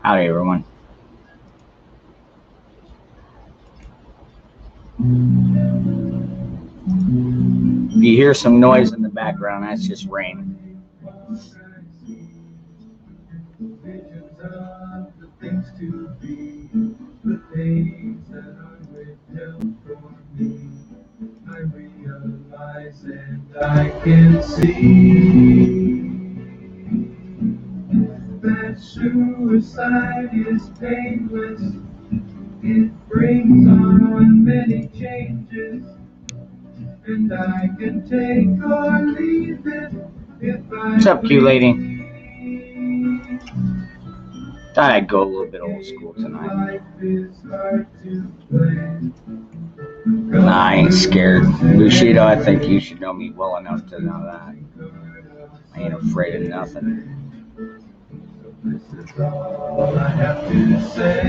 Howdy, everyone. If you hear some noise in the background, that's just rain. I can see that suicide is painless. It brings on many changes, and I can take or leave it if I What's up, Q lady? please. Thought I'd go a little bit old school tonight. Life is hard to play. Nah, I ain't scared. Bushido, I think you should know me well enough to know that. I ain't afraid of nothing. All I have to say.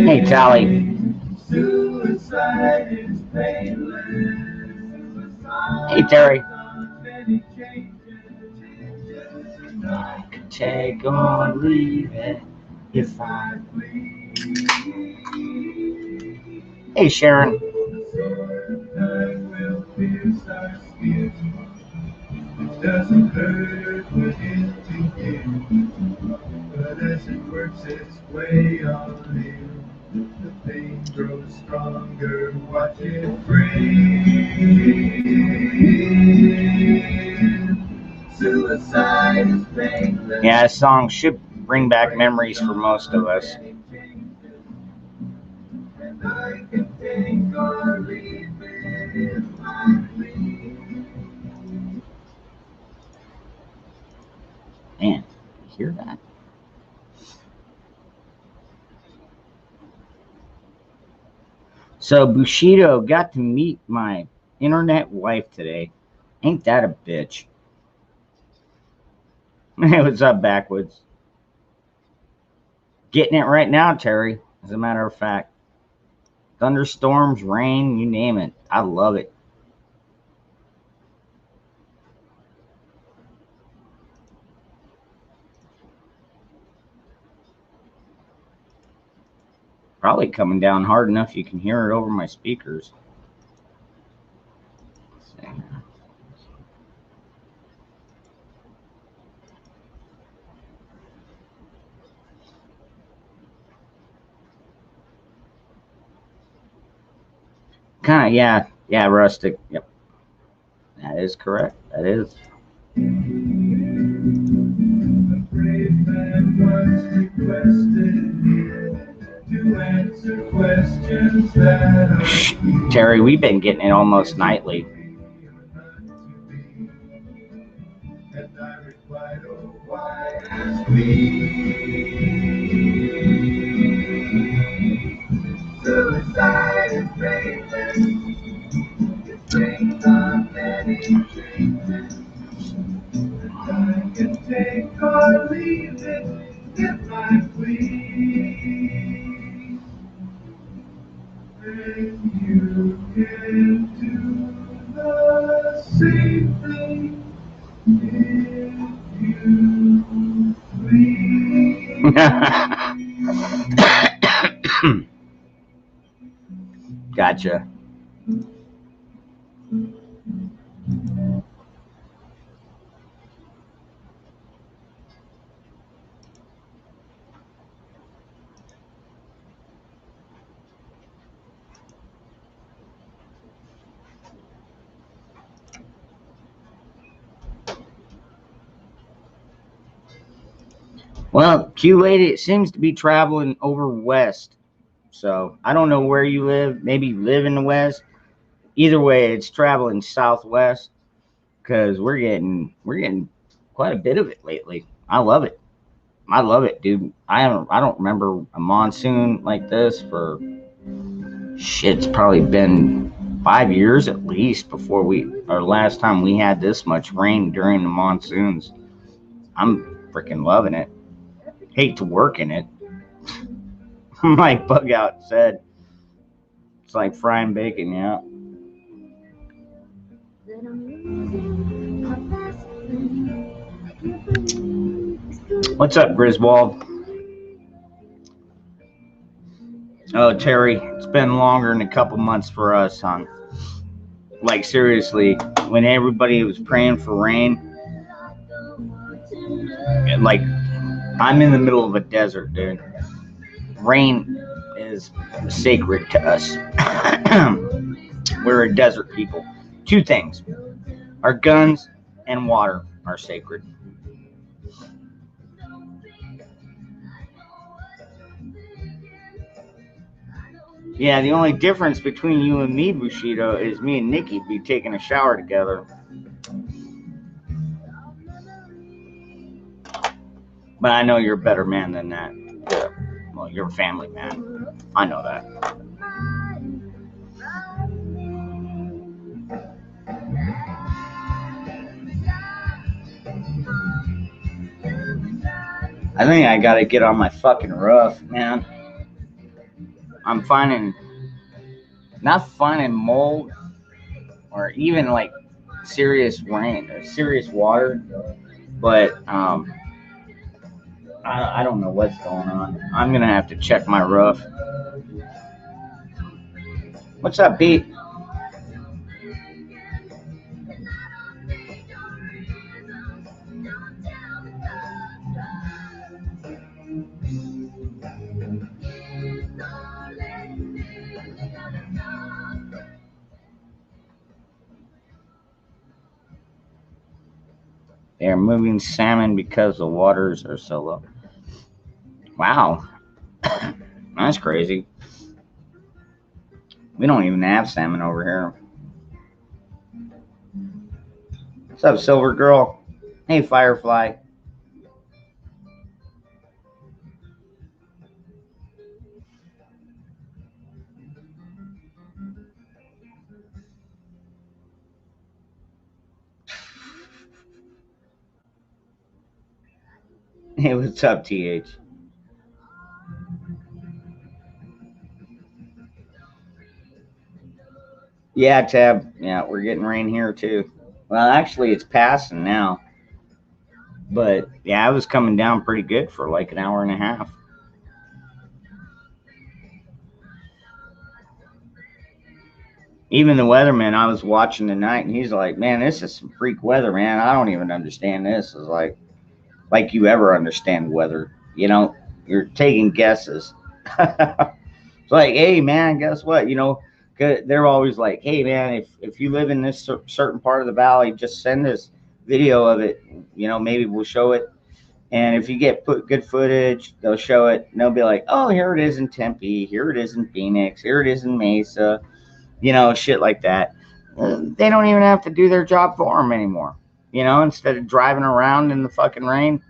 Hey, Tally. Suicide is painless. Hey, Terry. Many changes. I could take or leave it if I please. Hey, Sharon. I will pierce our skin. It doesn't hurt when it begins, but as it works its way on in, the pain grows stronger. Watch it breathe. Suicide is painless. Yeah, this song should bring back memories for most of us. And I can take or leave it if I please. Man, you hear that? So Bushido got to meet my internet wife today. Ain't that a bitch? What's up, Backwoods? Getting it right now, Terry. As a matter of fact. Thunderstorms, rain, you name it. I love it. Probably coming down hard enough you can hear it over my speakers. Kind of, yeah, rustic. Yep, that is correct. That is. Terry, we've been getting it almost nightly. Suicide is painless. It brings on many changes. I can take or leave it if I please. And you can do the same thing if you please. Gotcha. Well, Q-Lady, it seems to be traveling over west. So I don't know where you live. Maybe you live in the west. Either way, it's traveling southwest because we're getting quite a bit of it lately. I love it. I love it, dude. I don't remember a monsoon like this for shit. It's probably been 5 years at least before our last time we had this much rain during the monsoons. I'm freaking loving it. Hate to work in it. Like Bug Out said, it's like frying bacon, yeah. What's up, Griswold? Oh, Terry, it's been longer than a couple months for us, son. Like, seriously, when everybody was praying for rain, like, I'm in the middle of a desert, dude. Rain is sacred to us. We're a desert people. Two things: our guns and water are sacred. Yeah, the only difference between you and me, Bushido, is me and Nikki be taking a shower together. But I know you're a better man than that. Yeah. Well, you're a family man. I know that. I think I gotta get on my fucking roof, man. I'm not finding mold or even like serious rain or serious water, but I don't know what's going on. I'm gonna have to check my roof. What's up, Pete? They're moving salmon because the waters are so low. Wow, that's crazy. We don't even have salmon over here. What's up, Silver Girl? Hey, Firefly. Hey, what's up, TH? Yeah, Tab. Yeah, we're getting rain here too. Well, actually, it's passing now. But yeah, it was coming down pretty good for like an hour and a half. Even the weatherman I was watching tonight, and he's like, "Man, this is some freak weather, man. I don't even understand this." It's like you ever understand weather? You know, you're taking guesses. It's like, hey, man, guess what? You know, they're always like, hey, man, if you live in this certain part of the valley, just send us video of it. You know, maybe we'll show it. And if you get good footage, they'll show it. And they'll be like, oh, here it is in Tempe. Here it is in Phoenix. Here it is in Mesa. You know, shit like that. They don't even have to do their job for them anymore. You know, instead of driving around in the fucking rain,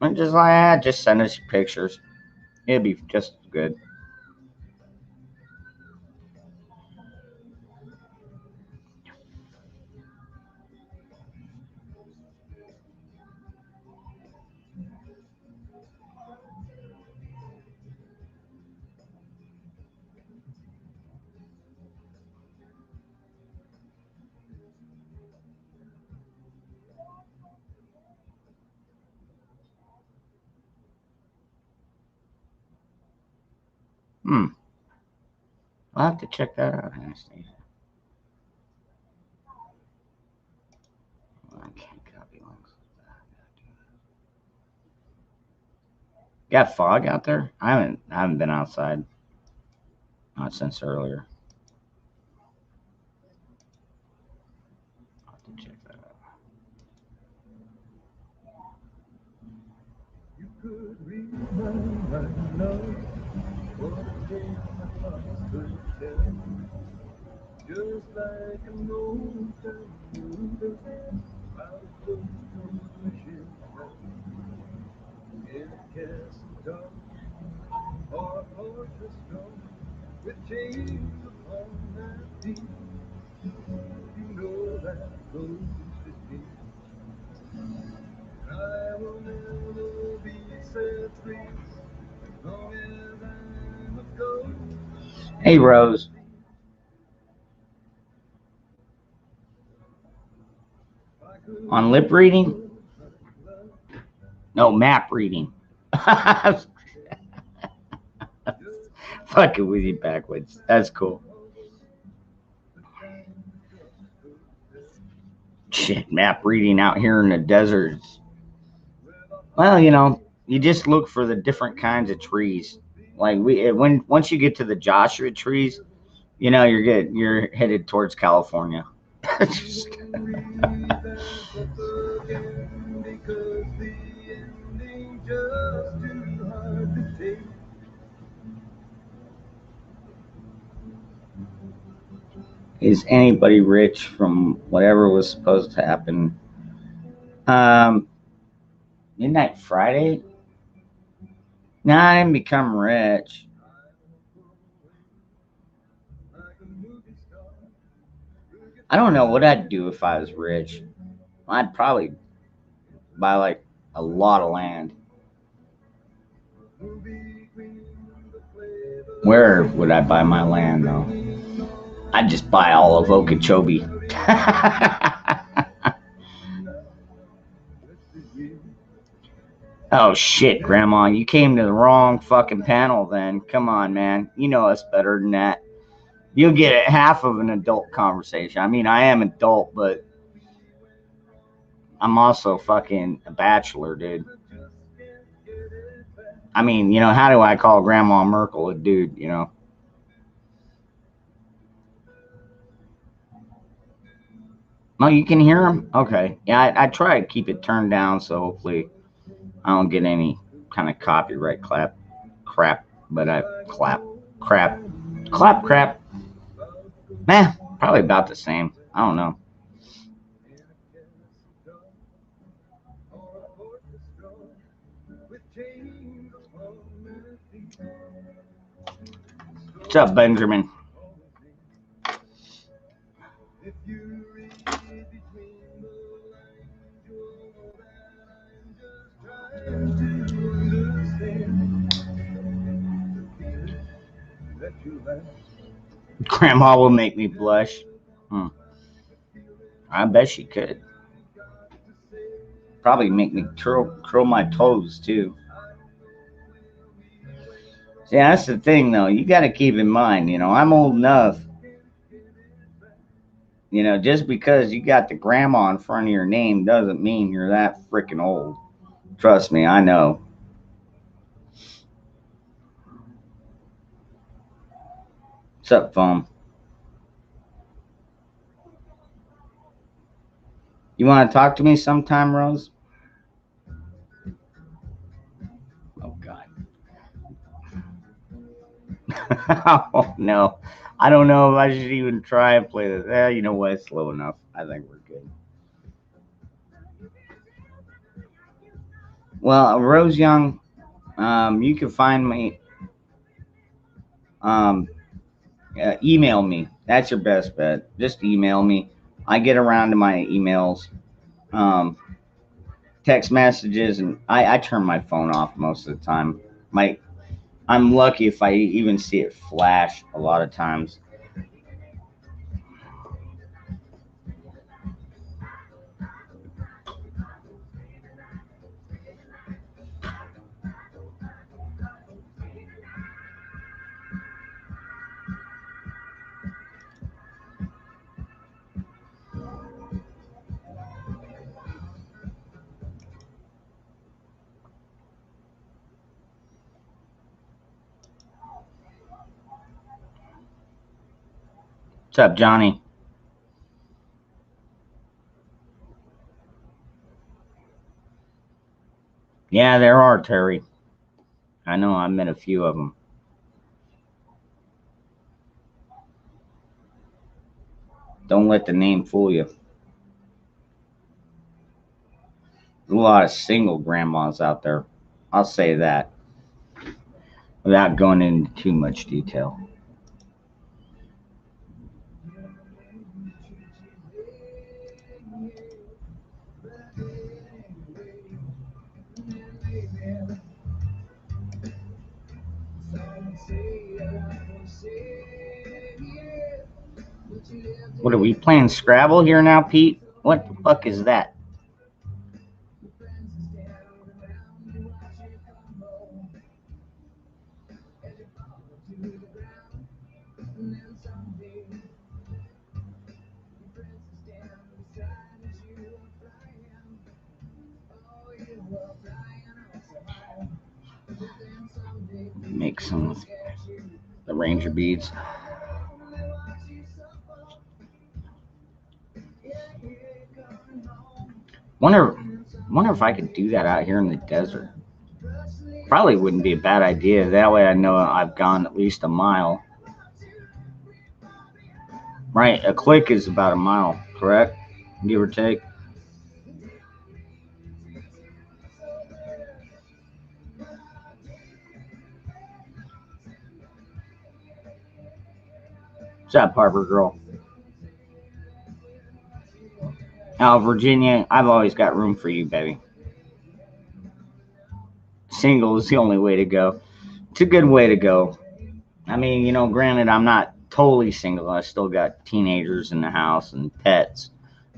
I'm just like, just send us pictures. It'd be just good. I'll have to check that out, Anastasia. I can't copy links. Got fog out there? I haven't been outside. Not since earlier. I'll have to check that out. You could read my mind, love. What a day my thoughts could tell. Just like an old time movie, I'll close to the ship. In a castle dark, or a fortress strong, with chains upon my feet. You know that close to me. I will never be set free as long as I'm a ghost. Hey, Rose. On lip reading? No, map reading. Fucking with you backwards. That's cool. Shit, map reading out here in the deserts. Well, you just look for the different kinds of trees. Like when once you get to the Joshua trees, you're good. You're headed towards California. Just- Is anybody rich from whatever was supposed to happen? Um, Midnight Friday? No, I didn't become rich. I don't know what I'd do if I was rich. I'd probably buy like a lot of land. Where would I buy my land though? I'd just buy all of Okeechobee. Oh shit, Grandma, you came to the wrong fucking panel then. Come on, man. You know us better than that. You'll get half of an adult conversation. I mean, I am adult, but I'm also fucking a bachelor, dude. I mean, how do I call Grandma Merkel a dude? Oh, you can hear him? Okay. Yeah, I try to keep it turned down so hopefully I don't get any kind of copyright crap, but I crap, crap. Nah, probably about the same. I don't know. What's up, Benjamin? Grandma will make me blush. I bet she could. Probably make me curl my toes too. Yeah, that's the thing though. You got to keep in mind, I'm old enough. Just because you got the grandma in front of your name doesn't mean you're that freaking old. Trust me, I know. What's up, phone? You want to talk to me sometime, Rose? Oh God. Oh no. I don't know if I should even try and play this. You know what? It's slow enough. I think we're good. Well, Rose Young, you can find me. Um, Email me. That's your best bet. Just email me. I get around to my emails, text messages, and I turn my phone off most of the time. I'm lucky if I even see it flash a lot of times. What's up, Johnny? Yeah, there are, Terry. I know. I met a few of them. Don't let the name fool you. There's a lot of single grandmas out there. I'll say that without going into too much detail. What are we playing Scrabble here now, Pete? What the fuck is that? some of the Ranger beads. Wonder if I could do that out here in the desert. Probably wouldn't be a bad idea. That way I know I've gone at least a mile. Right, a click is about a mile, correct? Give or take. What's up, Harper girl? Oh, Virginia, I've always got room for you, baby. Single is the only way to go. It's a good way to go. I mean, you know, granted, I'm not totally single. I still got teenagers in the house and pets.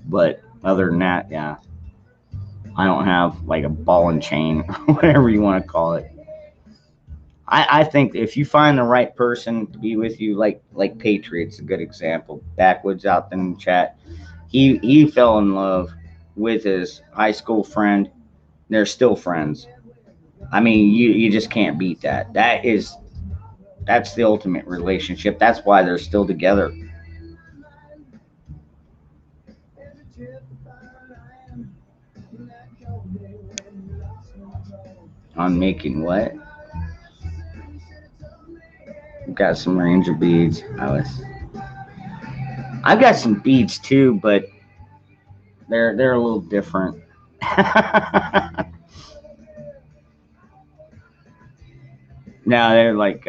But other than that, yeah, I don't have like a ball and chain or whatever you want to call it. I think if you find the right person to be with you, like Patriot's a good example. Backwoods out there in the chat. He fell in love with his high school friend. They're still friends. I mean, you just can't beat that. That's the ultimate relationship. That's why they're still together. On making what? Got some Ranger beads. I've got some beads too, but they're a little different. No, they're like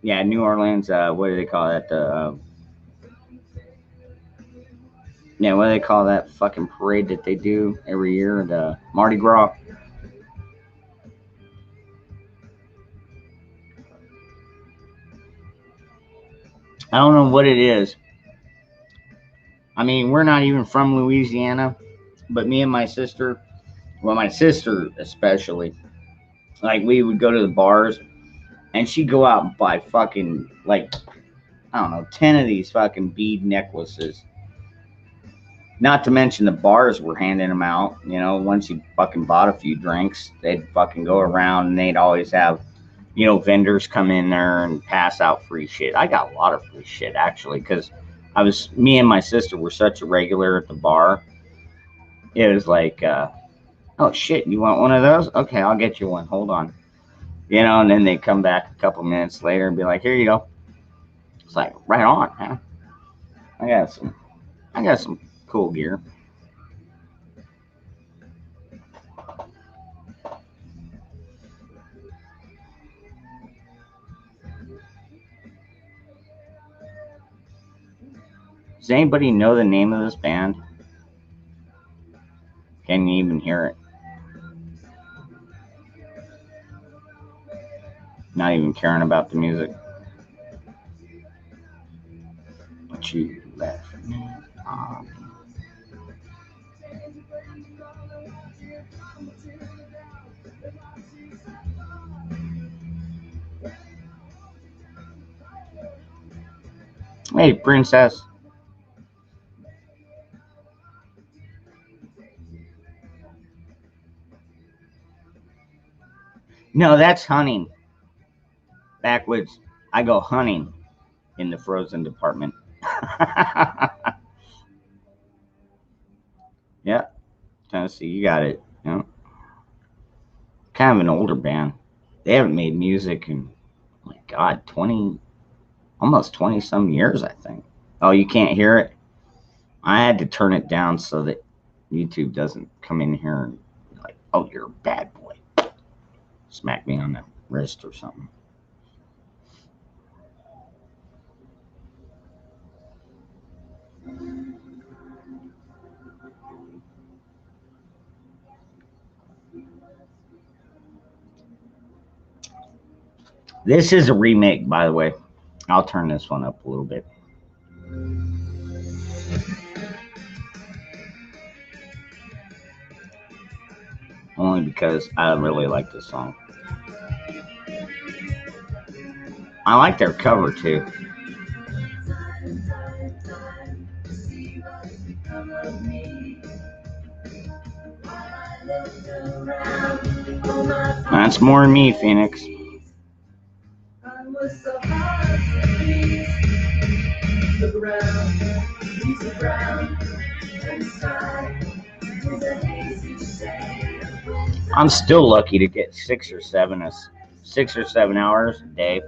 yeah, New Orleans. What do they call that? Yeah, what do they call that fucking parade that they do every year? The Mardi Gras. I don't know what it is. I mean, we're not even from Louisiana, but me and my sister, well, my sister especially, like we would go to the bars and she'd go out and buy fucking, like, I don't know, 10 of these fucking bead necklaces. Not to mention the bars were handing them out. You know, once you fucking bought a few drinks, they'd fucking go around and they'd always have, you know, vendors come in there and pass out free shit. I got a lot of free shit actually because me and my sister were such a regular at the bar. It was like, oh shit, you want one of those? Okay, I'll get you one. Hold on. You know, and then they come back a couple minutes later and be like, here you go. It's like, right on, man. I got some cool gear. Does anybody know the name of this band? Can you even hear it? Not even caring about the music. But you left me on. Hey, princess. No, that's hunting. Backwoods. I go hunting in the frozen department. Yeah, Tennessee, you got it. You know? Kind of an older band. They haven't made music in, oh my God, almost 20 some years, I think. Oh, you can't hear it? I had to turn it down so that YouTube doesn't come in here and be like, oh, you're a bad boy. Smack me on the wrist or something. This is a remake, by the way. I'll turn this one up a little bit. Only because I really like this song. I like their cover too. That's more than me, Phoenix. was so hard to please. The ground leaves the brown, and the sky is a hazy shade of winter. I'm still lucky to get 6 or 7 hours a day.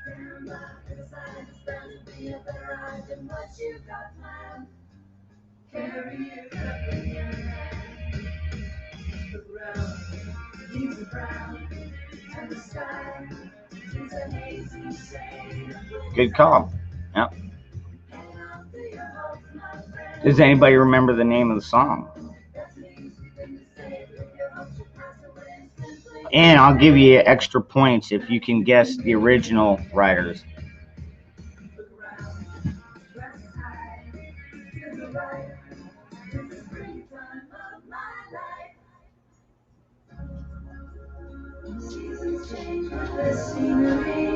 Stand by the side, it's bound to be a better ride than what you got planned. Carry your cup in your hand. The ground leaves the brown, and the sky is a hazy shade of winter. Good call. Yep. Hang on to your hopes, my friend. Does anybody remember the name of the song? That's the easy thing to say, but your hopes will pass away simply. And I'll give you extra points if you can guess the original writers. The ground rises high, feels alright. It's the springtime of my life. Seasons change with the scenery,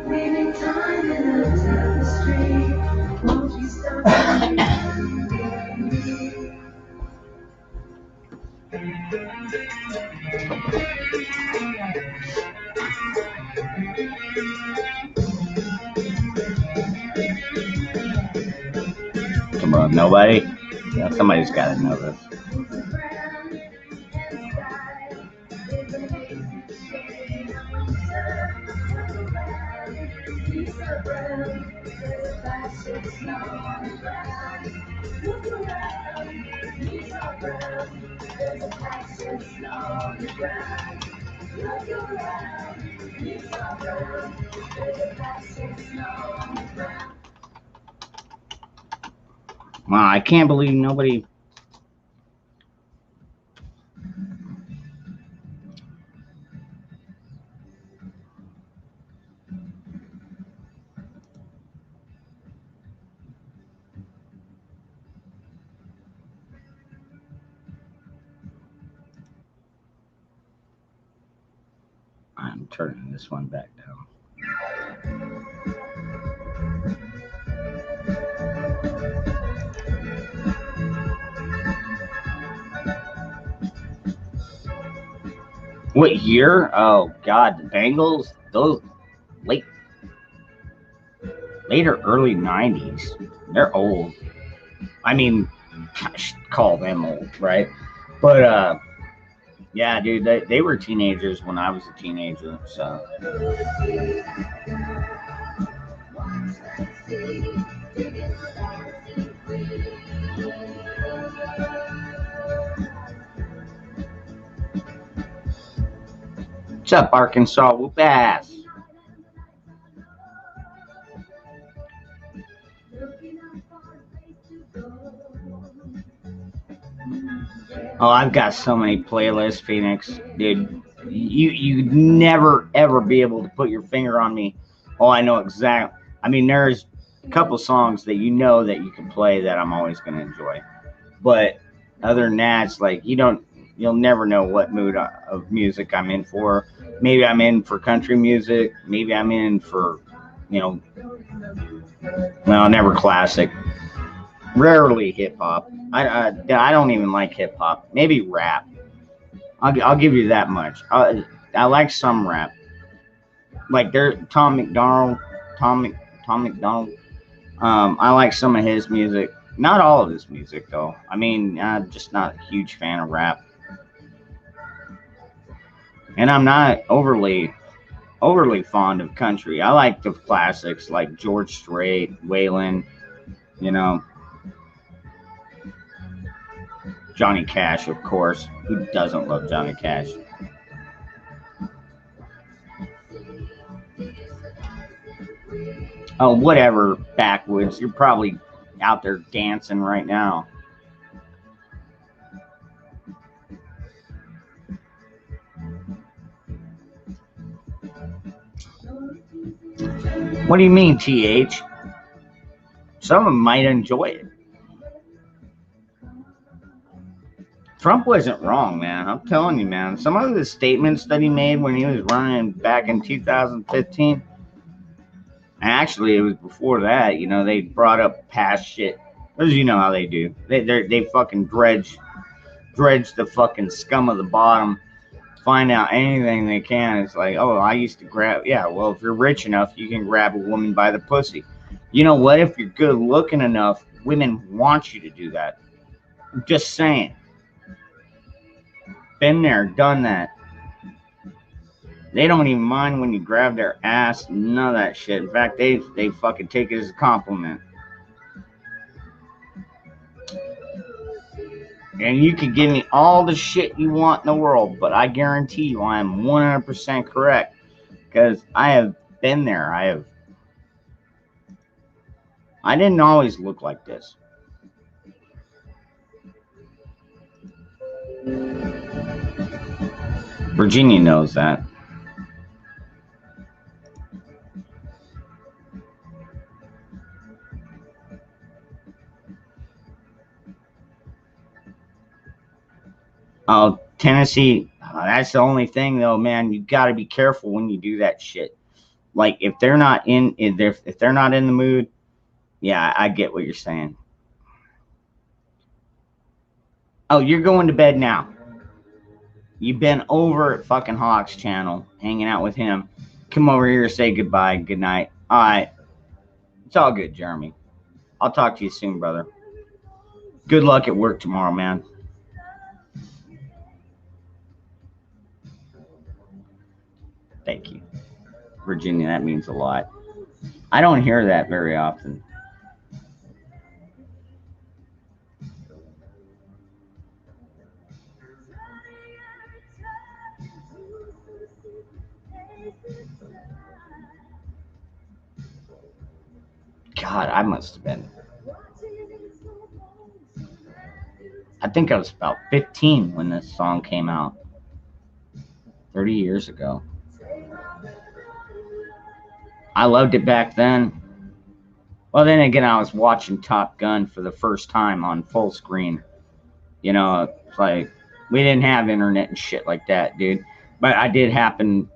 weaving time in a tapestry. Won't you stop and me? Come on, nobody? Yeah, somebody's got to know this. The ground and the sky is a hazy shade of winter. Look around, leaves are brown. There's a patch of snow on the ground. Look around, leaves are brown. There's a patch of snow on the ground. Look around, leaves are brown. There's a patch of snow on the ground. Wow, I can't believe nobody. I'm turning this one back down. What year? Oh God, the Bengals. Those late, later early '90s. They're old. I mean, I should call them old, right? But yeah, dude, they were teenagers when I was a teenager. So what's up, Arkansas? Whoop ass. Oh, I've got so many playlists, Phoenix, dude. You'd never ever be able to put your finger on me. Oh, I know exactly. I mean, there's a couple songs that you know that you can play that I'm always gonna enjoy, but other than that, it's like you'll never know what mood of music I'm in for. Maybe I'm in for country music. Maybe I'm in for, well, never classic. Rarely hip hop. I don't even like hip hop. Maybe rap. I'll give you that much. I like some rap. Like Tom McDonald. I like some of his music. Not all of his music though. I mean, I'm just not a huge fan of rap. And I'm not overly fond of country. I like the classics like George Strait, Waylon, Johnny Cash, of course. Who doesn't love Johnny Cash? Oh, whatever, backwoods. You're probably out there dancing right now. What do you mean, TH? Some of them might enjoy it. Trump wasn't wrong, man. I'm telling you, man. Some of the statements that he made when he was running back in 2015, actually, it was before that. They brought up past shit. Because you know how they do. They fucking dredge the fucking scum of the bottom, find out anything they can. It's like, oh, I used to grab. Yeah, well, if you're rich enough, you can grab a woman by the pussy. You know what? If you're good looking enough, women want you to do that. I'm just saying. Been there, done that. They don't even mind when you grab their ass, none of that shit. In fact, they fucking take it as a compliment. And you can give me all the shit you want in the world, but I guarantee you I am 100% correct. Because I have been there. I didn't always look like this. Virginia knows that. Oh, Tennessee, that's the only thing though, man. You got to be careful when you do that shit. Like if they're not if they're not in the mood, yeah, I get what you're saying. Oh, you're going to bed now. You've been over at fucking Hawk's channel, hanging out with him. Come over here, say goodbye, good night. All right, it's all good, Jeremy. I'll talk to you soon, brother. Good luck at work tomorrow, man. Thank you, Virginia. That means a lot. I don't hear that very often. God, I must have been. I think I was about 15 when this song came out. 30 years ago. I loved it back then. Well, then again, I was watching Top Gun for the first time on full screen. You know, it's like we didn't have internet and shit like that, dude. But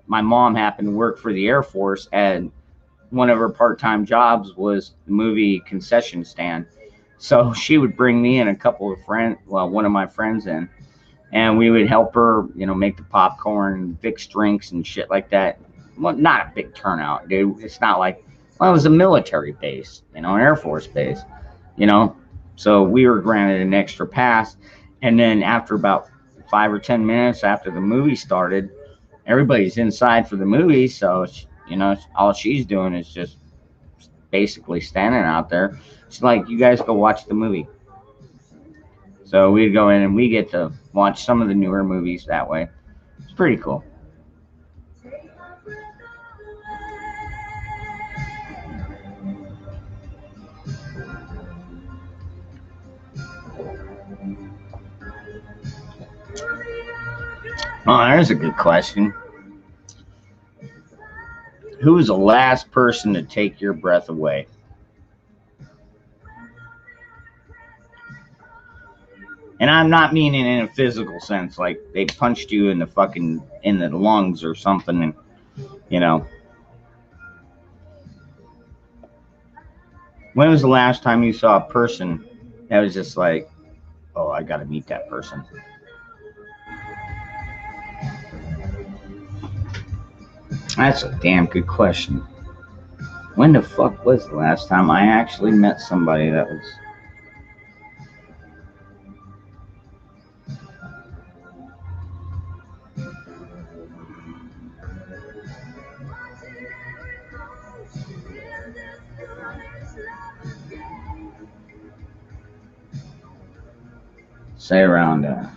my mom happened to work for the Air Force, and one of her part-time jobs was the movie concession stand. So she would bring me and a couple of friends, well, one of my friends in, and we would help her, you know, make the popcorn, fix drinks and shit like that. Well, not a big turnout, dude. It's not like, well, it was a military base, you know, an Air Force base, you know. So we were granted an extra pass. And then after about 5 or 10 minutes after the movie started, everybody's inside for the movie. So, you know, all she's doing is just basically standing out there. She's like, you guys go watch the movie. So we'd go in and we get to watch some of the newer movies that way. It's pretty cool. Oh, there's a good question. Who was the last person to take your breath away? And I'm not meaning in a physical sense, like they punched you in the lungs or something, and you know. When was the last time you saw a person that was just like, oh, I gotta meet that person? That's a damn good question. When the fuck was the last time I actually met somebody that was... Say around, I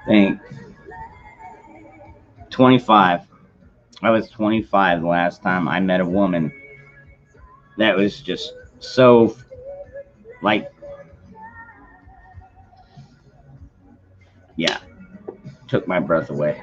think 25. I was 25 the last time I met a woman that was just so, like, yeah, took my breath away.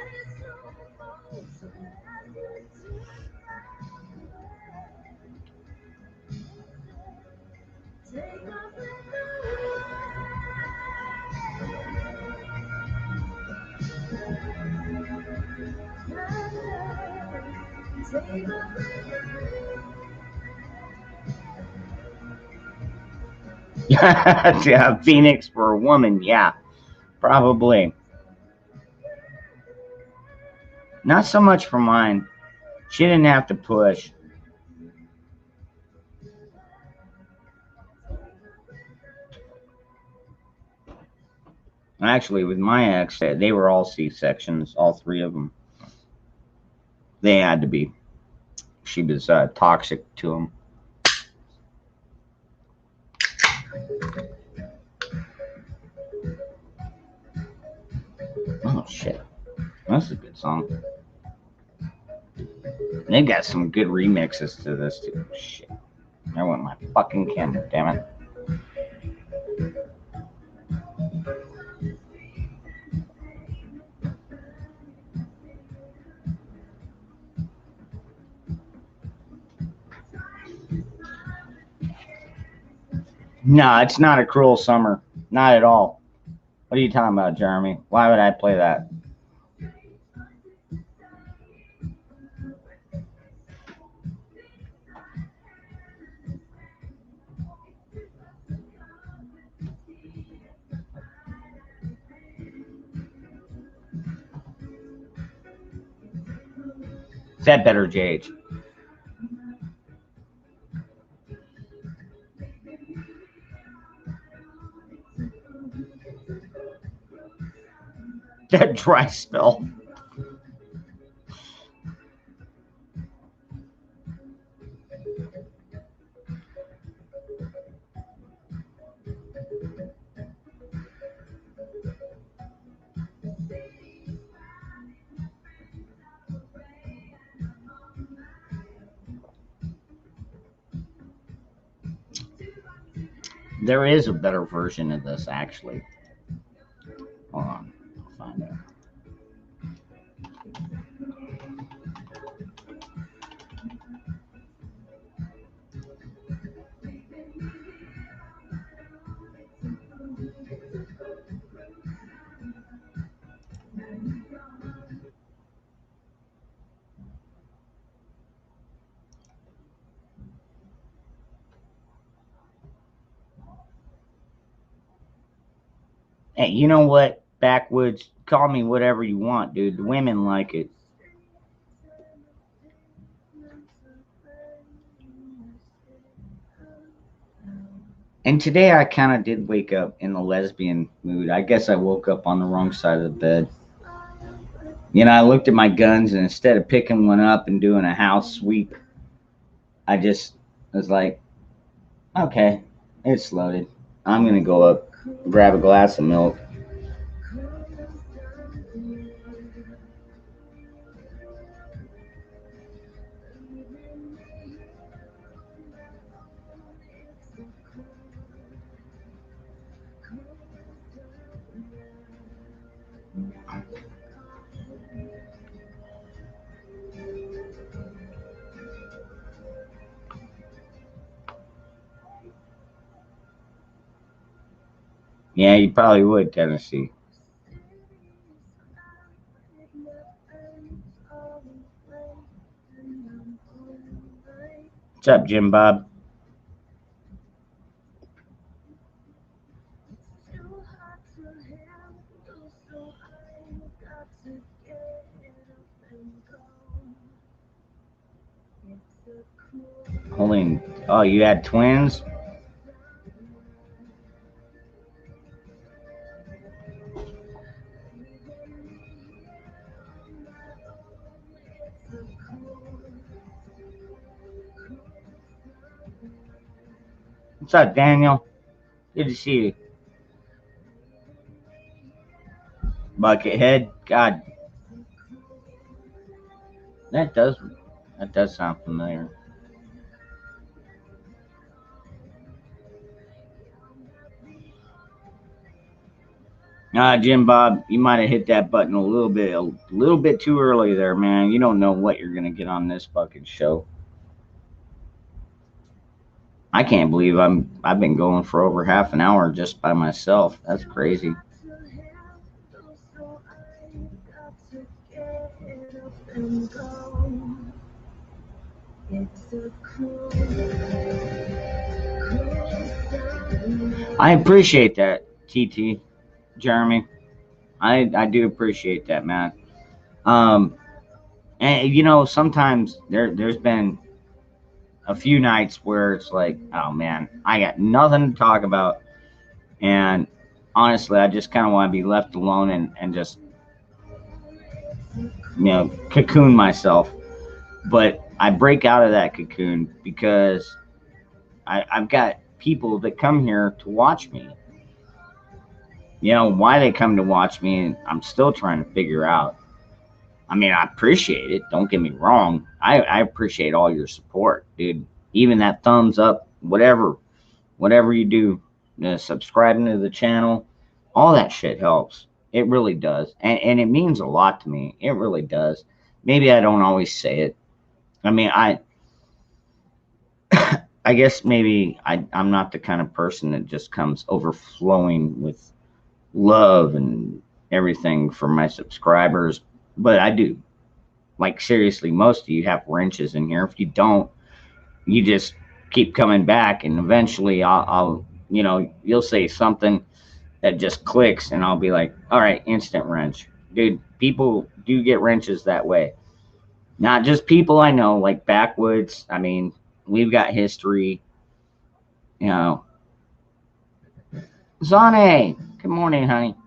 Yeah, Phoenix for a woman, yeah. Probably. Not so much for mine. She didn't have to push. Actually, with my ex, they were all C-sections, all three of them. They had to be. She was toxic to them. Oh, shit. That's a good song. They got some good remixes to this, too. Shit. I want my fucking camera, damn it. No, it's not a cruel summer. Not at all. What are you talking about, Jeremy? Why would I play that? Is that better, JH? That dry spell. There is a better version of this, actually. Hold on. I'll find it. Hey, you know what? Backwoods, call me whatever you want, dude. The women like it. And today I kind of did wake up in the lesbian mood. I guess I woke up on the wrong side of the bed. You know, I looked at my guns, and instead of picking one up and doing a house sweep, I just was like, okay, it's loaded. I'm going to go up, grab a glass of milk. Yeah, you probably would, Tennessee. What's up, Jim Bob? Holy, oh, you had twins? What's up, Daniel? Good to see you. Buckethead? God. That does sound familiar. Jim Bob, you might have hit that button a little bit too early there, man. You don't know what you're gonna get on this fucking show. I can't believe I've been going for over half an hour just by myself. That's crazy. I appreciate that, TT, Jeremy. I do appreciate that, man. Um, and you know, sometimes there's been a few nights where it's like, oh man, I got nothing to talk about, and honestly, I just kind of want to be left alone and just cocoon myself. But I break out of that cocoon because I've got people that come here to watch me. You know why they come to watch me, and I'm still trying to figure out. I mean, I appreciate it. Don't get me wrong. I appreciate all your support, dude. Even that thumbs up, whatever you do, subscribing to the channel, all that shit helps. It really does, and it means a lot to me. It really does. Maybe I don't always say it. I mean, I guess maybe I'm not the kind of person that just comes overflowing with love and everything for my subscribers, but I do. Like seriously, most of you have wrenches in here. If you don't, you just keep coming back, and eventually I'll you'll say something that just clicks, and I'll be like, all right, instant wrench, dude. People do get wrenches that way. Not just people I know, like backwoods. I mean, we've got history, you know. Zane, good morning, honey.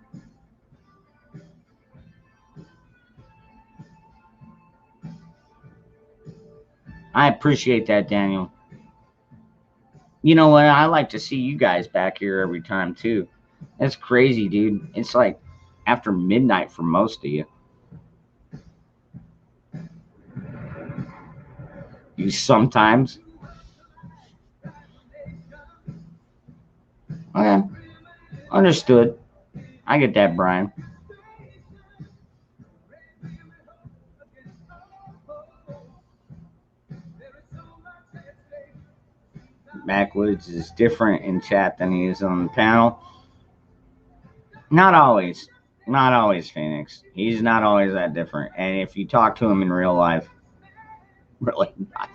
I appreciate that, Daniel. You know what? I like to see you guys back here every time too. That's crazy, dude. It's like after midnight for most of you. You sometimes. Okay, understood. I get that, Brian. Backwoods is different in chat than he is on the panel. Not always. Not always, Phoenix. He's not always that different. And if you talk to him in real life, really not.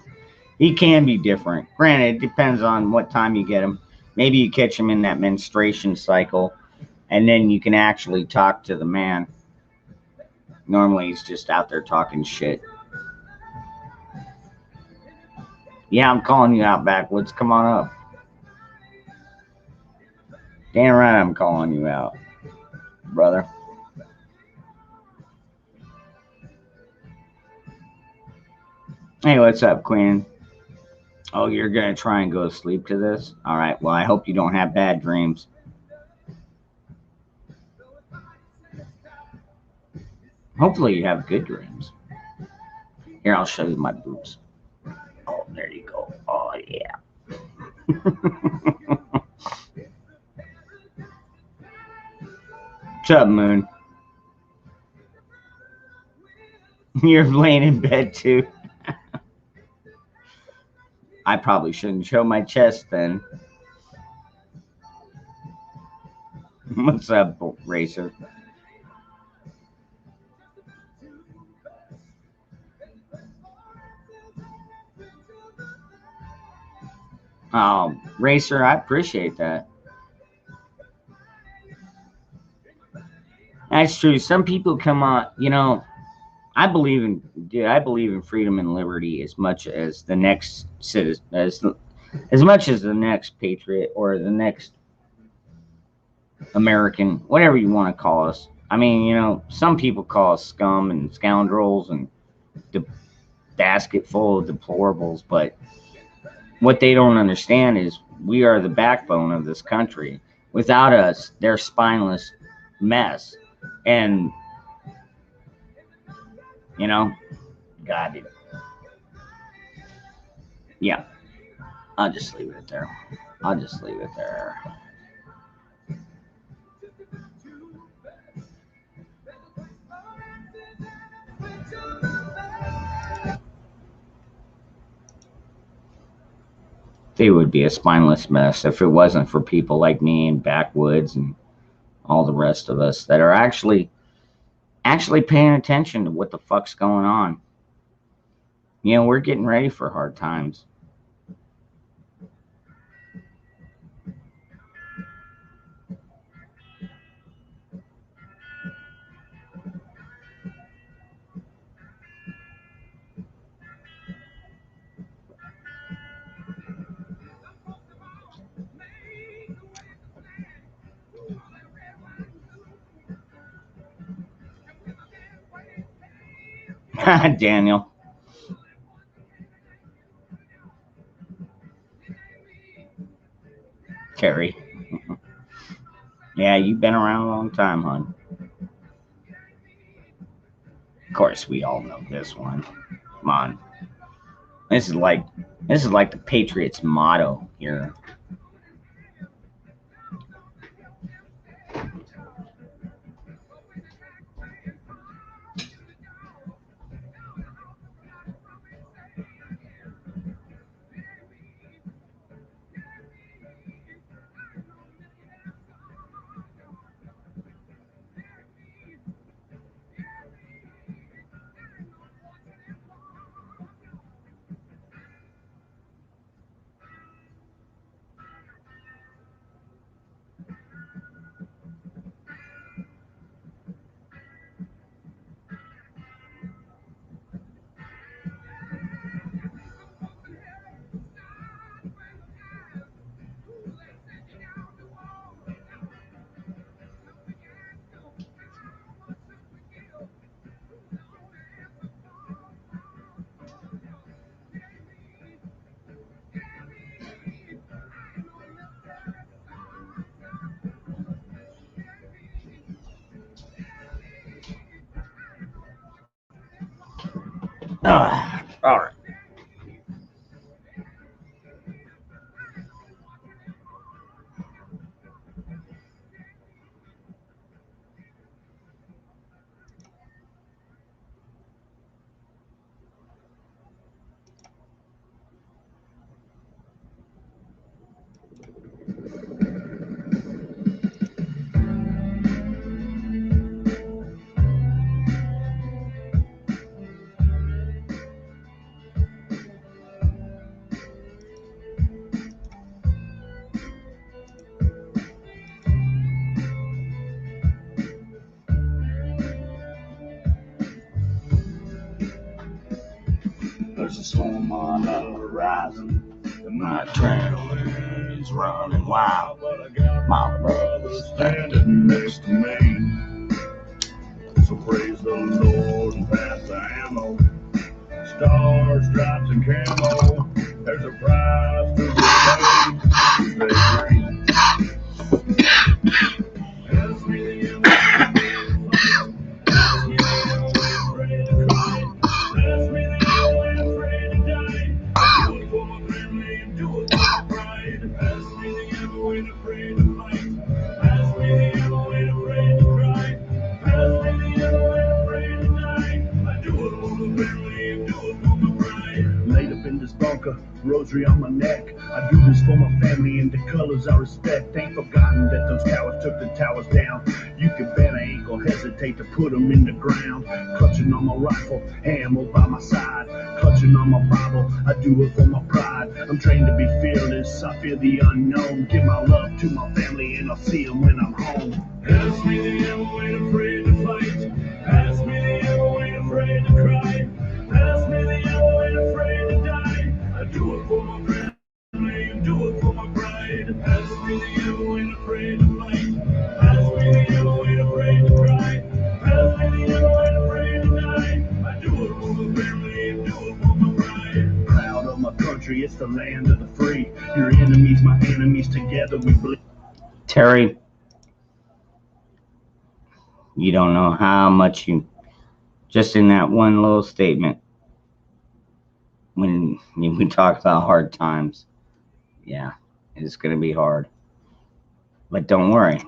He can be different. Granted, it depends on what time you get him. Maybe you catch him in that menstruation cycle, and then you can actually talk to the man. Normally, he's just out there talking shit. Yeah, I'm calling you out, Backwoods. Come on up. Damn right I'm calling you out, brother. Hey, what's up, Queen? Oh, you're going to try and go to sleep to this? All right, well, I hope you don't have bad dreams. Hopefully you have good dreams. Here, I'll show you my boobs. Oh, there you go. Oh, yeah. What's up, Moon? You're laying in bed, too. I probably shouldn't show my chest then. What's up, Racer? Racer, I appreciate that. That's true. Some people come on, I believe in freedom and liberty as much as the next citizen, as much as the next patriot or the next American, whatever you want to call us. I mean, some people call us scum and scoundrels and the basket full of deplorables, but what they don't understand is we are the backbone of this country. Without us, they're a spineless mess. And, God, yeah, I'll just leave it there. I'll just leave it there. They would be a spineless mess if it wasn't for people like me and Backwoods and all the rest of us that are actually paying attention to what the fuck's going on. We're getting ready for hard times. Daniel. Carrie. Yeah, you've been around a long time, hon. Of course, we all know this one. Come on. This is like the Patriots motto here. All right. There's a storm on the horizon, and my adrenaline is running wild. My brother's standing next to me. So praise the Lord and pass the ammo. Stars, stripes, and camo. There's a prize to be paid. Stay green. Pass me the ammo. Pass me the ammo. Afraid to cry. Pass me the ammo. Afraid to die. Do it for my family and do it for my pride. Pass me the ammo. Ain't afraid to fight. Pass me the ammo. Ain't afraid to cry. Pass me the ammo. Ain't afraid to die. I do it for the family and do it for my pride. Laid up in this bunker, rosary on my neck. I do this for my family and the colors I respect. Ain't forgotten that those cowards took the towers down. You can bet I ain't gonna hesitate to put them in the ground. Clutching on my rifle, ammo by my side. Clutching on my Bible, I do it for my pride. I'm trained to be fearless, I fear the unknown. Give my love to my family and I'll see them when I'm home. Pass me the ammo, ain't afraid to fight. Pass me the ammo, ain't afraid to cry. Pass me the ammo, ain't afraid to die. I do it for my family and do it for my pride. Pass me the ammo, ain't afraid to fight. Pass me the ammo, ain't afraid to cry. Pass me the ammo, ain't afraid to die. I do it for my family and do it for my pride. Proud of my country, it's the land of the free. Your enemies, my enemies, together we bleed. Terry, you don't know how much you, just in that one little statement, when we talk about hard times, yeah, it's going to be hard. But don't worry,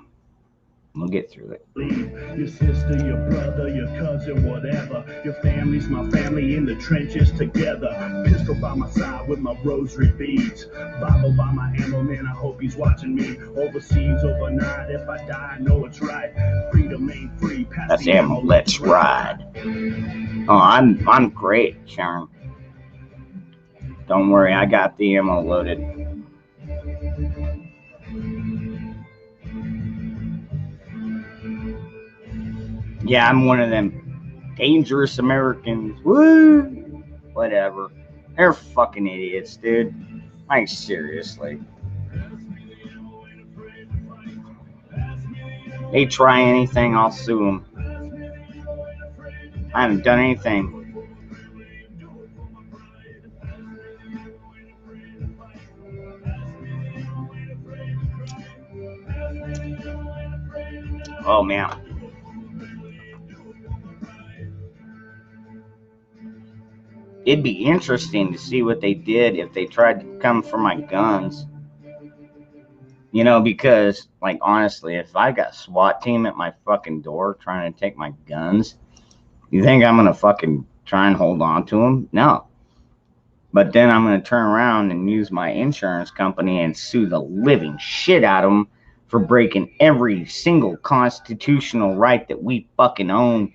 we'll get through it. Your sister, your brother, your cousin, whatever. Your family's my family in the trenches together. Pistol by my side with my rosary beads. Bible by my ammo, man, I hope he's watching me. Overseas, overnight, if I die, I know it's right. Freedom ain't free, pass that's the ammo, let's ride. Oh, I'm great, Sharon. Don't worry, I got the ammo loaded. Yeah, I'm one of them dangerous Americans. Woo! Whatever. They're fucking idiots, dude. Like, seriously. They try anything, I'll sue them. I haven't done anything. Oh, man. It'd be interesting to see what they did if they tried to come for my guns. You know, because, like, honestly, if I got SWAT team at my fucking door trying to take my guns, you think I'm going to fucking try and hold on to them? No. But then I'm going to turn around and use my insurance company and sue the living shit out of them for breaking every single constitutional right that we fucking own.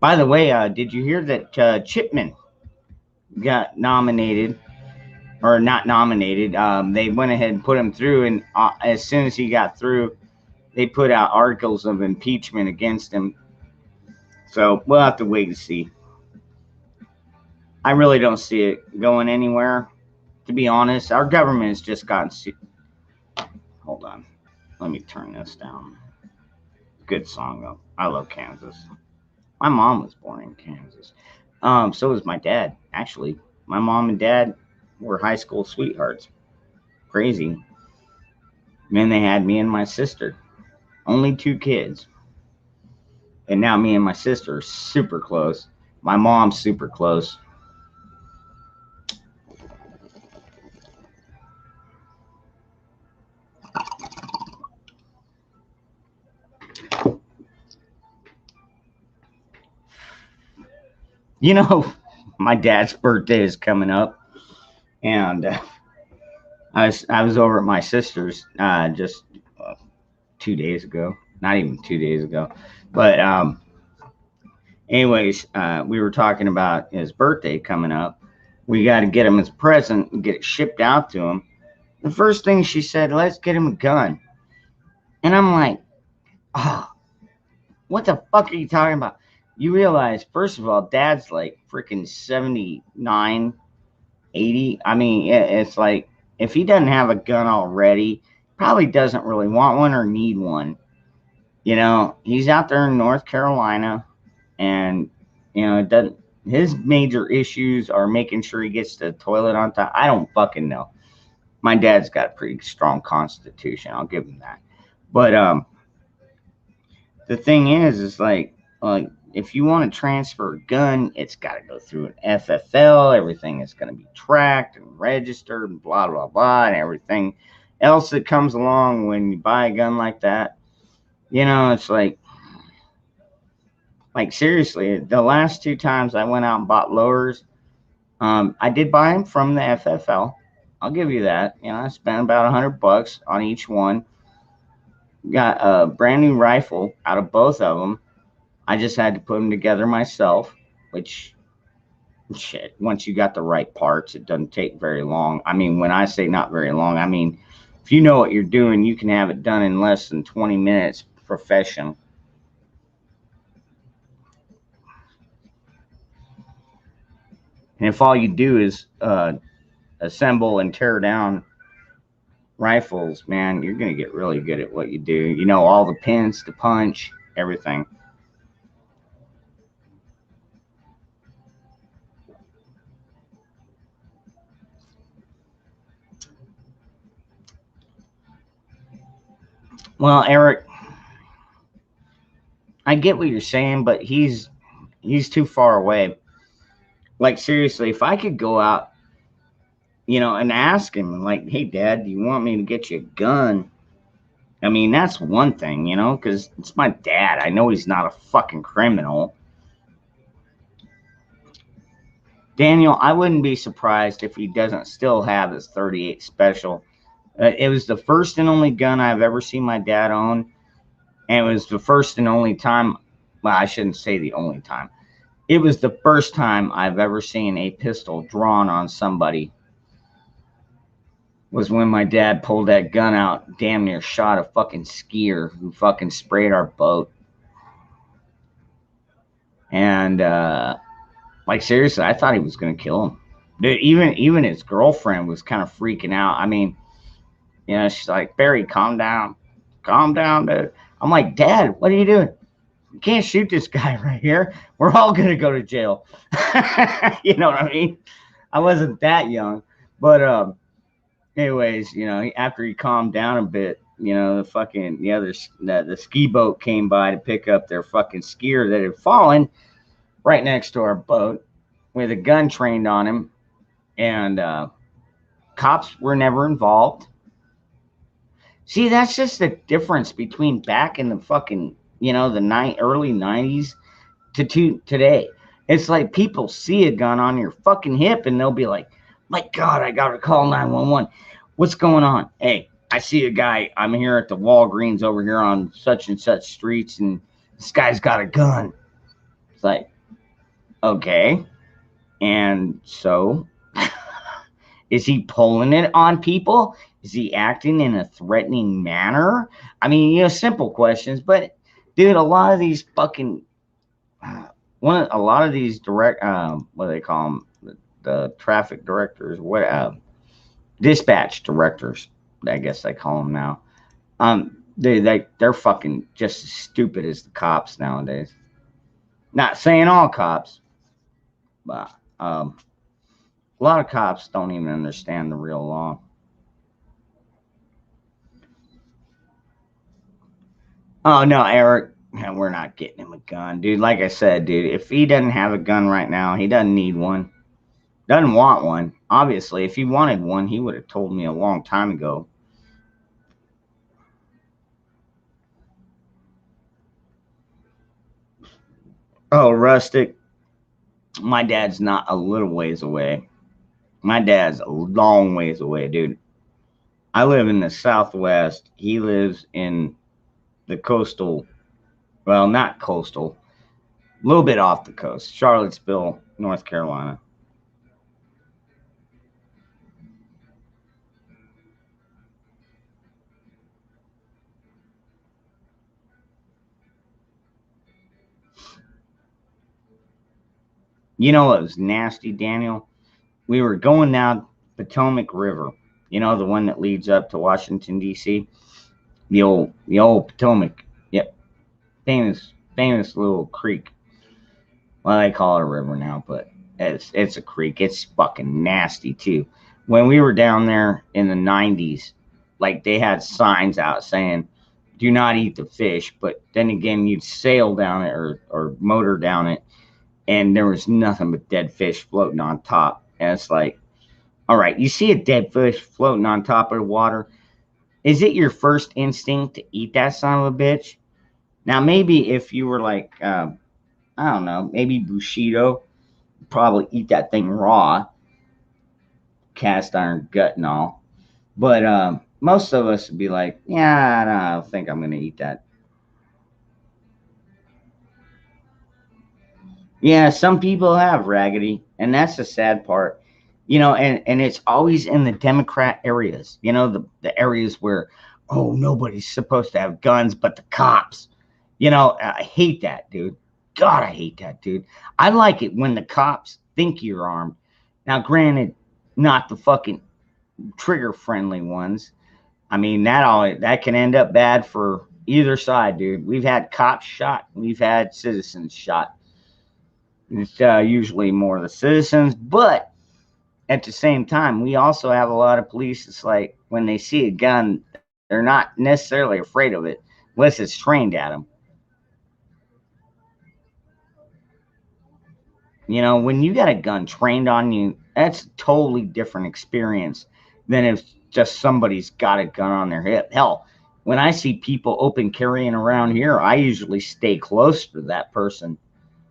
By the way, did you hear that Chipman got nominated? Or not nominated. They went ahead and put him through, and as soon as he got through, they put out articles of impeachment against him. So we'll have to wait and see. I really don't see it going anywhere. To be honest, our government has just gotten. Hold on, let me turn this down. Good song though. I love Kansas. My mom was born in Kansas. So was my dad. Actually, my mom and dad were high school sweethearts. Crazy. And then they had me and my sister. Only 2 kids. And now me and my sister are super close. My mom's super close. You know, my dad's birthday is coming up, and I was over at my sister's just 2 days ago. Not even 2 days ago, but anyways, we were talking about his birthday coming up. We got to get him his present and get it shipped out to him. The first thing she said, let's get him a gun. And I'm like, oh, what the fuck are you talking about? You realize, first of all, dad's like freaking 79, 80. I mean, it's like, if he doesn't have a gun already, probably doesn't really want one or need one. You know, he's out there in North Carolina, and, you know, it doesn't, his major issues are making sure he gets the toilet on time. I don't fucking know. My dad's got a pretty strong constitution. I'll give him that. But the thing is like if you want to transfer a gun, it's got to go through an FFL. Everything is going to be tracked and registered and blah, blah, blah, and everything else that comes along when you buy a gun like that. You know, it's like seriously, the last 2 times I went out and bought lowers, I did buy them from the FFL. I'll give you that. You know, I spent about $100 on each one. Got a brand new rifle out of both of them. I just had to put them together myself, which, shit, once you got the right parts, it doesn't take very long. I mean, when I say not very long, I mean, if you know what you're doing, you can have it done in less than 20 minutes professional. And if all you do is assemble and tear down rifles, man, you're going to get really good at what you do. You know, all the pins to punch, everything. Well, Eric, I get what you're saying, but he's too far away. Like, seriously, if I could go out, you know, and ask him, like, hey, Dad, do you want me to get you a gun? I mean, that's one thing, you know, because it's my dad. I know he's not a fucking criminal. Daniel, I wouldn't be surprised if he doesn't still have his 38 Special. It was the first and only gun I've ever seen my dad own. And it was the first and only time, well, I shouldn't say the only time. It was the first time I've ever seen a pistol drawn on somebody. Was when my dad pulled that gun out, damn near shot a fucking skier who fucking sprayed our boat. And, like, seriously, I thought he was going to kill him. Dude, even his girlfriend was kind of freaking out. I mean, you know, she's like, Barry, calm down. Calm down, dude. I'm like, Dad, what are you doing? You can't shoot this guy right here. We're all going to go to jail. You know what I mean? I wasn't that young. But anyways, you know, after he calmed down a bit, You know, the ski boat came by to pick up their fucking skier that had fallen right next to our boat with a gun trained on him, and cops were never involved. See, that's just the difference between back in the fucking, the early 90s to today. It's like people see a gun on your fucking hip and they'll be like, my God, I gotta call 911. What's going on? Hey, I see a guy. I'm here at the Walgreens over here on such and such streets, and this guy's got a gun. It's like, okay. And so, is he pulling it on people? Is he acting in a threatening manner? I mean, simple questions, but dude, a lot of these fucking a lot of these direct, what do they call them? The traffic directors, dispatch directors, I guess they call them now. They're fucking just as stupid as the cops nowadays. Not saying all cops, but a lot of cops don't even understand the real law. Oh no, Eric, we're not getting him a gun, dude. Like I said, dude, if he doesn't have a gun right now, he doesn't need one. Doesn't want one. Obviously, if he wanted one, he would have told me a long time ago. Oh, Rustic, my dad's not a little ways away. My dad's a long ways away, dude. I live in the Southwest. He lives in the coastal, well, not coastal, a little bit off the coast, Charlottesville, North Carolina. You know what was nasty, Daniel? We were going down Potomac River. You know, the one that leads up to Washington D.C. The old Potomac. Yep, famous little creek. Well, they call it a river now, but it's a creek. It's fucking nasty too. When we were down there in the 90s, like they had signs out saying, "Do not eat the fish." But then again, you'd sail down it or motor down it, and there was nothing but dead fish floating on top. And it's like, all right, you see a dead fish floating on top of the water. Is it your first instinct to eat that son of a bitch? Now, maybe if you were like, I don't know, maybe Bushido, probably eat that thing raw, cast iron gut and all. But most of us would be like, yeah, I don't think I'm going to eat that. Yeah, some people have raggedy, and that's the sad part. And it's always in the Democrat areas, the areas where, oh, nobody's supposed to have guns but the cops. I hate that, dude. God, I hate that, dude. I like it when the cops think you're armed. Now, granted, not the fucking trigger friendly ones. I mean, that can end up bad for either side, dude. We've had cops shot, we've had citizens shot. It's usually more the citizens, but at the same time, we also have a lot of police. It's like when they see a gun, they're not necessarily afraid of it unless it's trained at them. When you got a gun trained on you, that's a totally different experience than if just somebody's got a gun on their hip. Hell, when I see people open carrying around here, I usually stay close to that person.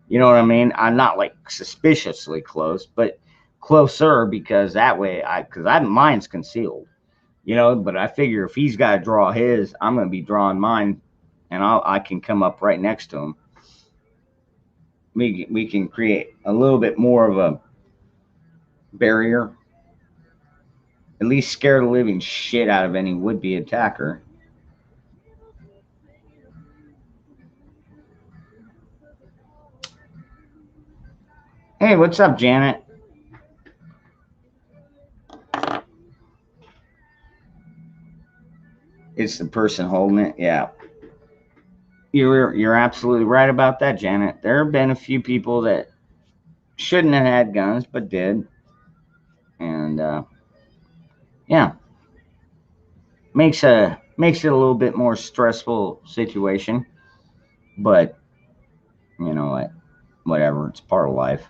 You know what I mean? I'm not like suspiciously close, but closer because that way because mine's concealed, but I figure if he's got to draw his, I'm going to be drawing mine, and I can come up right next to him. We can create a little bit more of a barrier, at least scare the living shit out of any would-be attacker. Hey, what's up, Janet? It's the person holding it. Yeah. You're absolutely right about that, Janet. There have been a few people that shouldn't have had guns but did. And yeah. Makes Makes it a little bit more stressful situation, but you know what? Whatever. It's part of life.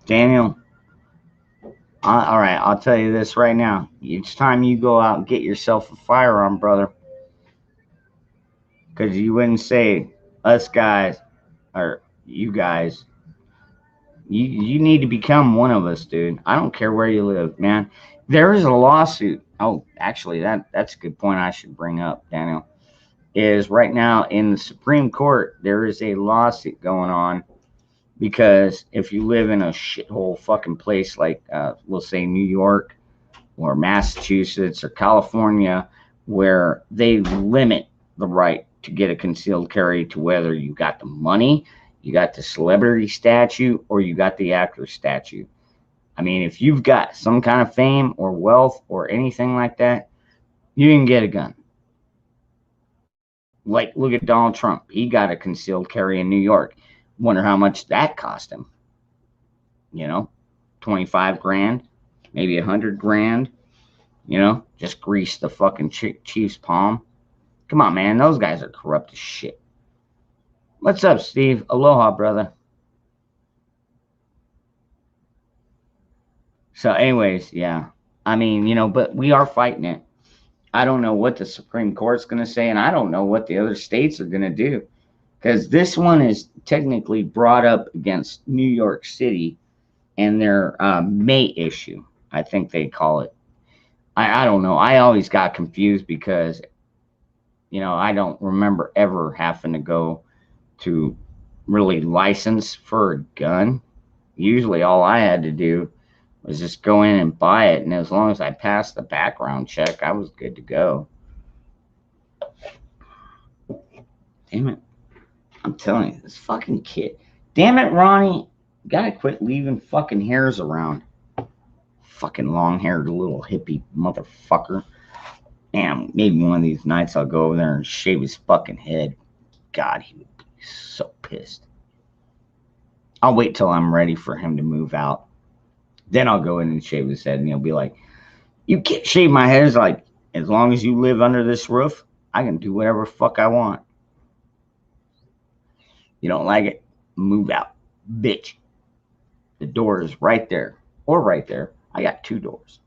Daniel, all right, I'll tell you this right now. It's time you go out and get yourself a firearm, brother. Because you wouldn't say us guys or you guys. You need to become one of us, dude. I don't care where you live, man. There is a lawsuit. Oh, actually, that's a good point I should bring up, Daniel. Is right now in the Supreme Court, there is a lawsuit going on because if you live in a shithole fucking place like, we'll say New York or Massachusetts or California, where they limit the right to get a concealed carry to whether you got the money, you got the celebrity statute, or you got the actor statute. I mean, if you've got some kind of fame or wealth or anything like that, you can get a gun. Like, look at Donald Trump. He got a concealed carry in New York. Wonder how much that cost him. 25 grand, maybe 100 grand. Just grease the fucking chief's palm. Come on, man. Those guys are corrupt as shit. What's up, Steve? Aloha, brother. So, anyways, yeah. I mean, but we are fighting it. I don't know what the Supreme Court's going to say, and I don't know what the other states are going to do. Because this one is technically brought up against New York City and their May issue, I think they call it. I don't know. I always got confused because, I don't remember ever having to go to really license for a gun. Usually all I had to do was just go in and buy it. And as long as I passed the background check, I was good to go. Damn it. I'm telling you, this fucking kid. Damn it, Ronnie. You gotta quit leaving fucking hairs around. Fucking long-haired little hippie motherfucker. Damn, maybe one of these nights I'll go over there and shave his fucking head. God, he would be so pissed. I'll wait till I'm ready for him to move out. Then I'll go in and shave his head, and he'll be like, "You can't shave my head." It's like, as long as you live under this roof, I can do whatever fuck I want. You don't like it? Move out, bitch. The door is right there, or right there. I got 2 doors.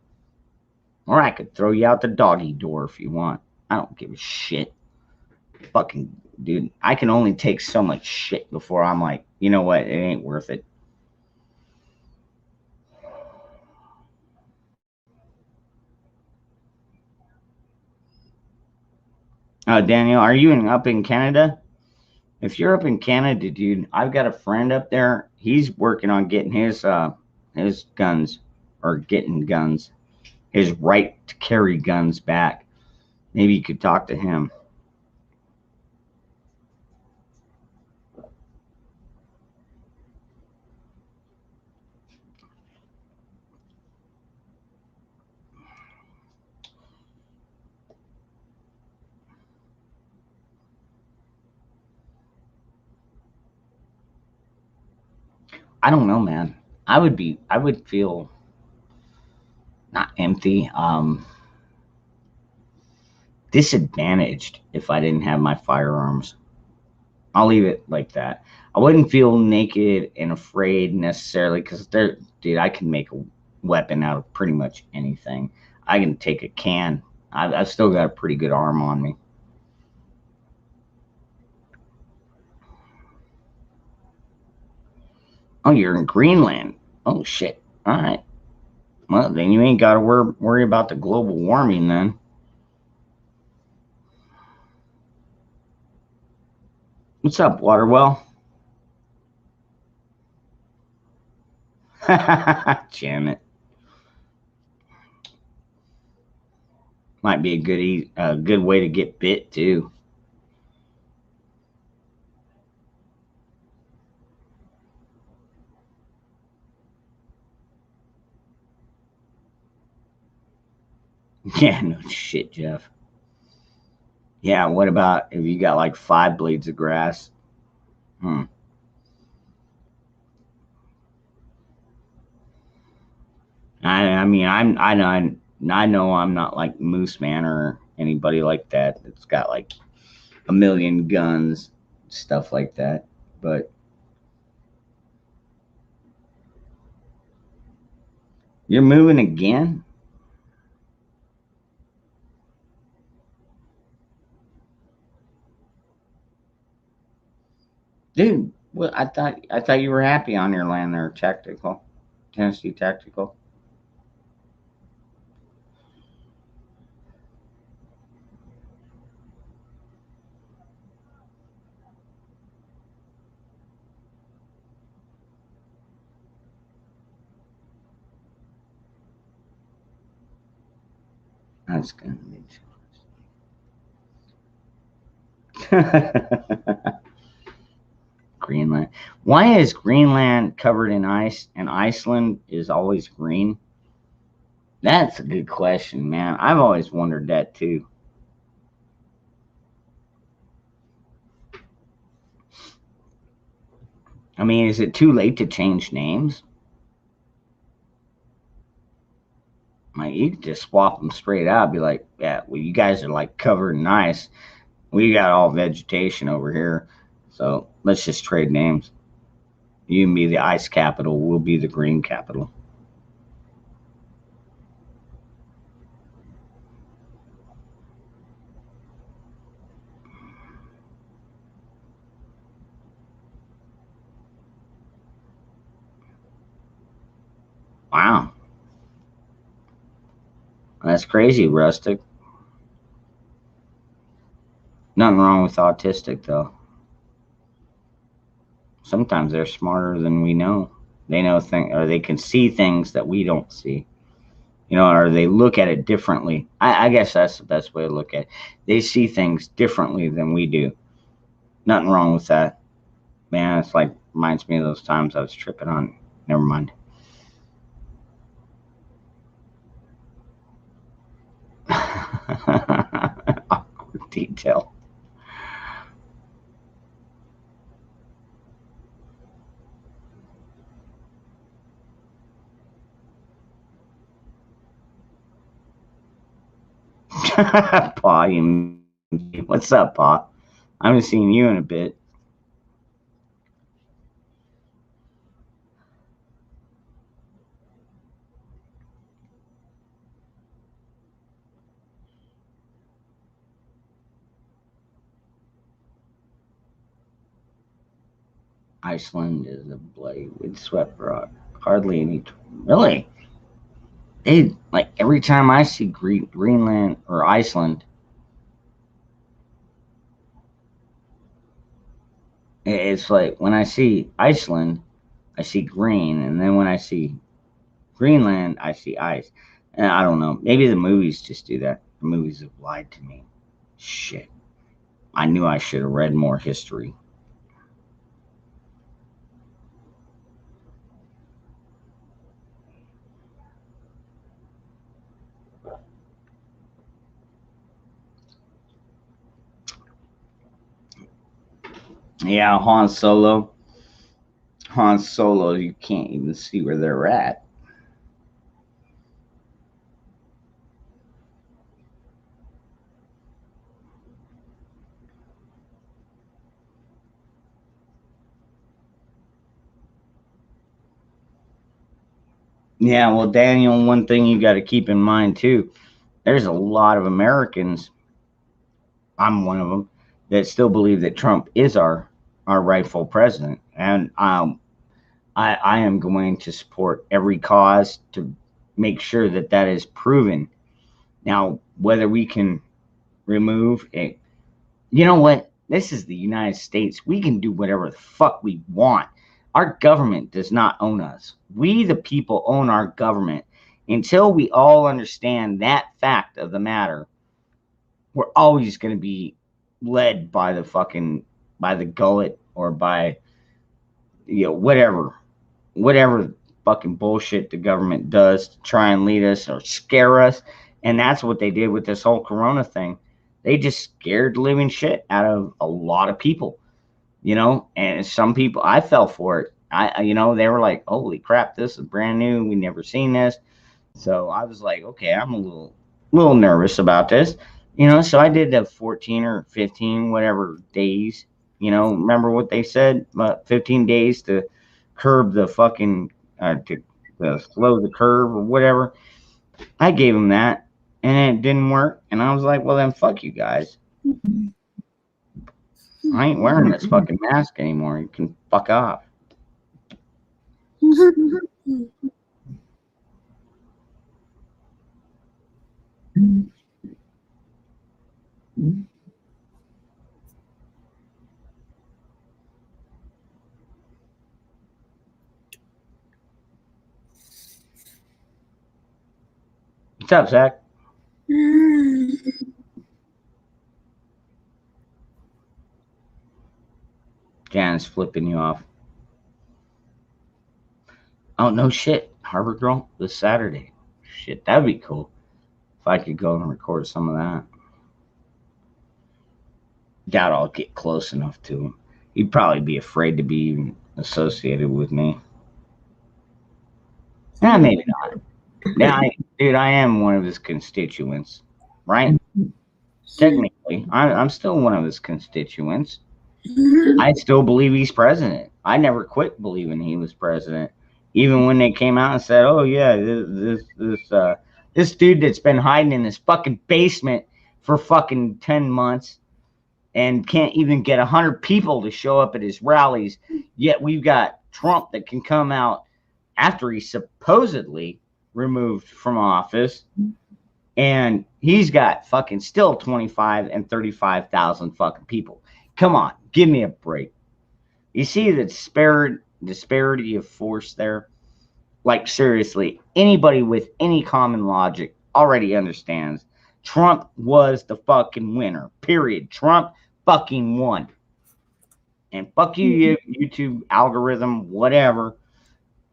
Or I could throw you out the doggy door if you want. I don't give a shit. Fucking dude, I can only take so much shit before I'm like, you know what? It ain't worth it. Daniel, are you up in Canada? If you're up in Canada, dude, I've got a friend up there. He's working on getting his guns, or getting guns, his right to carry guns back. Maybe you could talk to him. I don't know, man. I would feel not empty, disadvantaged if I didn't have my firearms. I'll leave it like that. I wouldn't feel naked and afraid necessarily because dude, I can make a weapon out of pretty much anything. I can take a can. I've still got a pretty good arm on me. Oh, you're in Greenland. Oh shit. All right. Well, then you ain't got to worry about the global warming then. What's up, Waterwell? Jam it. Might be a good way to get bit too. Yeah, no shit, Jeff. Yeah, what about if you got like 5 blades of grass? Hmm. I mean, I know I'm not like Moose Man or anybody like that that's got like a million guns, stuff like that. But you're moving again? Dude, well, I thought you were happy on your land there, tactical. Tennessee Tactical. That's gonna be Greenland. Why is Greenland covered in ice and Iceland is always green? That's a good question, man. I've always wondered that too. I mean, is it too late to change names? Like, you could just swap them straight out. Be like, yeah, well, you guys are like covered in ice. We got all vegetation over here. So let's just trade names. You can be the ice capital. We'll be the green capital. Wow. That's crazy, Rustic. Nothing wrong with autistic, though. Sometimes they're smarter than we know. They know things, or they can see things that we don't see. Or they look at it differently. I guess that's the best way to look at it. They see things differently than we do. Nothing wrong with that. Man, it's like reminds me of those times I was tripping on. Never mind. Awkward detail. Pa, what's up, Pa? I haven't seen you in a bit. Iceland is a bloody windswept rock. Hardly any. Really? They like every time I see Greenland or Iceland, it's like when I see Iceland, I see green, and then when I see Greenland, I see ice. And I don't know. Maybe the movies just do that. The movies have lied to me. Shit. I knew I should have read more history. Yeah, Han Solo. Han Solo, you can't even see where they're at. Yeah, well, Daniel, one thing you got to keep in mind too, there's a lot of Americans, I'm one of them, that still believe that Trump is our rightful president, and I am going to support every cause to make sure that that is proven. Now, whether we can remove a, you know what? This is the United States. We can do whatever the fuck we want. Our government does not own us. We, the people, own our government. Until we all understand that fact of the matter, we're always going to be led by by the gullet or by, whatever fucking bullshit the government does to try and lead us or scare us. And that's what they did with this whole corona thing. They just scared the living shit out of a lot of people, and some people, I fell for it. They were like, holy crap, this is brand new. We never seen this. So I was like, okay, I'm a little nervous about this, so I did the 14 or 15, whatever days, remember what they said, 15 days to curb the fucking, to slow the curve or whatever. I gave them that and it didn't work. And I was like, well, then fuck you guys. I ain't wearing this fucking mask anymore. You can fuck off. What's up, Zach? Jan's flipping you off. Oh, no shit. Harbor Girl this Saturday. Shit, that'd be cool. If I could go and record some of that. Doubt I'll get close enough to him. He'd probably be afraid to be even associated with me. Maybe not. Yeah, dude, I am one of his constituents, right? Technically, I'm still one of his constituents. I still believe he's president. I never quit believing he was president, even when they came out and said, "Oh yeah, this dude that's been hiding in this fucking basement for fucking 10 months and can't even get 100 people to show up at his rallies. Yet we've got Trump that can come out after he's supposedly removed from office, and he's got fucking still 25 and 35,000 fucking people. Come on, give me a break. You see the disparity of force there? Like, seriously, anybody with any common logic already understands Trump was the fucking winner, period. Trump fucking won. And fuck you, YouTube algorithm, whatever.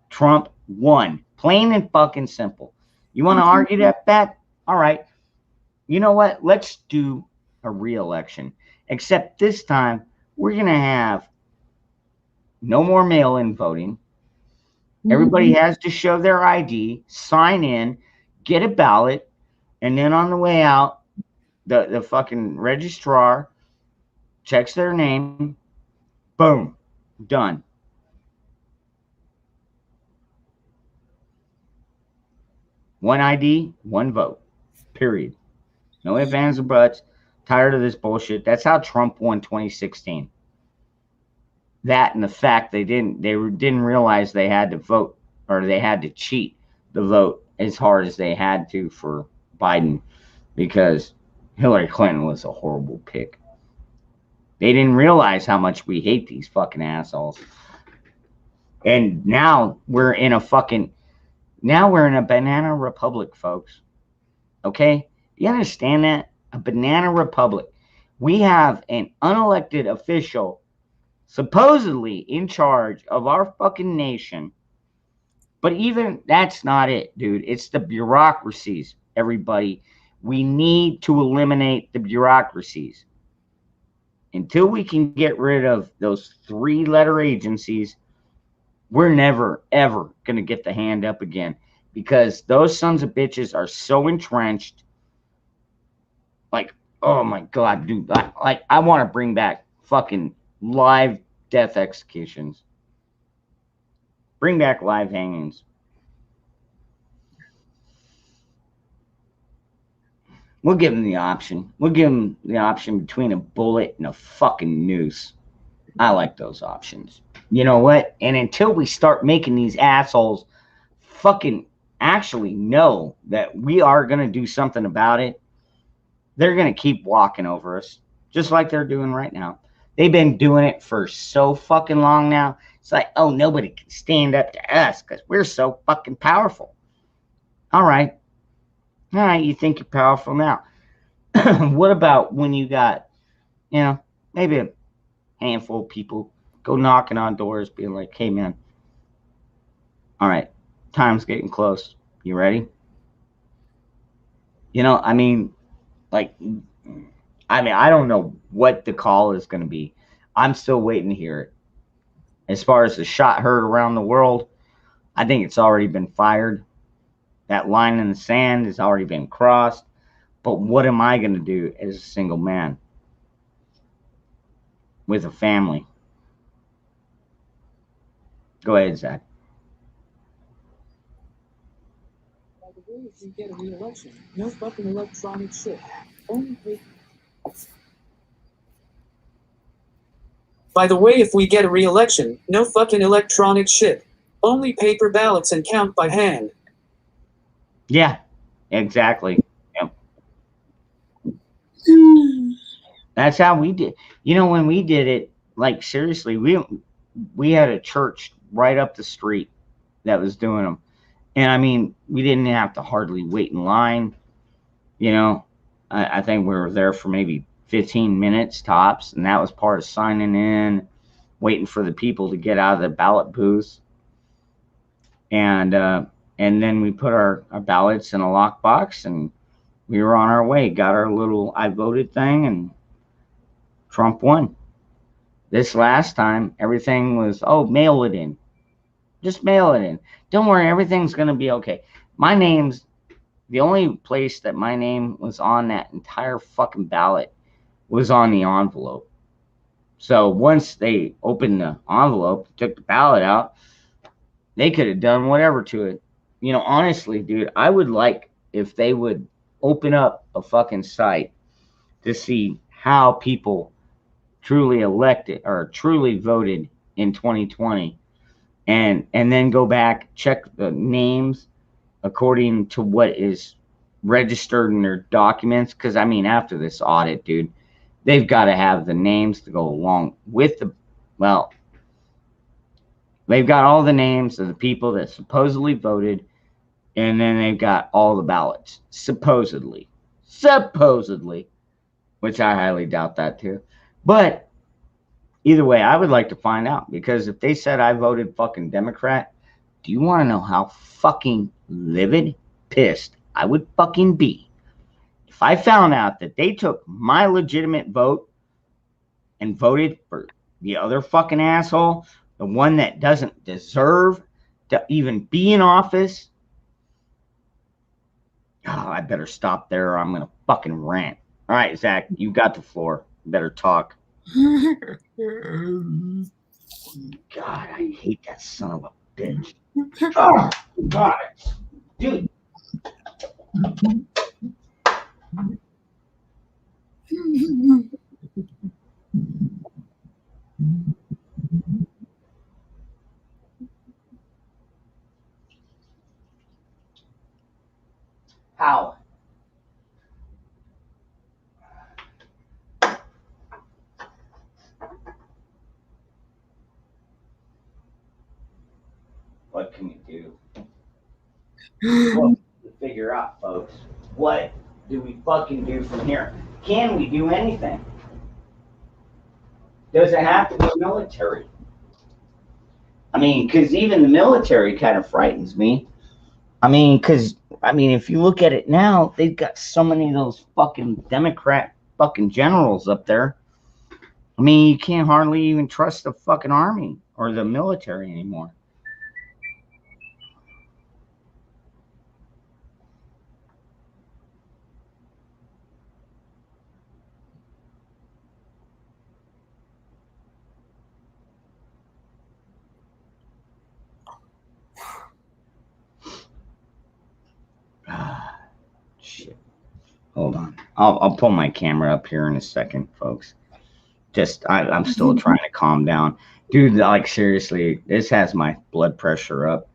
Trump won. Plain and fucking simple. You want to argue that bet? All right. You know what? Let's do a re-election. Except this time, we're going to have no more mail-in voting. Everybody has to show their ID, sign in, get a ballot, and then on the way out, the fucking registrar checks their name. Boom. Done. One ID, one vote. Period. No ifs, ands, or buts. Tired of this bullshit. That's how Trump won 2016. That and the fact they didn't realize they had to vote, or they had to cheat the vote as hard as they had to for Biden, because Hillary Clinton was a horrible pick. They didn't realize how much we hate these fucking assholes. And now we're in a banana republic, folks. Okay? Do you understand that? A banana republic. We have an unelected official supposedly in charge of our fucking nation. But even that's not it, dude. It's the bureaucracies, everybody. We need to eliminate the bureaucracies. Until we can get rid of those 3-letter agencies, we're never, ever going to get the hand up again, because those sons of bitches are so entrenched. Like, oh my God, dude. I want to bring back fucking live death executions. Bring back live hangings. We'll give them the option. We'll give them the option between a bullet and a fucking noose. I like those options. You know what? And until we start making these assholes fucking actually know that we are going to do something about it, they're going to keep walking over us, just like they're doing right now. They've been doing it for so fucking long now. It's like, oh, nobody can stand up to us because we're so fucking powerful. All right, you think you're powerful now. What about when you got, maybe a handful of people go knocking on doors being like, hey, man, all right, time's getting close. You ready? You know, I mean, like, I don't know what the call is going to be. I'm still waiting to hear it. As far as the shot heard around the world, I think it's already been fired. That line in the sand has already been crossed. But what am I going to do as a single man with a family? Go ahead, Zach. By the way, if we get a re-election, no fucking electronic shit. Only paper. By the way, if we get a re-election, no fucking electronic shit. Only paper ballots and count by hand. Yeah, exactly. Yep. That's how we did. You know, when we did it, like seriously, we had a church right up the street that was doing them, and I mean, we didn't have to hardly wait in line. You know, I think we were there for maybe 15 minutes tops, and that was part of signing in, waiting for the people to get out of the ballot booths, and uh, and then we put our ballots in a lockbox, and we were on our way. Got our little "I voted" thing, and Trump won. This last time, everything was, oh, mail it in. Just mail it in. Don't worry, everything's going to be okay. My name's the only place that my name was on that entire fucking ballot was on the envelope. So once they opened the envelope, took the ballot out, they could have done whatever to it. You know, honestly, dude, I would like if they would open up a fucking site to see how people truly elected or truly voted in 2020, and then go back, check the names according to what is registered in their documents. Because I mean, after this audit, dude, they've got to have the names to go along with the, well, they've got all the names of the people that supposedly voted, and then they've got all the ballots, supposedly, which I highly doubt that too. But either way, I would like to find out, because if they said I voted fucking Democrat, do you want to know how fucking livid pissed I would fucking be if I found out that they took my legitimate vote and voted for the other fucking asshole, the one that doesn't deserve to even be in office? Oh, I better stop there or I'm going to fucking rant. All right, Zach, you got the floor. Better talk. God, I hate that son of a bitch. Oh, God. Dude. How? What can we do? Well, to figure out, folks, what do we fucking do from here? Can we do anything? Does it have to be military? I mean, because even the military kind of frightens me. I mean, if you look at it now, they've got so many of those fucking Democrat fucking generals up there. I mean, you can't hardly even trust the fucking army or the military anymore. Ah, shit. Hold on. I'll pull my camera up here in a second, folks. I'm still trying to calm down. Dude, like seriously, this has my blood pressure up.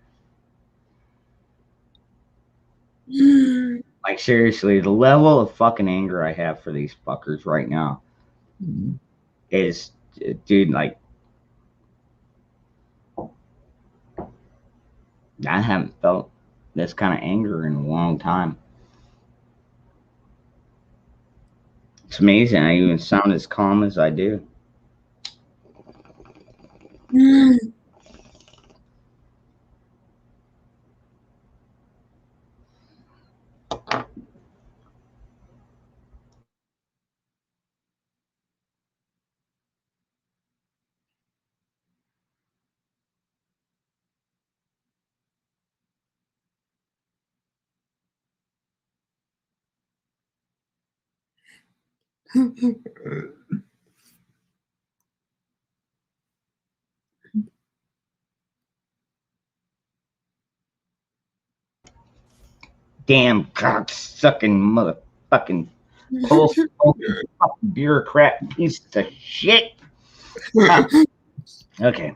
Like seriously, the level of fucking anger I have for these fuckers right now is, dude, like I haven't felt this kind of anger in a long time. It's amazing I even sound as calm as I do. Damn cock-sucking motherfucking bureaucrat piece of shit. Okay.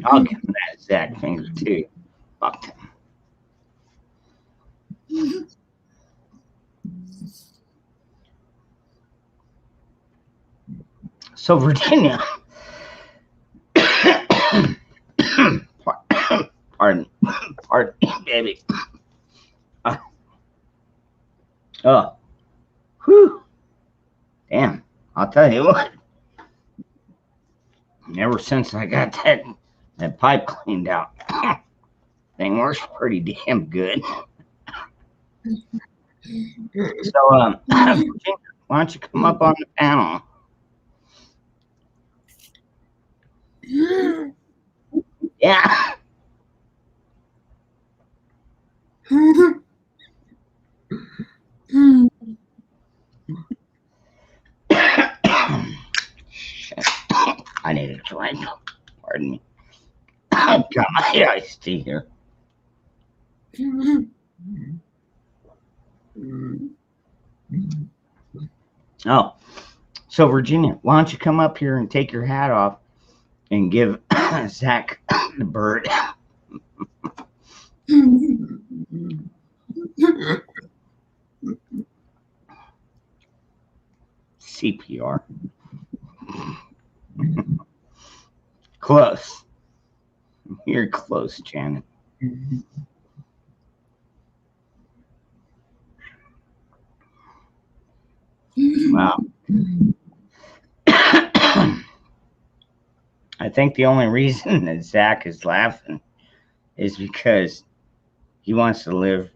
I'll give him that Zach finger too. Fuck him. So Virginia, pardon me, baby. Oh, whew. Damn, I'll tell you what. Ever since I got that pipe cleaned out, thing works pretty damn good. So, Virginia, why don't you come up on the panel? Yeah. Shit. I need a drink. Pardon me. I've got my iced tea here. Oh, so Virginia, why don't you come up here and take your hat off and give Zach the bird? CPR. Close. You're close, Janet. Wow. I think the only reason that Zach is laughing is because he wants to live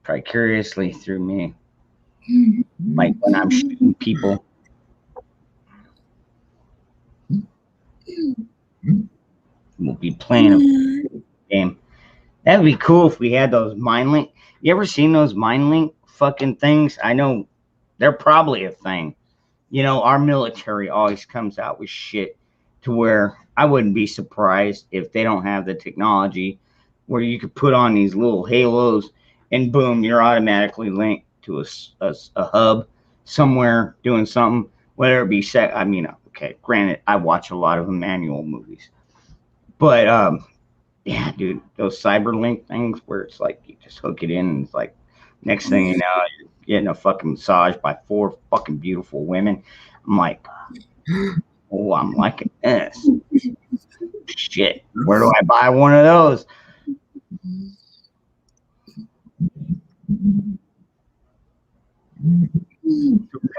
vicariously through me. Like when I'm shooting people. We'll be playing a game. That would be cool if we had those mind link. You ever seen those mind link fucking things? I know they're probably a thing. You know, our military always comes out with shit to where I wouldn't be surprised if they don't have the technology where you could put on these little halos and boom, you're automatically linked to a hub somewhere doing something, whether it be set. I mean, okay, granted, I watch a lot of manual movies, but yeah, dude, those Cyberlink things where it's like you just hook it in and it's like next thing you know, you're getting a fucking massage by 4 fucking beautiful women. I'm like, oh, I'm liking this. Shit, where do I buy one of those?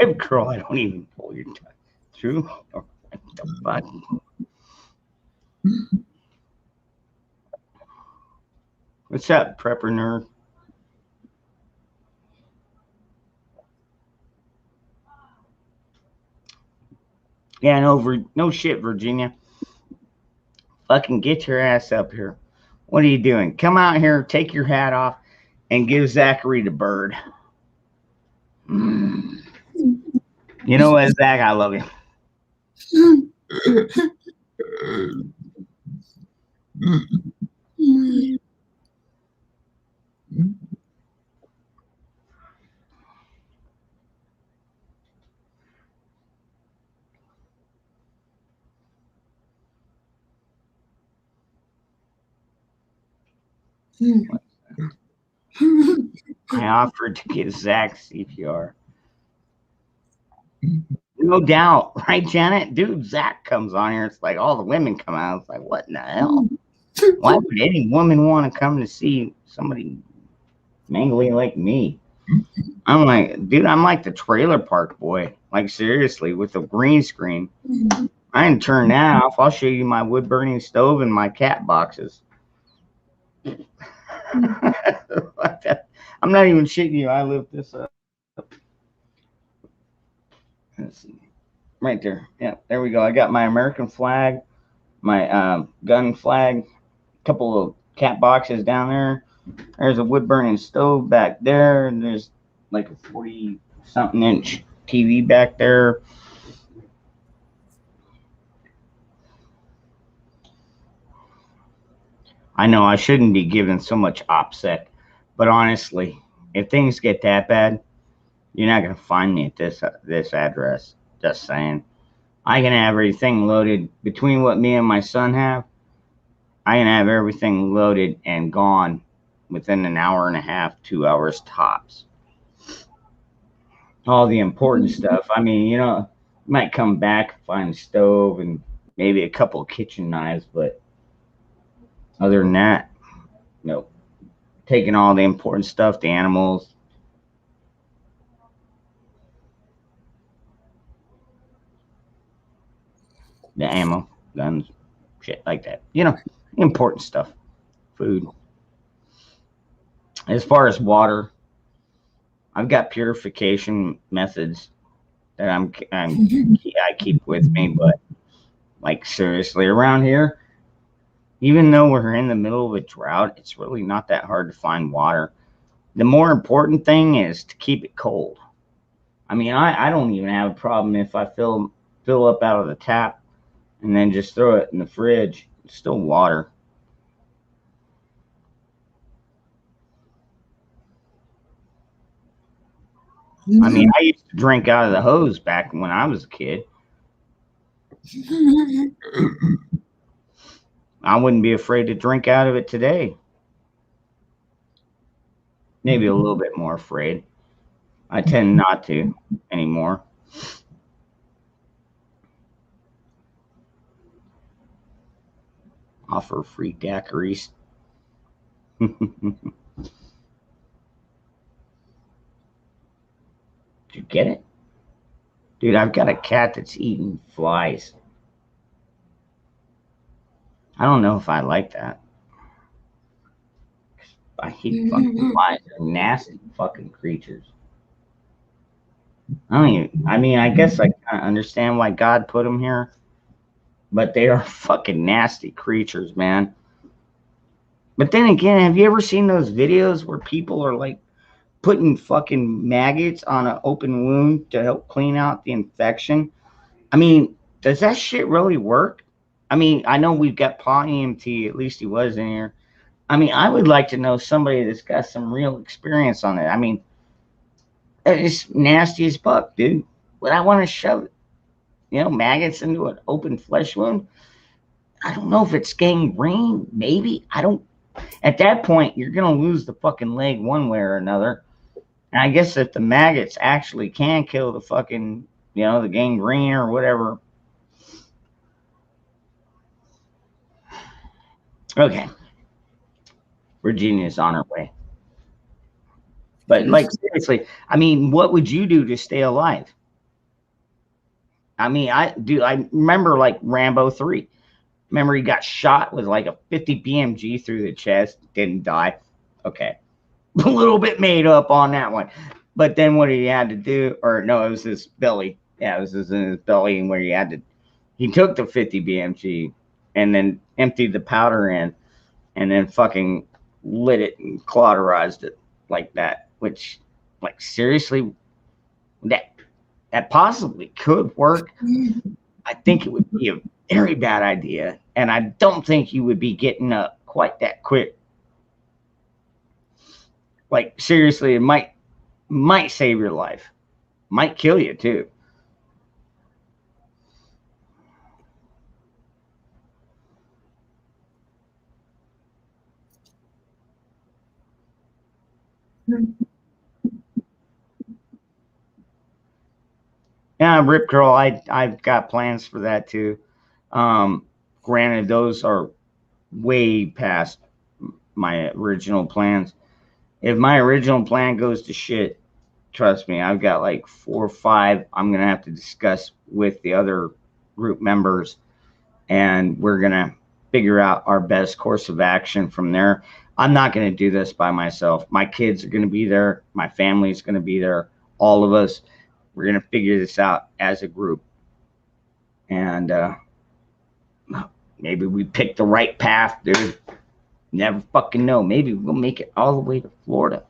Rib curl, I don't even pull your tongue through. Or what the fuck? What's up, prepper nerd? Yeah, no shit, Virginia. Fucking get your ass up here. What are you doing? Come out here, take your hat off, and give Zachary the bird. You know what, Zach? I love you. I offered to give Zach CPR. No doubt, right, Janet? Dude, Zach comes on here. It's like all the women come out. It's like, what in the hell? Why would any woman want to come to see somebody mangly like me? I'm like, dude, I'm like the trailer park boy. Like, seriously, with the green screen. I didn't turn that off. I'll show you my wood burning stove and my cat boxes. I'm not even shitting you. I lift this up. Let's see. Right there. Yeah, there we go. I got my American flag, my gun flag, a couple of cat boxes down there. There's a wood burning stove back there, and there's like a 40 something inch TV back there. I know I shouldn't be giving so much OPSEC, but honestly, if things get that bad, you're not gonna find me at this address. Just saying. I can have everything loaded between what me and my son have. I can have everything loaded and gone within an hour and a half, 2 hours tops. All the important stuff. I mean, you might come back, find a stove and maybe a couple of kitchen knives, but other than that, no. Taking all the important stuff, the animals. The ammo, guns, shit like that. Important stuff. Food. As far as water, I've got purification methods that I keep with me, but like seriously, around here, even though we're in the middle of a drought, it's really not that hard to find water. The more important thing is to keep it cold. I mean, I don't even have a problem if I fill up out of the tap and then just throw it in the fridge. It's still water. I mean, I used to drink out of the hose back when I was a kid. I wouldn't be afraid to drink out of it today. Maybe a little bit more afraid. I tend not to anymore. Offer free daiquiris. Did you get it? Dude, I've got a cat that's eating flies. I don't know if I like that. I hate fucking flies. They're nasty fucking creatures. I guess I kind of understand why God put them here, but they are fucking nasty creatures, man. But then again, have you ever seen those videos where people are like putting fucking maggots on an open wound to help clean out the infection? I mean, does that shit really work? I mean, I know we've got Paul EMT, at least he was in here. I mean, I would like to know somebody that's got some real experience on it. I mean, it's nasty as fuck, dude. Would I want to shove, maggots into an open flesh wound? I don't know if it's gangrene. Maybe. I don't. At that point, you're going to lose the fucking leg one way or another. And I guess if the maggots actually can kill the fucking, the gangrene or whatever. Okay. Virginia's on her way. But like seriously, I mean, what would you do to stay alive? I mean, I remember like Rambo 3. Remember he got shot with like a 50 BMG through the chest, didn't die. Okay. A little bit made up on that one. But then what he had to do, or no, it was his belly. Yeah, it was in his belly, and where he took the 50 BMG and then emptied the powder in and then fucking lit it and cauterized it like that. Which, like, seriously, that possibly could work. I think it would be a very bad idea, and I don't think you would be getting up quite that quick. Like, seriously, it might save your life, might kill you too. Yeah, Rip Curl, I've got plans for that too. Granted, those are way past my original plans. If my original plan goes to shit, trust me, I've got like 4 or 5 I'm gonna have to discuss with the other group members, and we're gonna figure out our best course of action from there. I'm not gonna do this by myself. My kids are gonna be there, my family's gonna be there, all of us. We're going to figure this out as a group. And maybe we pick the right path, dude. Never fucking know. Maybe we'll make it all the way to Florida.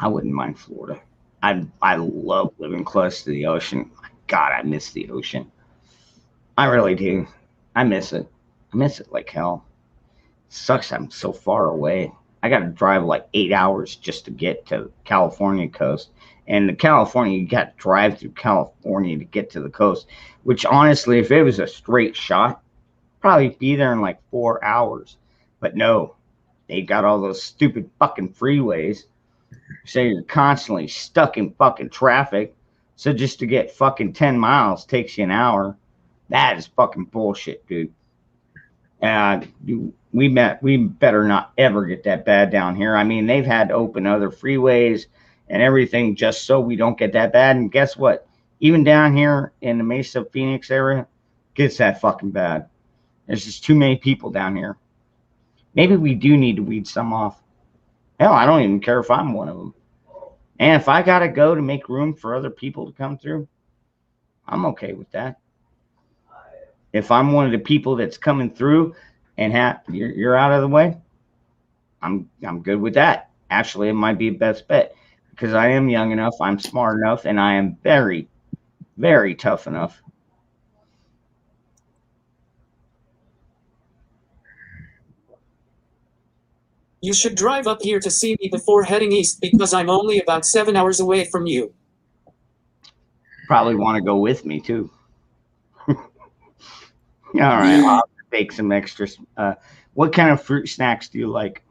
I wouldn't mind Florida. I love living close to the ocean. God, I miss the ocean. I really do. I miss it. I miss it like hell. It sucks I'm so far away. I got to drive like 8 hours just to get to California coast. And the California, you got to drive through California to get to the coast, which honestly, if it was a straight shot, probably be there in like 4 hours. But no, they got all those stupid fucking freeways. So you're constantly stuck in fucking traffic. So just to get fucking 10 miles takes you an hour. That is fucking bullshit, dude. We better not ever get that bad down here. I mean, they've had to open other freeways and everything just so we don't get that bad. And guess what? Even down here in the Mesa, Phoenix area, gets that fucking bad. There's just too many people down here. Maybe we do need to weed some off. Hell, I don't even care if I'm one of them. And if I got to go to make room for other people to come through, I'm okay with that. If I'm one of the people that's coming through and you're out of the way, I'm good with that. Actually, it might be a best bet because I am young enough, I'm smart enough, and I am very, very tough enough. You should drive up here to see me before heading east because I'm only about 7 hours away from you. Probably want to go with me too. All right, I'll take some extras. What kind of fruit snacks do you like?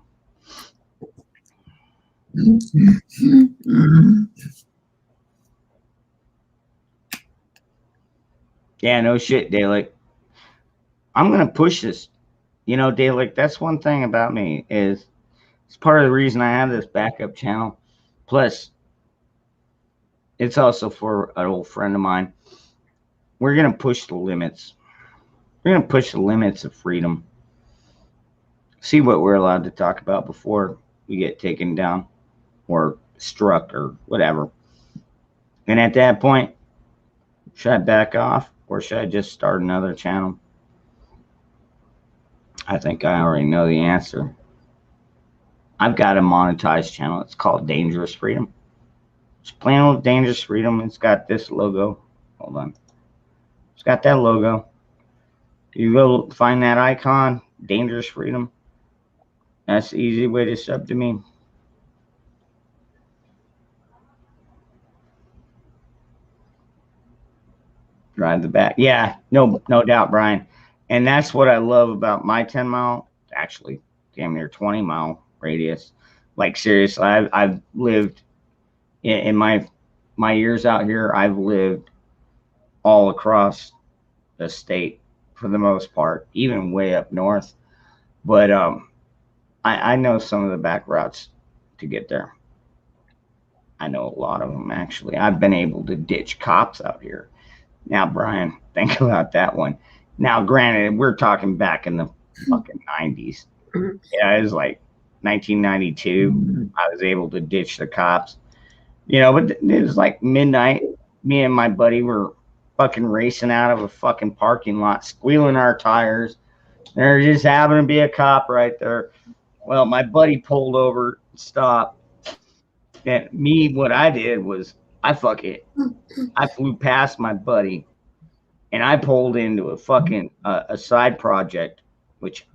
Yeah, no shit, Dalek. I'm gonna push this. You know, Dalek, that's one thing about me is it's part of the reason I have this backup channel. Plus, it's also for an old friend of mine. We're gonna push the limits. We're going to push the limits of freedom. See what we're allowed to talk about before we get taken down or struck or whatever. And at that point, should I back off or should I just start another channel? I think I already know the answer. I've got a monetized channel. It's called Dangerous Freedom. It's plain old Dangerous Freedom. It's got this logo. Hold on. It's got that logo. You go find that icon, Dangerous Freedom. That's the easy way to sub to me. Drive the back. Yeah, no doubt, Brian. And that's what I love about my 10 mile, actually, damn near 20 mile radius. Like seriously, I've lived in my years out here. I've lived all across the state. For the most part, even way up north. But I know some of the back routes to get there. I know a lot of them, actually. I've been able to ditch cops out here. Now, Brian, think about that one. Now, granted, we're talking back in the fucking 90s. Yeah, it was like 1992. I was able to ditch the cops. You know, but it was like midnight. Me and my buddy were fucking racing out of a fucking parking lot, squealing our tires. There just happened to be a cop right there. Well, my buddy pulled over, stopped. And me, what I did was I flew past my buddy and I pulled into a fucking a side project, which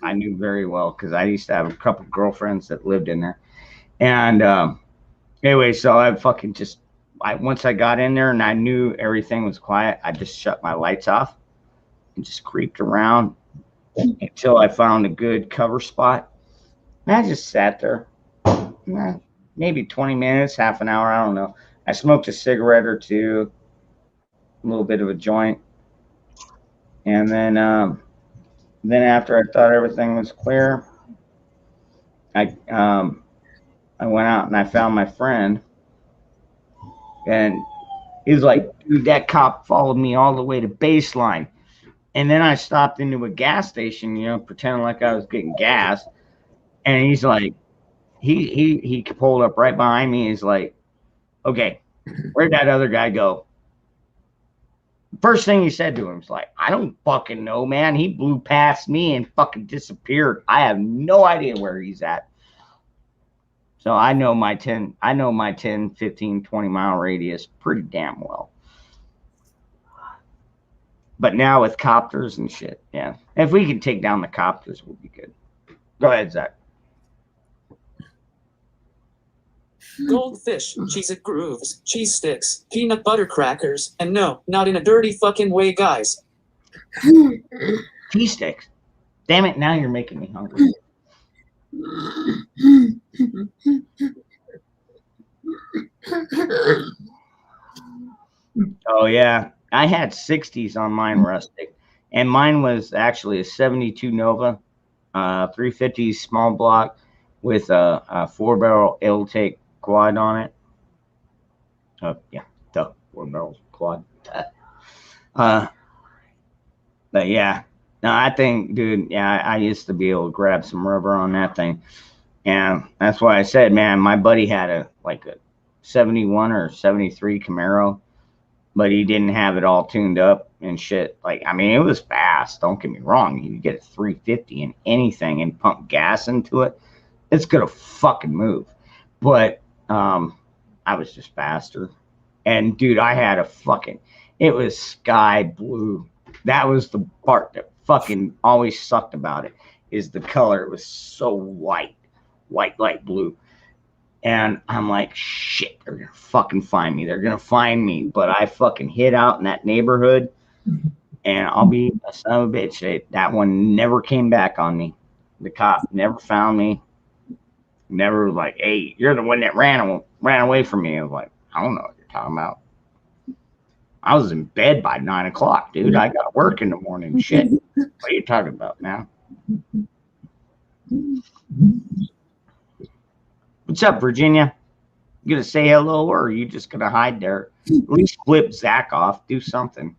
I knew very well because I used to have a couple girlfriends that lived in there. And anyway, so I fucking just once I got in there and I knew everything was quiet, I just shut my lights off and just creeped around until I found a good cover spot. And I just sat there, maybe 20 minutes, half an hour, I don't know. I smoked a cigarette or two, a little bit of a joint. And then after I thought everything was clear, I went out and I found my friend. And he was like, dude, that cop followed me all the way to Baseline. And then I stopped into a gas station, you know, pretending like I was getting gas. And he's like, he pulled up right behind me. He's like, okay, where'd that other guy go? First thing he said to him was like, I don't fucking know, man. He blew past me and fucking disappeared. I have no idea where he's at. So I know my 10, 15, 20 mile radius pretty damn well. But now with copters and shit, yeah. If we can take down the copters, we'll be good. Go ahead, Zach. Goldfish, cheese at grooves, cheese sticks, peanut butter crackers, and no, not in a dirty fucking way, guys. Cheese sticks. Damn it, now you're making me hungry. Oh, yeah. I had 60s on mine rustic, and mine was actually a 72 Nova, 350 small block with a 4-barrel L-Take quad on it. Yeah, the 4-barrel quad. But yeah, no, I think, dude, yeah, I used to be able to grab some rubber on that thing. And that's why I said, man, my buddy had a 71 or 73 Camaro, but he didn't have it all tuned up and shit. Like, I mean, it was fast. Don't get me wrong. You get a 350 in anything and pump gas into it, it's gonna fucking move. But I was just faster. And dude, I had it was sky blue. That was the part that fucking always sucked about it, is the color. It was so white light blue. And I'm like, shit, they're gonna fucking find me. They're gonna find me. But I fucking hid out in that neighborhood, and I'll be a son of a bitch. That one never came back on me. The cop never found me. Never was like, hey, you're the one that ran away from me. I was like, I don't know what you're talking about. I was in bed by 9 o'clock, dude. I got to work in the morning. Shit. What are you talking about now? What's up, Virginia? You gonna say hello, or are you just gonna hide there? At least flip Zach off. Do something.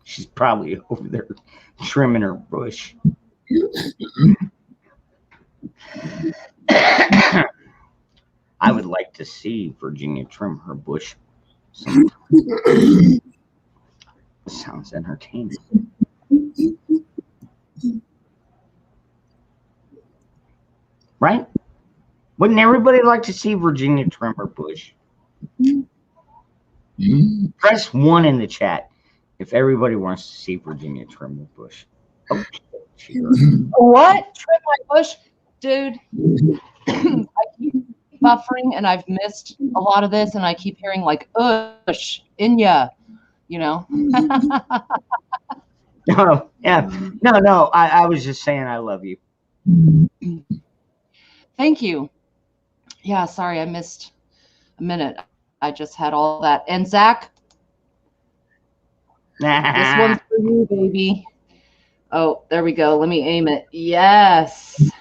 She's probably over there trimming her bush. I would like to see Virginia trim her bush sometime. Sounds entertaining. Right? Wouldn't everybody like to see Virginia trim her bush? Press 1 in the chat if everybody wants to see Virginia trim her bush. Oh, sure. What? Trim my bush? Dude, I keep buffering and I've missed a lot of this, and I keep hearing like, ush, Inya, you know? No, yeah. No, I was just saying I love you. Thank you. Yeah, sorry, I missed a minute. I just had all that. And Zach, this one's for you, baby. Oh, there we go. Let me aim it. Yes.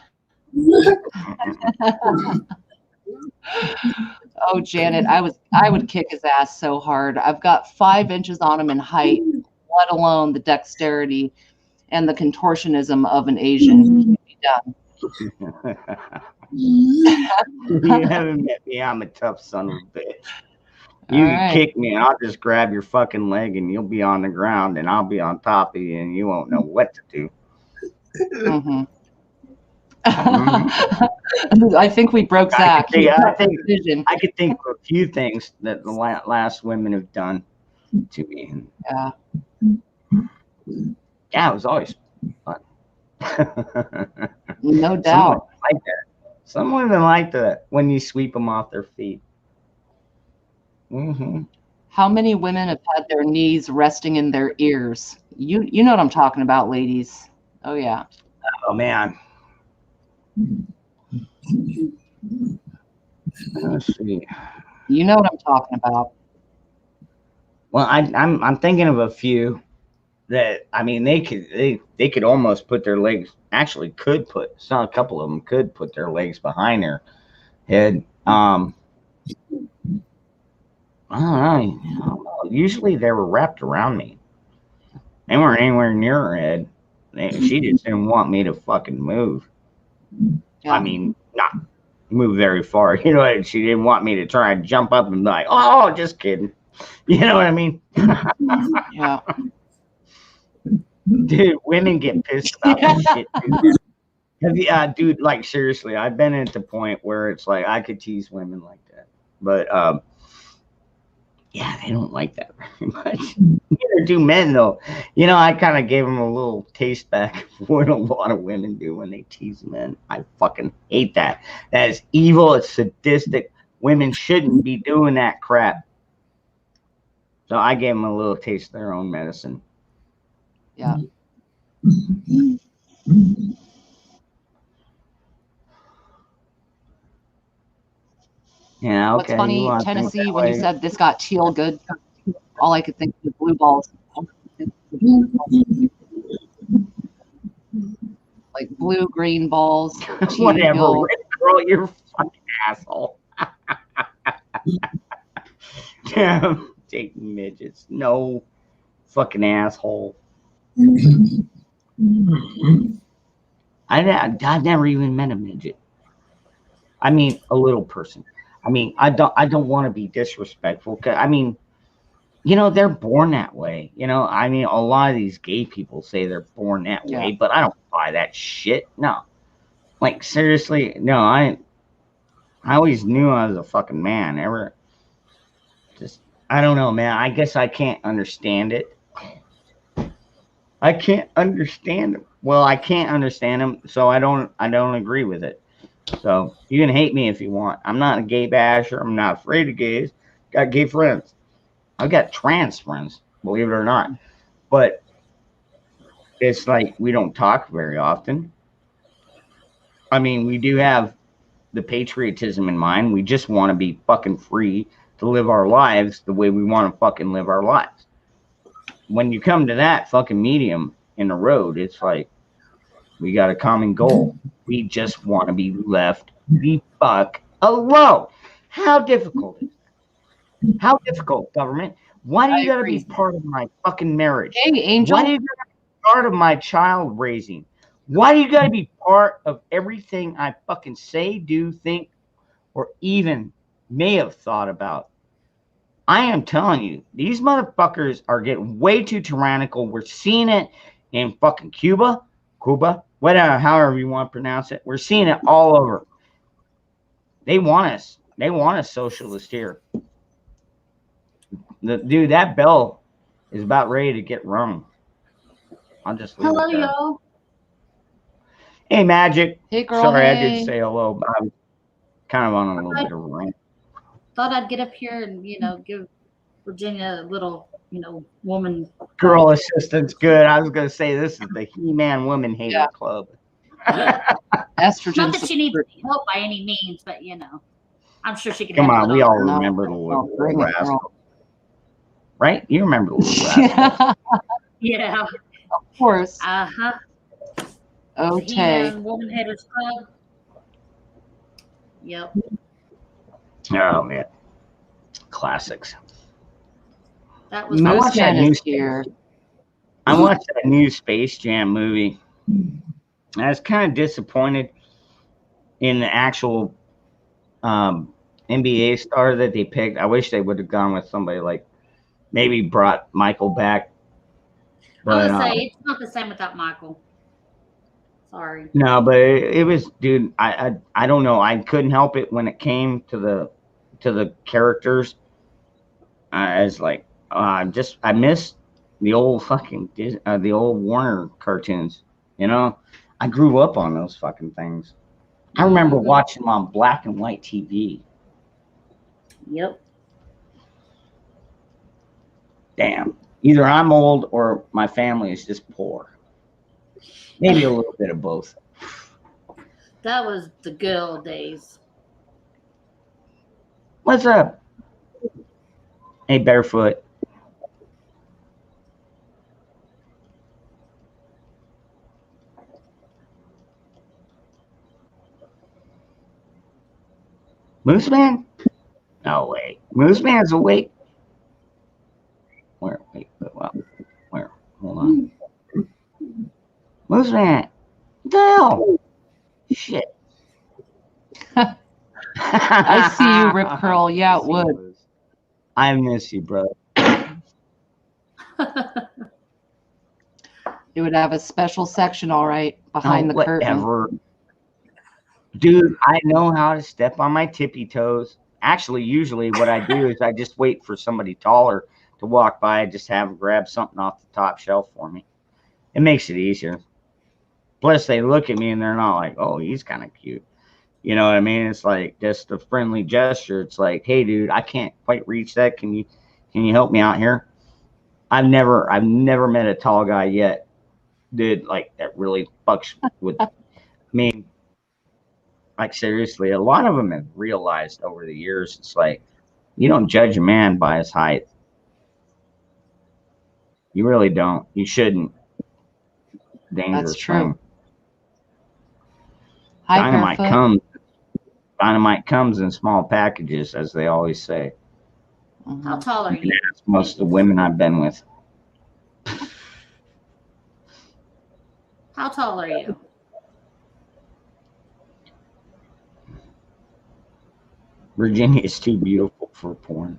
Oh, Janet, I would kick his ass so hard. I've got 5 inches on him in height, let alone the dexterity and the contortionism of an Asian. Can't be done. You haven't met me. I'm a tough son of a bitch. You can kick me and I'll just grab your fucking leg and you'll be on the ground and I'll be on top of you and you won't know what to do. Mm-hmm. I think we broke Zach. I could think of a few things that the last women have done to me. Yeah. Yeah, it was always fun. No doubt. Like that. Some women like that when you sweep them off their feet. Mm-hmm. How many women have had their knees resting in their ears? You know what I'm talking about, ladies. Oh yeah. Oh man. Let's see. You know what I'm talking about. Well, I'm thinking of a few that, I mean, they could almost put their legs. Actually, a couple of them could put their legs behind their head. I don't know. Usually they were wrapped around me. They weren't anywhere near her head. She just didn't want me to fucking move. Yeah. I mean, not move very far. You know, she didn't want me to try and jump up and be like, oh, just kidding. You know what I mean? Yeah. Dude, women get pissed about this shit. Dude, like seriously, I've been at the point where it's like I could tease women like that, but yeah, they don't like that very much. Neither do men, though. You know, I kind of gave them a little taste back of what a lot of women do when they tease men. I fucking hate that. That is evil. It's sadistic. Women shouldn't be doing that crap. So I gave them a little taste of their own medicine. Yeah. Yeah, What's okay. funny, Tennessee, when you said this got teal good, all I could think was blue balls. Like blue, green balls. Whatever, teal. girl, you're a fucking asshole. Damn, taking midgets. No, fucking asshole. I've never even met a midget. I mean, a little person. I mean, I don't want to be disrespectful. I mean, you know, they're born that way. You know, I mean, a lot of these gay people say they're born that way, but I don't buy that shit. No, like seriously, no. I always knew I was a fucking man. I don't know, man. I guess I can't understand it. I can't understand them. Well, I can't understand them, so I don't agree with it. So you can hate me if you want. I'm not a gay basher. I'm not afraid of gays. Got gay friends. I've got trans friends, believe it or not. But it's like we don't talk very often. I mean, we do have the patriotism in mind. We just want to be fucking free to live our lives the way we want to fucking live our lives. When you come to that fucking medium in the road, it's like we got a common goal. We just want to be left the fuck alone. How difficult is that? How difficult, government? Why do you got to be part of my fucking marriage? Hey, Angel. Why do you got to be part of my child raising? Why do you got to be part of everything I fucking say, do, think, or even may have thought about? I am telling you, these motherfuckers are getting way too tyrannical. We're seeing it in fucking Cuba, whatever, however you want to pronounce it. We're seeing it all over. They want us. They want us socialist here. Dude, that bell is about ready to get rung. I'll just leave Hello, it there. y'all. Hey, Magic. Hey, girl. Sorry, hey. I did say hello, but I was kind of on a little bit of a rant. Thought I'd get up here and, give Virginia a little, woman. Girl assistance, good. I was going to say this is the He-Man Woman Hater Club. Estrogen. Not that she needs help by any means, but, I'm sure she can Come handle on, it we all on her own. remember the little bring it, rascal. girl. Right? You remember the little rascal. Yeah. Of course. Uh-huh. Okay. He-Man Woman Haters Club. Yep. Oh, man. Classics. That was I Moose watched that Man new is here. I watched that new Space Jam movie. I was kind of disappointed in the actual NBA star that they picked. I wish they would have gone with somebody like maybe brought Michael back. But, I would say it's not the same without Michael. Sorry. No, but it was, dude. I don't know. I couldn't help it when it came to the characters. I was like, I miss the old fucking the old Warner cartoons. You know, I grew up on those fucking things. I remember watching them on black and white TV. Yep. Damn. Either I'm old or my family is just poor. Maybe a little bit of both. That was the good old days. What's up? Hey, Barefoot. Moose Man? No way. Moose Man's awake. Where? Wait, well, where? Hold on. What's that? What the hell? Shit. I see you, Rip Curl. Yeah, it would. I miss you, brother. It would have a special section, all right, behind the curtain. Whatever. Dude, I know how to step on my tippy toes. Actually, usually what I do is I just wait for somebody taller to walk by. I just have them grab something off the top shelf for me. It makes it easier. Plus, they look at me and they're not like, oh, he's kind of cute. You know what I mean? It's like just a friendly gesture. It's like, hey, dude, I can't quite reach that. Can you help me out here? I've never met a tall guy yet, dude, like that really fucks with. I mean, like seriously, a lot of them have realized over the years. It's like you don't judge a man by his height. You really don't. You shouldn't. Dangerous. That's true. Thing. Hi, Dynamite comes in small packages, as they always say. How tall are you? That's most of the women I've been with. How tall are you? Virginia is too beautiful for porn.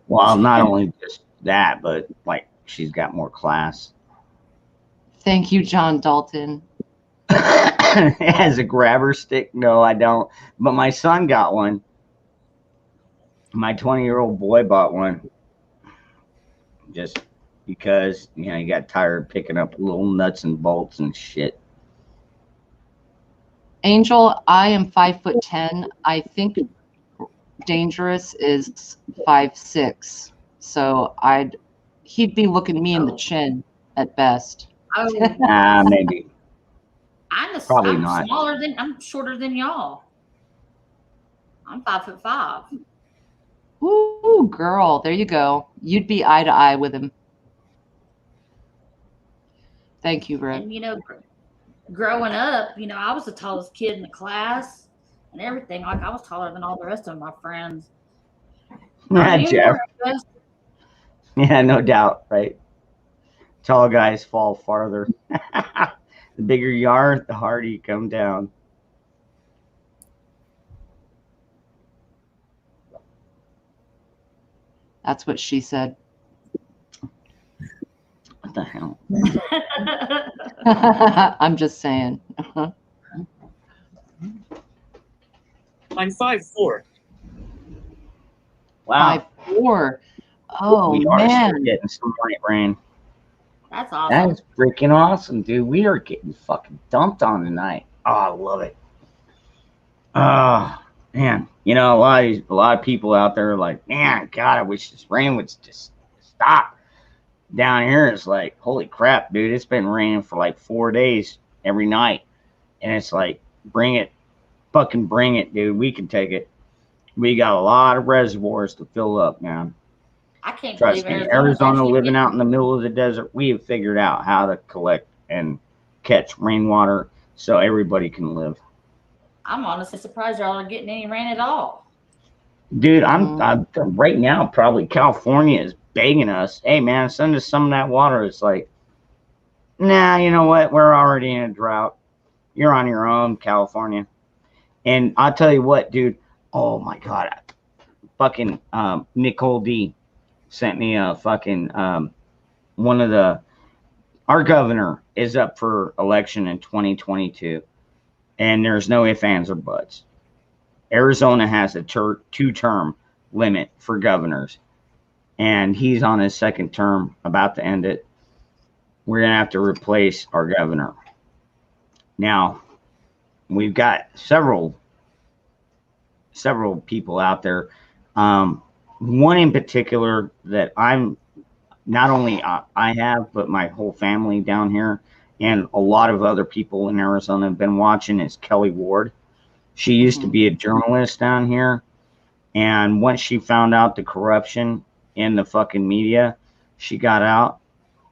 Well, not only just that, but like she's got more class. Thank you, John Dalton. Has a grabber stick? No, I don't. But my son got one. My 20-year-old boy bought one. Just because, you know, he got tired of picking up little nuts and bolts and shit. Angel, I am 5'10". I think Dangerous is 5'6". So he'd be looking me in the chin at best. Oh, Maybe. Probably not. I'm shorter than y'all. I'm 5'5". Ooh, girl, there you go. You'd be eye to eye with him. Thank you, Rick. And you know, growing up, you know, I was the tallest kid in the class and everything. Like I was taller than all the rest of my friends. Yeah, Jeff. Yeah, no doubt, right? Tall guys fall farther. The bigger you are, the harder you come down. That's what she said. What the hell? I'm just saying. I'm 5'4". Wow. 5'4". Oh, we are man. still getting some light rain. That's awesome. That is freaking awesome, dude. We are getting fucking dumped on tonight. Oh, I love it. Oh, man. You know, a lot of people out there are like, man, God, I wish this rain would just stop. Down here, it's like, holy crap, dude. It's been raining for like 4 days every night. And it's like, bring it. Fucking bring it, dude. We can take it. We got a lot of reservoirs to fill up, man. I can't Trust believe me, Arizona living out in the middle of the desert, we have figured out how to collect and catch rainwater so everybody can live. I'm honestly surprised y'all are getting any rain at all. Dude, I'm right now, probably California is begging us, hey, man, send us some of that water. It's like, nah, you know what? We're already in a drought. You're on your own, California. And I'll tell you what, dude. Oh, my God. Fucking Nicole D. sent me a fucking our governor is up for election in 2022, and there's no ifs, ands, or buts. Arizona has a 2-term limit for governors, and he's on his second term, about to end it. We're gonna have to replace our governor. Now, we've got several people out there. One in particular that I'm not only I have, but my whole family down here and a lot of other people in Arizona have been watching is Kelly Ward. She used to be a journalist down here. And once she found out the corruption in the fucking media, she got out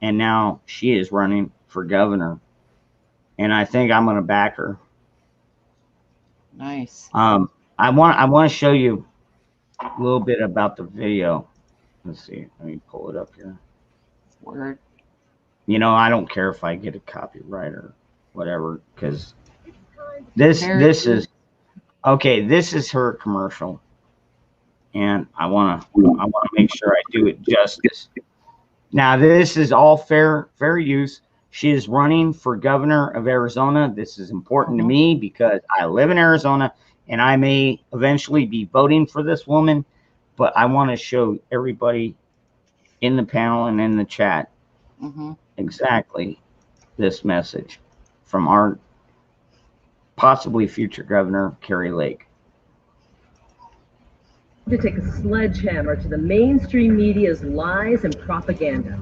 and now she is running for governor. And I think I'm going to back her. Nice. I want to show you a little bit about the video. Let's see. Let me pull it up here. Word. You know, I don't care if I get a copyright or whatever, because this is okay. This is her commercial, and I wanna make sure I do it justice. Now this is all fair use. She is running for governor of Arizona. This is important to me because I live in Arizona and I may eventually be voting for this woman, but I want to show everybody in the panel and in the chat exactly this message from our possibly future governor, Kari Lake. To take a sledgehammer to the mainstream media's lies and propaganda.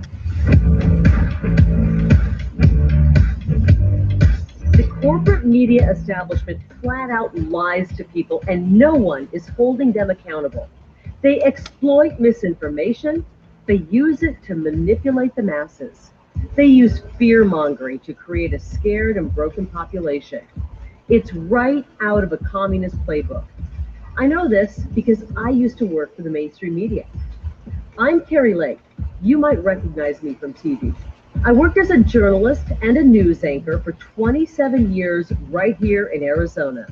The corporate media establishment flat out lies to people, and no one is holding them accountable. They exploit misinformation. They use it to manipulate the masses. They use fear-mongering to create a scared and broken population. It's right out of a communist playbook. I know this because I used to work for the mainstream media. I'm Kari Lake. You might recognize me from TV. I worked as a journalist and a news anchor for 27 years right here in Arizona.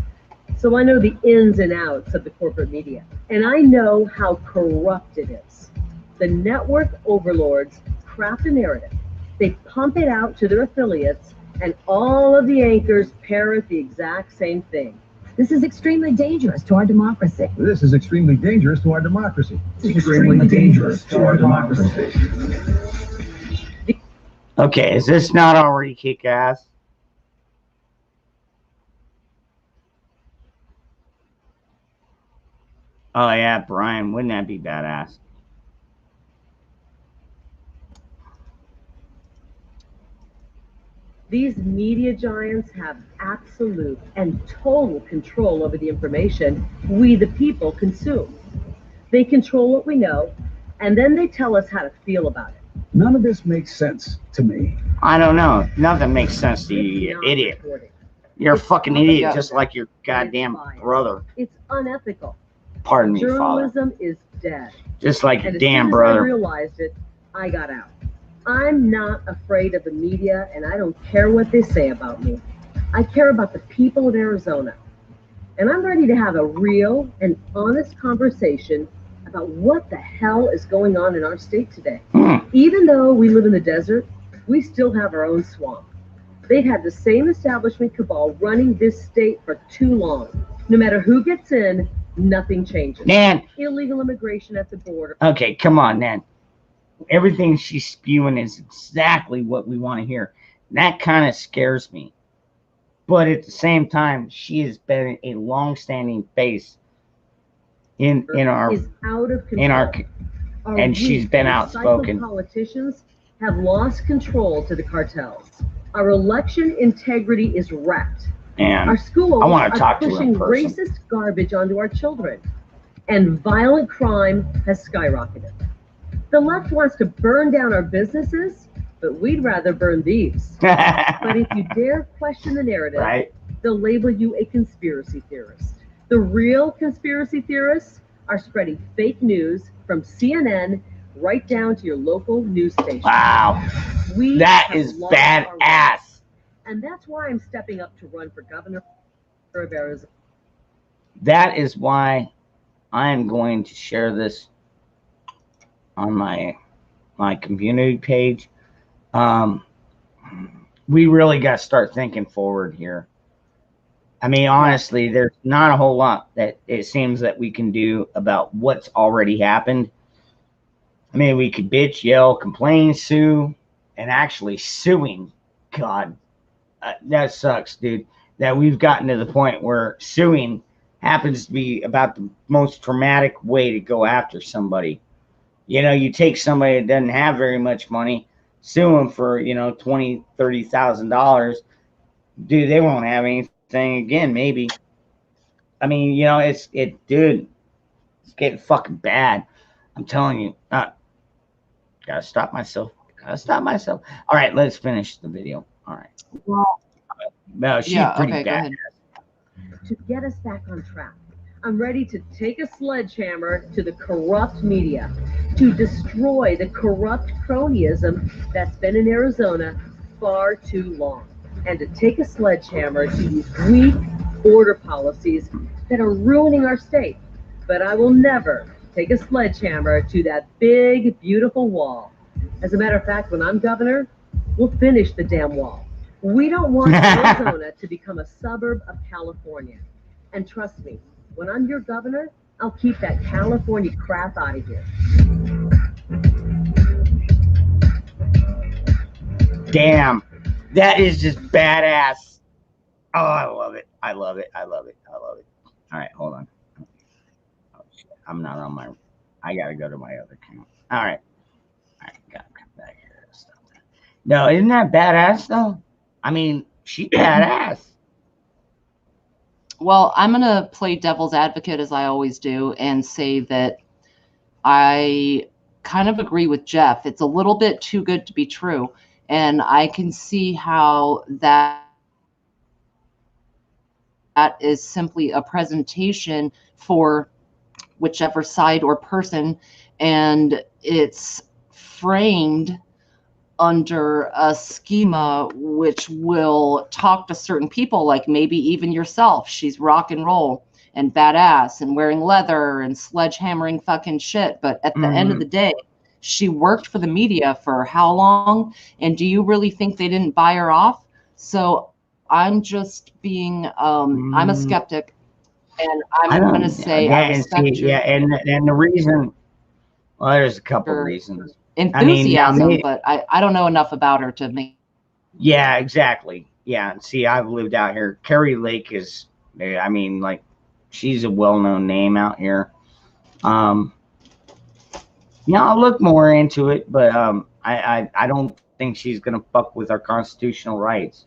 So I know the ins and outs of the corporate media, and I know how corrupt it is. The network overlords craft a narrative. They pump it out to their affiliates, and all of the anchors parrot the exact same thing. This is extremely dangerous to our democracy. This is extremely dangerous to our democracy. It's extremely dangerous to our democracy. Okay, is this not already kick ass? Oh yeah, Brian, wouldn't that be badass? These media giants have absolute and total control over the information we, the people, consume. They control what we know, and then they tell us how to feel about it. None of this makes sense to me. I don't know. Nothing makes sense to you, you idiot. You're a fucking idiot, just like your goddamn brother. It's unethical. Pardon me, Father. Journalism is dead. Just like your And damn as soon as brother. I realized it, I got out. I'm not afraid of the media, and I don't care what they say about me. I care about the people of Arizona. And I'm ready to have a real and honest conversation about what the hell is going on in our state today. Even though we live in the desert, we still have our own swamp. They've had the same establishment cabal running this state for too long. No matter who gets in, nothing changes. Nan. Illegal immigration at the border. Okay, come on, Nan. Everything she's spewing is exactly what we want to hear. That kind of scares me. But at the same time, she has been a long-standing face in our is out of control. in our and she's been weak, outspoken. Politicians have lost control to the cartels. Our election integrity is wrecked. And Our schools I want to are talk to her pushing in person. racist garbage onto our children. And violent crime has skyrocketed. The left wants to burn down our businesses, but we'd rather burn these. But if you dare question the narrative, Right? they'll label you a conspiracy theorist. The real conspiracy theorists are spreading fake news from CNN right down to your local news station. Wow. We That have is lost our way. badass. And that's why I'm stepping up to run for governor of Arizona. That is why I am going to share this on my community page. We really got to start thinking forward here. I mean, honestly, there's not a whole lot that it seems that we can do about what's already happened. I mean, we could bitch, yell, complain, sue, and actually suing. God, that sucks, dude. That we've gotten to the point where suing happens to be about the most traumatic way to go after somebody. You know, you take somebody that doesn't have very much money, sue them for, you know, $20,000, $30,000. Dude, they won't have anything again, maybe. I mean, you know, dude, it's getting fucking bad. I'm telling you. Gotta stop myself. All right, let's finish the video. All right. Well, No, she's yeah, pretty okay, go bad. ahead. To get us back on track, I'm ready to take a sledgehammer to the corrupt media, to destroy the corrupt cronyism that's been in Arizona far too long. and to take a sledgehammer to these weak border policies that are ruining our state. But I will never take a sledgehammer to that big, beautiful wall. As a matter of fact, when I'm governor, we'll finish the damn wall. We don't want Arizona to become a suburb of California. And trust me, when I'm your governor, I'll keep that California crap out of here. Damn, that is just badass. Oh, I love it. I love it. I love it. I love it. All right, hold on. Oh, shit. I'm not on my. I gotta go to my other account. All right. Gotta come back here. Stop that. No, isn't that badass though? I mean, she's badass. Well, I'm going to play devil's advocate as I always do and say that I kind of agree with Jeff. It's a little bit too good to be true. And I can see how that is simply a presentation for whichever side or person. And it's framed under a schema which will talk to certain people, like maybe even yourself. She's rock and roll and badass and wearing leather and sledgehammering fucking shit. But at the end of the day, she worked for the media for how long? And do you really think they didn't buy her off? So I'm just being, I'm a skeptic. And I'm going to say, and the reason, well, there's a couple reasons. Enthusiasm, but I don't know enough about her to make. Yeah, exactly. Yeah. See, I've lived out here. Carrie Lake is, I mean, like, she's a well-known name out here. I'll look more into it, but I don't think she's gonna fuck with our constitutional rights.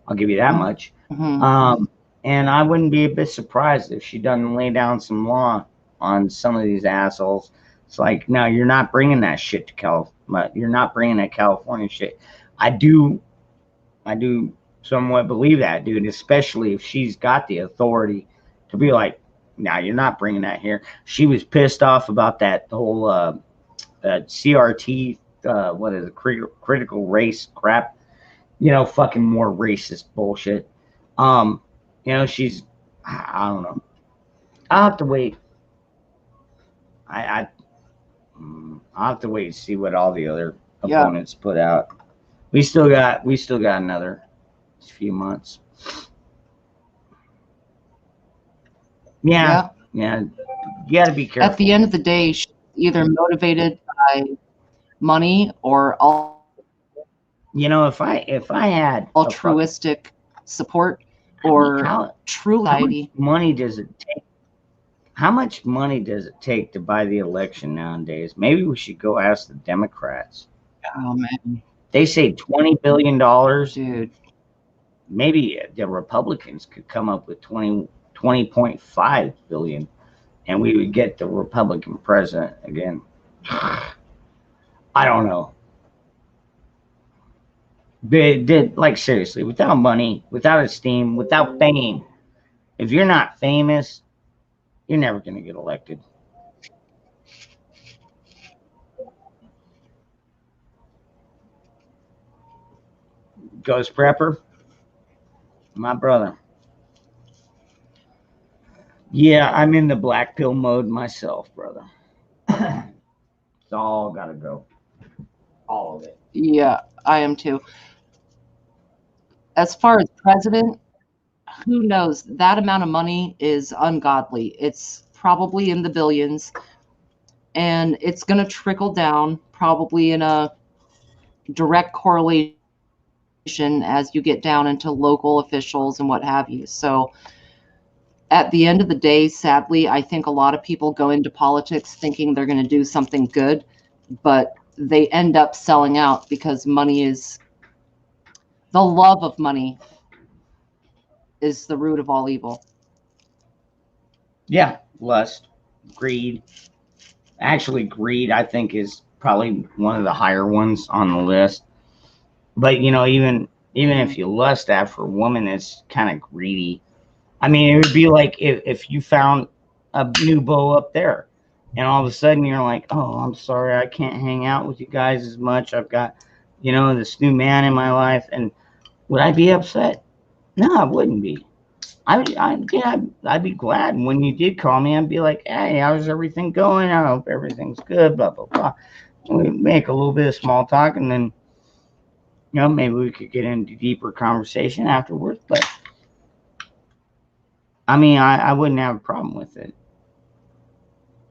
I'll give you that much. And I wouldn't be a bit surprised if she doesn't lay down some law on some of these assholes. It's like, no, you're not bringing that shit to California. You're not bringing that California shit. I do somewhat believe that, dude, especially if she's got the authority to be like, no, you're not bringing that here. She was pissed off about that whole CRT, what is it, critical race crap, fucking more racist bullshit. She's, I don't know. I'll have to wait. I'll have to wait and see what all the other opponents put out. We still got another few months. Yeah. You got to be careful. At the end of the day, she's either motivated by money or if I had altruistic support or true lady. How much money does it take to buy the election nowadays? Maybe we should go ask the Democrats. Oh man, they say $20 billion, dude. Maybe the Republicans could come up with 20.5 billion, and we would get the Republican president again. I don't know. Like, seriously, without money, without esteem, without fame, if you're not famous, you're never going to get elected. Ghost Prepper, my brother. Yeah, I'm in the black pill mode myself, brother. It's all got to go. All of it. Yeah, I am too. As far as president, who knows? That amount of money is ungodly. It's probably in the billions, and it's going to trickle down probably in a direct correlation as you get down into local officials and what have you. So at the end of the day, sadly, I think a lot of people go into politics thinking they're going to do something good, but they end up selling out because money is the love of money is the root of all evil. Yeah, lust, greed. Actually, greed, I think, is probably one of the higher ones on the list. But, even if you lust after a woman that's kind of greedy, I mean, it would be like if you found a new beau up there, and all of a sudden you're like, oh, I'm sorry, I can't hang out with you guys as much. I've got, this new man in my life. And Would I be upset? No, I wouldn't be. I'd be glad when you did call me. I'd be like, hey, how's everything going? I hope everything's good. Blah blah blah. We make a little bit of small talk, and then maybe we could get into deeper conversation afterwards. But I mean, I wouldn't have a problem with it.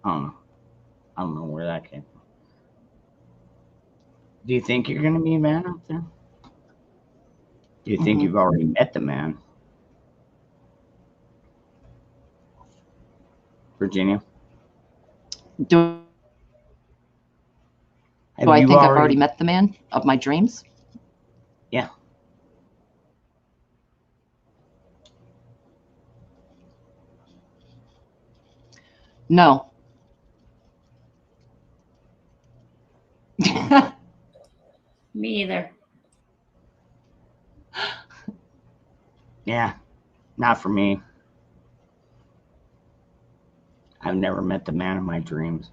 I don't know where that came from. Do you think you're gonna be a man out there? Do you think Mhm. you've already met the man? Virginia? Do Have I you think I've already met the man of my dreams? Yeah. No. Me either. Yeah. Not for me. I've never met the man of my dreams.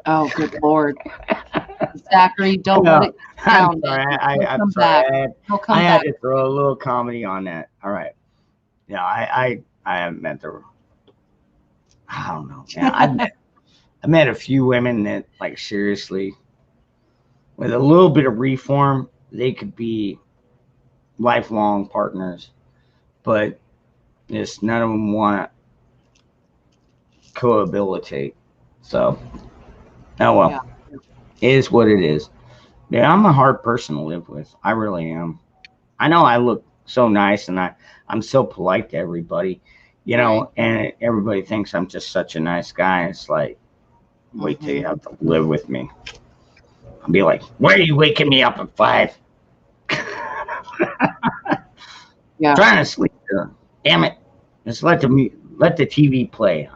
Oh, good Lord. Zachary, don't No, let it I'm down. sorry. He'll I'm come sorry. back. He'll come I had back. to throw a little comedy on that. All right. Yeah, I haven't met the. I don't know. Yeah, I met a few women that, like, seriously, with a little bit of reform, they could be lifelong partners, but just none of them want to cohabitate. So, oh well, Yeah. it is what it is. Yeah, I'm a hard person to live with. I really am. I know I look so nice and I'm so polite to everybody, and everybody thinks I'm just such a nice guy. It's like, wait till you have to live with me. I'll be like, why are you waking me up at 5? Yeah. Trying to sleep. Damn it. Just let the TV play.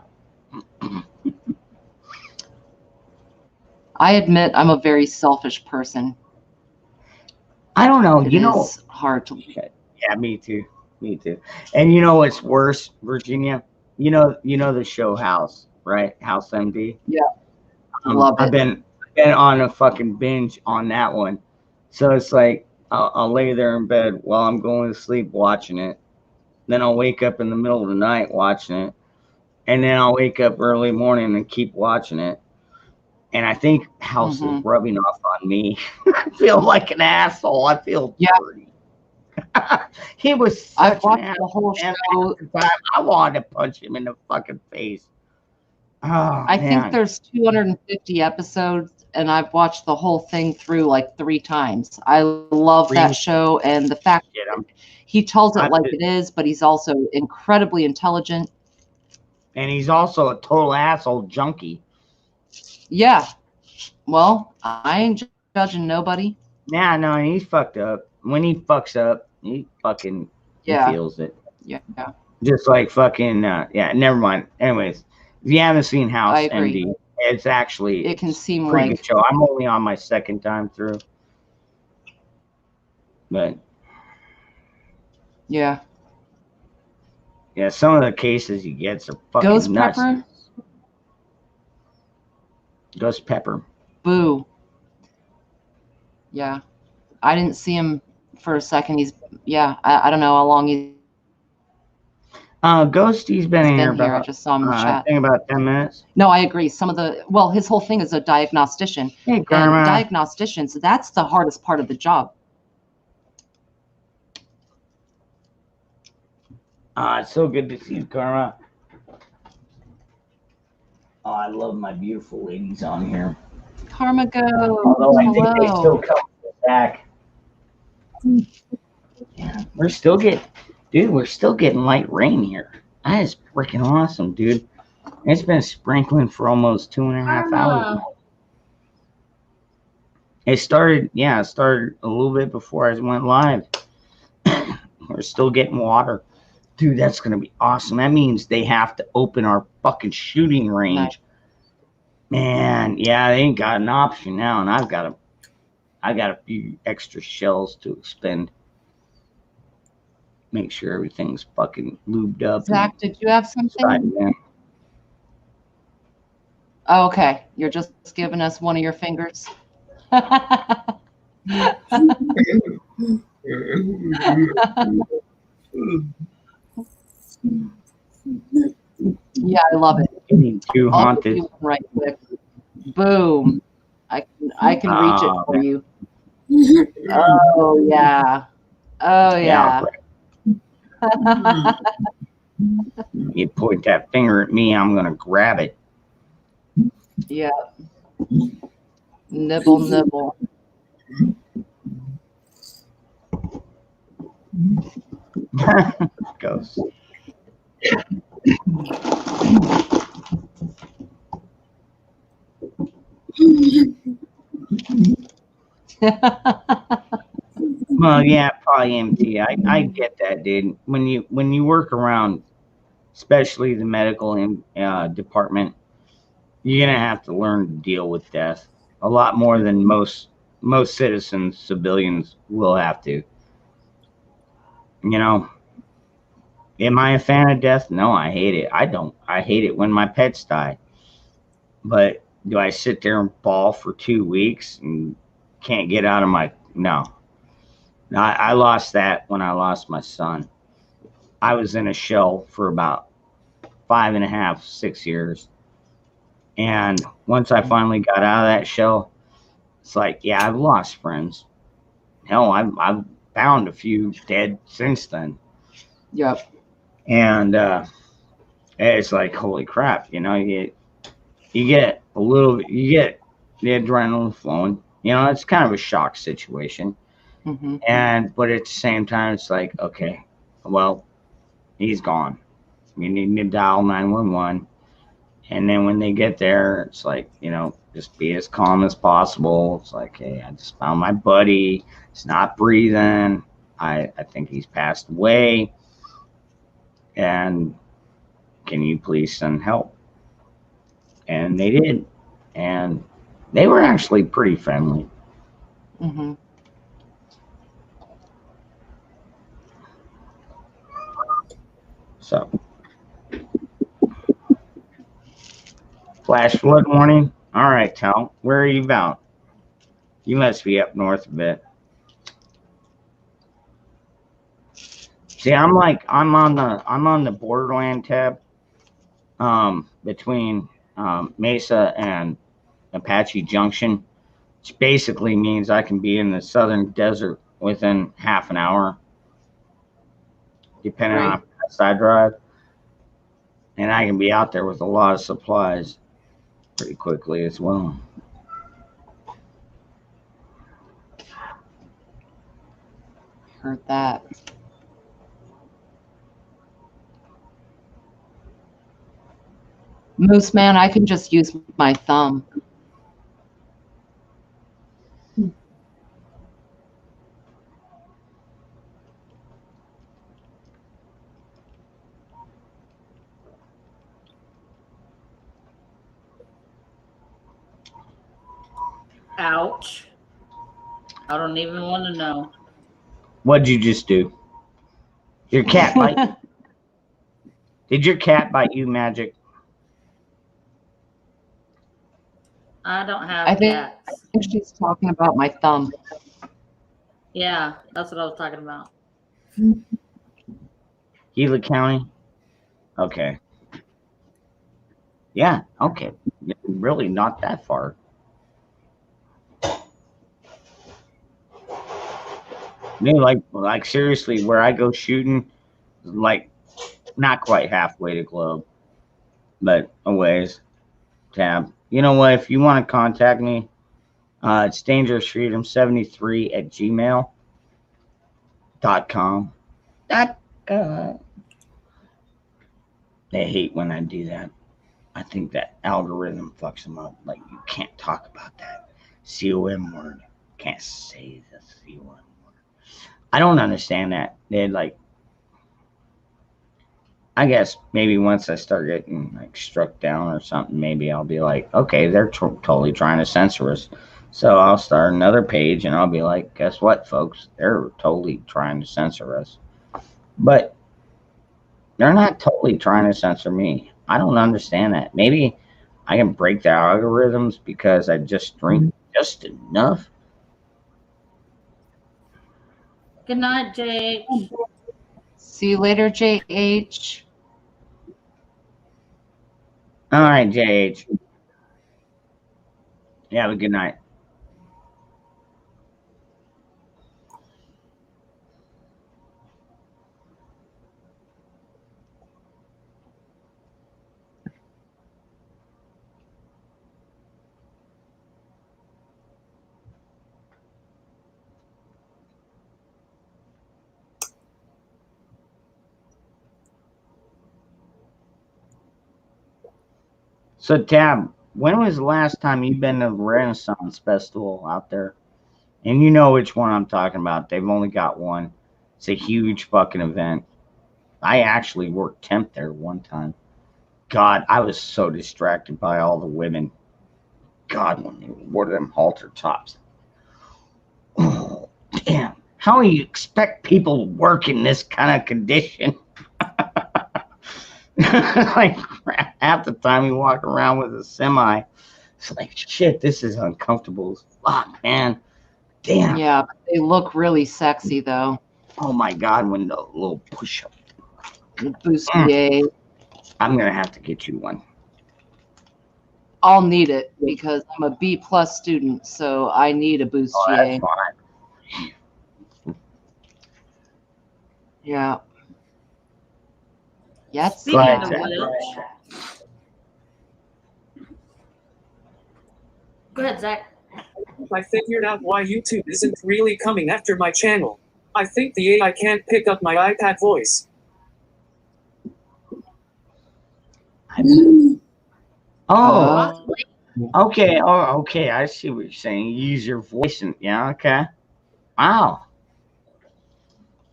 I admit I'm a very selfish person. I don't know. It is hard to. Yeah, me too. Me too. And you know what's worse, Virginia? You know the show House, right? House MD. Yeah. Love it. I've been on a fucking binge on that one. So it's like I'll lay there in bed while I'm going to sleep watching it. Then I'll wake up in the middle of the night watching it. And then I'll wake up early morning and keep watching it. And I think House is rubbing off on me. I feel like an asshole. I feel dirty. He was I've such an watched the whole asshole. show. I wanted to punch him in the fucking face. Oh, I man. think there's 250 episodes, and I've watched the whole thing through like 3 times. I love that show, and the fact that he tells it like it is, but he's also incredibly intelligent. And he's also a total asshole junkie. Yeah. Well, I ain't judging nobody. Yeah, no, he's fucked up. When he fucks up, he fucking he feels it. Yeah. Just like fucking never mind. Anyways, if you haven't seen House I agree. MD, it's actually It can seem pretty like good show. I'm only on my second time through. But yeah, some of the cases he gets are fucking Ghost nuts. Pepper. Ghost Pepper. Boo. Yeah. I didn't see him for a second. I don't know how long he's Ghost, he's been in here about, I just saw him in the chat. I think about 10 minutes. No, I agree. His whole thing is a diagnostician. Hey, and Karma. diagnosticians, that's the hardest part of the job. It's so good to see you, Karma. Oh, I love my beautiful ladies on here. Karma go. Although I think they Hello. still come back. Yeah, we're still getting light rain here. That is freaking awesome, dude. It's been sprinkling for almost 2.5 hours now. It started a little bit before I went live. We're still getting water. Dude, that's going to be awesome. That means they have to open our fucking shooting range. Nice. Man, yeah, they ain't got an option now, and I got a few extra shells to expend. Make sure everything's fucking lubed up. Zach, did you have something? Right, man. Oh, okay. You're just giving us one of your fingers. Yeah, I love it. Getting too I'll haunted. give you one right quick. Boom. I can reach it for you. Oh yeah. Oh Yeah, yeah. you point that finger at me, I'm gonna grab it. Yeah. Nibble, nibble. Goes. Well, yeah, probably MT. I get that, dude. When you work around, especially the medical department, you're gonna have to learn to deal with death a lot more than most citizens, civilians will have to. You know, am I a fan of death? No, I hate it. I don't. I hate it when my pets die. But do I sit there and bawl for 2 weeks and can't get out of my no? I lost that when I lost my son. I was in a shell for about 5.5, 6 years. And once I finally got out of that shell, it's like, yeah, I've lost friends. Hell, I've found a few dead since then. Yep. And it's like, holy crap, you get a little, you get the adrenaline flowing. It's kind of a shock situation. Mm-hmm. But at the same time, it's like, okay, well, he's gone. You need to dial 911. And then when they get there, it's like, just be as calm as possible. It's like, hey, I just found my buddy. He's not breathing. I think he's passed away. And can you please send help? And they did. And they were actually pretty friendly. Mm-hmm. So, flash flood warning. All right, Tal, where are you about? You must be up north a bit. See, I'm on the borderland tab, between Mesa and Apache Junction, which basically means I can be in the southern desert within half an hour, depending on how fast I drive, and I can be out there with a lot of supplies pretty quickly as well. Heard that. Moose Man, I can just use my thumb. Ouch. I don't even want to know. What'd you just do? Your cat bite? Did your cat bite you, Magic? I don't have I think cats. she's talking about my thumb. Yeah, that's what I was talking about. Gila County? Okay. Yeah, okay. Really not that far. Like seriously, where I go shooting, like not quite halfway to Globe, but a ways. Tab. You know what? If you want to contact me, it's dangerousfreedom73@gmail.com. They hate when I do that. I think that algorithm fucks them up. Like, you can't talk about that COM word. Can't say the COM word. I don't understand that. They're like, I guess maybe once I start getting like struck down or something, maybe I'll be like, okay, they're totally trying to censor us. So I'll start another page and I'll be like, guess what, folks? They're totally trying to censor us. But they're not totally trying to censor me. I don't understand that. Maybe I can break their algorithms because I just drink just enough. Good night, Jake. See you later, JH. All right, JH. Yeah, have a good night. So, Tab, when was the last time you've been to the Renaissance Festival out there? And you know which one I'm talking about. They've only got one. It's a huge fucking event. I actually worked temp there one time. God, I was so distracted by all the women. God, when they wore them halter tops. Oh, damn. How do you expect people to work in this kind of condition? Like, half the time you walk around with a semi. It's like, shit, this is uncomfortable as fuck, man. Damn. Yeah, but they look really sexy though. Oh my God, when the little push up. Bustier. I'm going to have to get you one. I'll need it because I'm a B+ student, so I need a Oh, bustier. that's fine. Yeah. Yes. Speaking ahead, of Zach. which, go ahead, Zach. I figured out why YouTube isn't really coming after my channel. I think the AI can't pick up my iPad voice. Oh, Possibly. okay. Oh, okay. I see what you're saying. You use your voice and yeah, okay. Wow.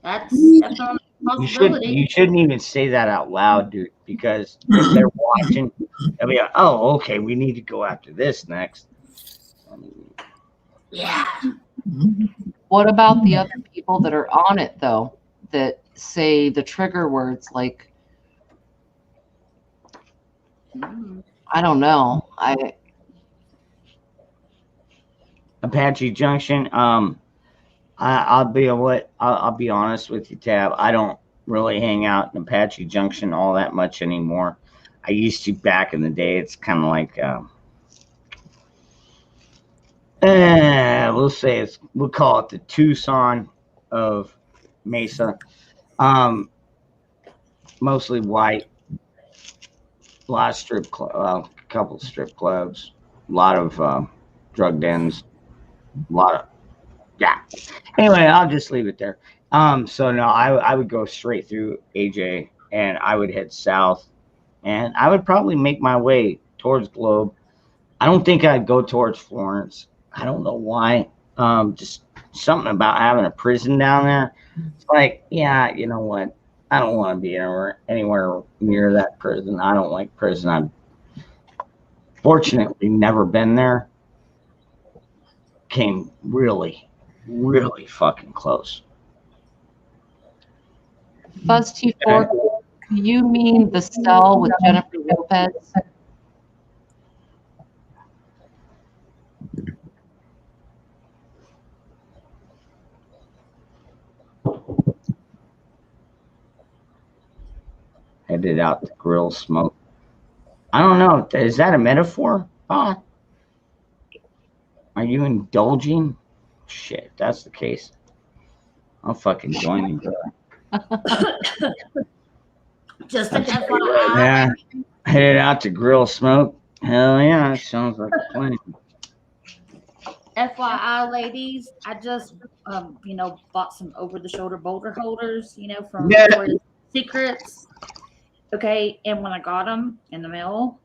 That's definitely a possibility. You shouldn't even say that out loud, dude, because if they're watching, they'll be like, oh, okay, we need to go after this next. Yeah. What about the other people that are on it though, that say the trigger words like, I don't know. Apache Junction. I'll be honest with you, Tab. I don't really hang out in Apache Junction all that much anymore. I used to back in the day. It's kind of like, we'll call it the Tucson of Mesa. Mostly white. A lot of strip club, a couple strip clubs, a lot of drug dens, a lot of yeah. Anyway, I'll just leave it there. So no, I would go straight through AJ and I would head south and I would probably make my way towards Globe. I don't think I'd go towards Florence. I don't know why. Just something about having a prison down there. It's like, yeah, you know what? I don't want to be anywhere near that prison. I don't like prison. I've fortunately never been there. Came really, really fucking close. Fuzz T4, you mean the cell with Jennifer Lopez? Headed out to grill smoke. I don't know. Is that a metaphor? Are you indulging? Shit, if that's the case, I'll fucking join you, bro. Just an FYI. Yeah, headed out to grill smoke. Hell yeah, that sounds like a plan. FYI, ladies, I just bought some over-the-shoulder boulder holders, from Yeah. Victoria's Secrets. Okay, and when I got them in the mail,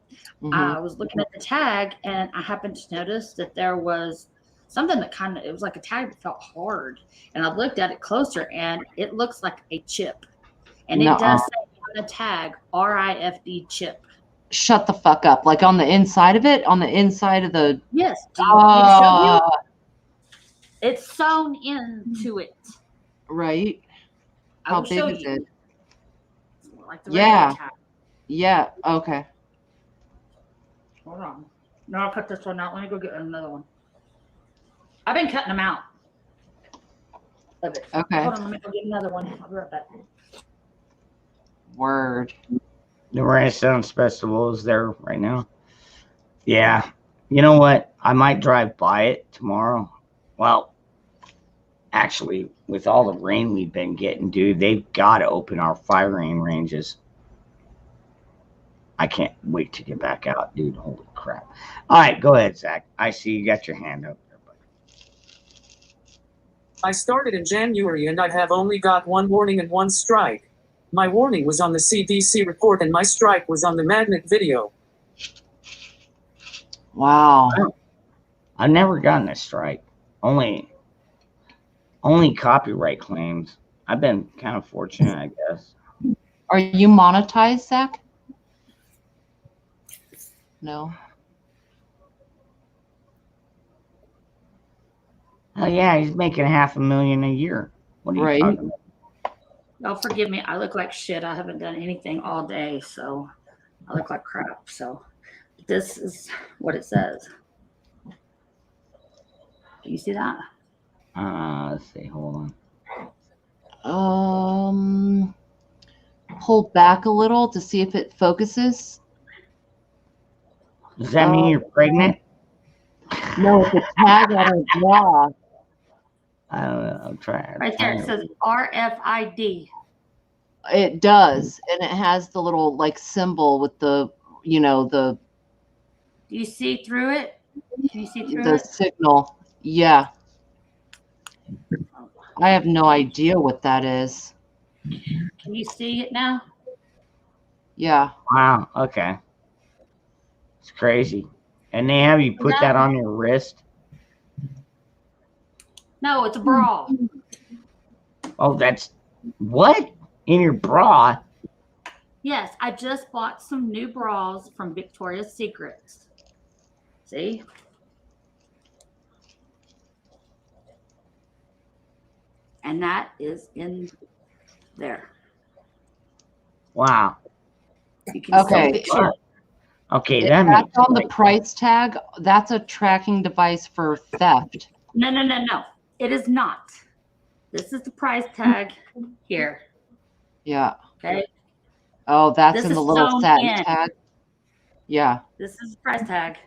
I was looking at the tag, and I happened to notice that there was something that it was like a tag that felt hard. And I looked at it closer, and it looks like a chip. And it does say on the tag, RIFD chip. Shut the fuck up. Like on the inside of it? On the inside of the... Yes. Do you want me to show you? It's sewn into it. Right. I will show you. it? Like the regular tag. Yeah. Okay. Hold on. No, I'll cut this one out. Let me go get another one. I've been cutting them out. of it. Okay. Hold on, let me go get another one. I'll be right back. Word. The Renaissance Festival is there right now. Yeah. You know what? I might drive by it tomorrow. Well, actually, with all the rain we've been getting, dude, they've got to open our firing ranges. I can't wait to get back out, dude. Holy crap. All right, go ahead, Zach. I see you got your hand up there, buddy. I started in January and I have only got one warning and one strike. My warning was on the CDC report and my strike was on the magnet video. Wow. I've never gotten a strike. Only copyright claims. I've been kind of fortunate, I guess. Are you monetized, Zach? No. Oh yeah, he's making $500,000 a year. What are you Right. talking about? Oh, forgive me. I look like shit. I haven't done anything all day, so I look like crap. So this is what it says. Do you see that? Let's see. Hold on. Hold back a little to see if it focuses. Does that mean you're pregnant? No, it's a tag on her bra. I don't know. I'm trying. Right there. It says RFID. It does, and it has the little like symbol with the, the Do you see through it? Can you see through the it? signal. Yeah. I have no idea what that is. Can you see it now? Yeah. Wow. Okay. It's crazy. And they have you put that on your wrist. No, it's a bra. Oh, that's what? In your bra? Yes, I just bought some new bras from Victoria's Secrets. See? And that is in there. Wow. You can Okay. see it. Okay, If that that's makes on the sense. price tag, that's a tracking device for theft. No. It is not. This is the price tag here. Yeah. Okay. Oh, that's This in the is little sewn satin in. tag. Yeah. This is the price tag.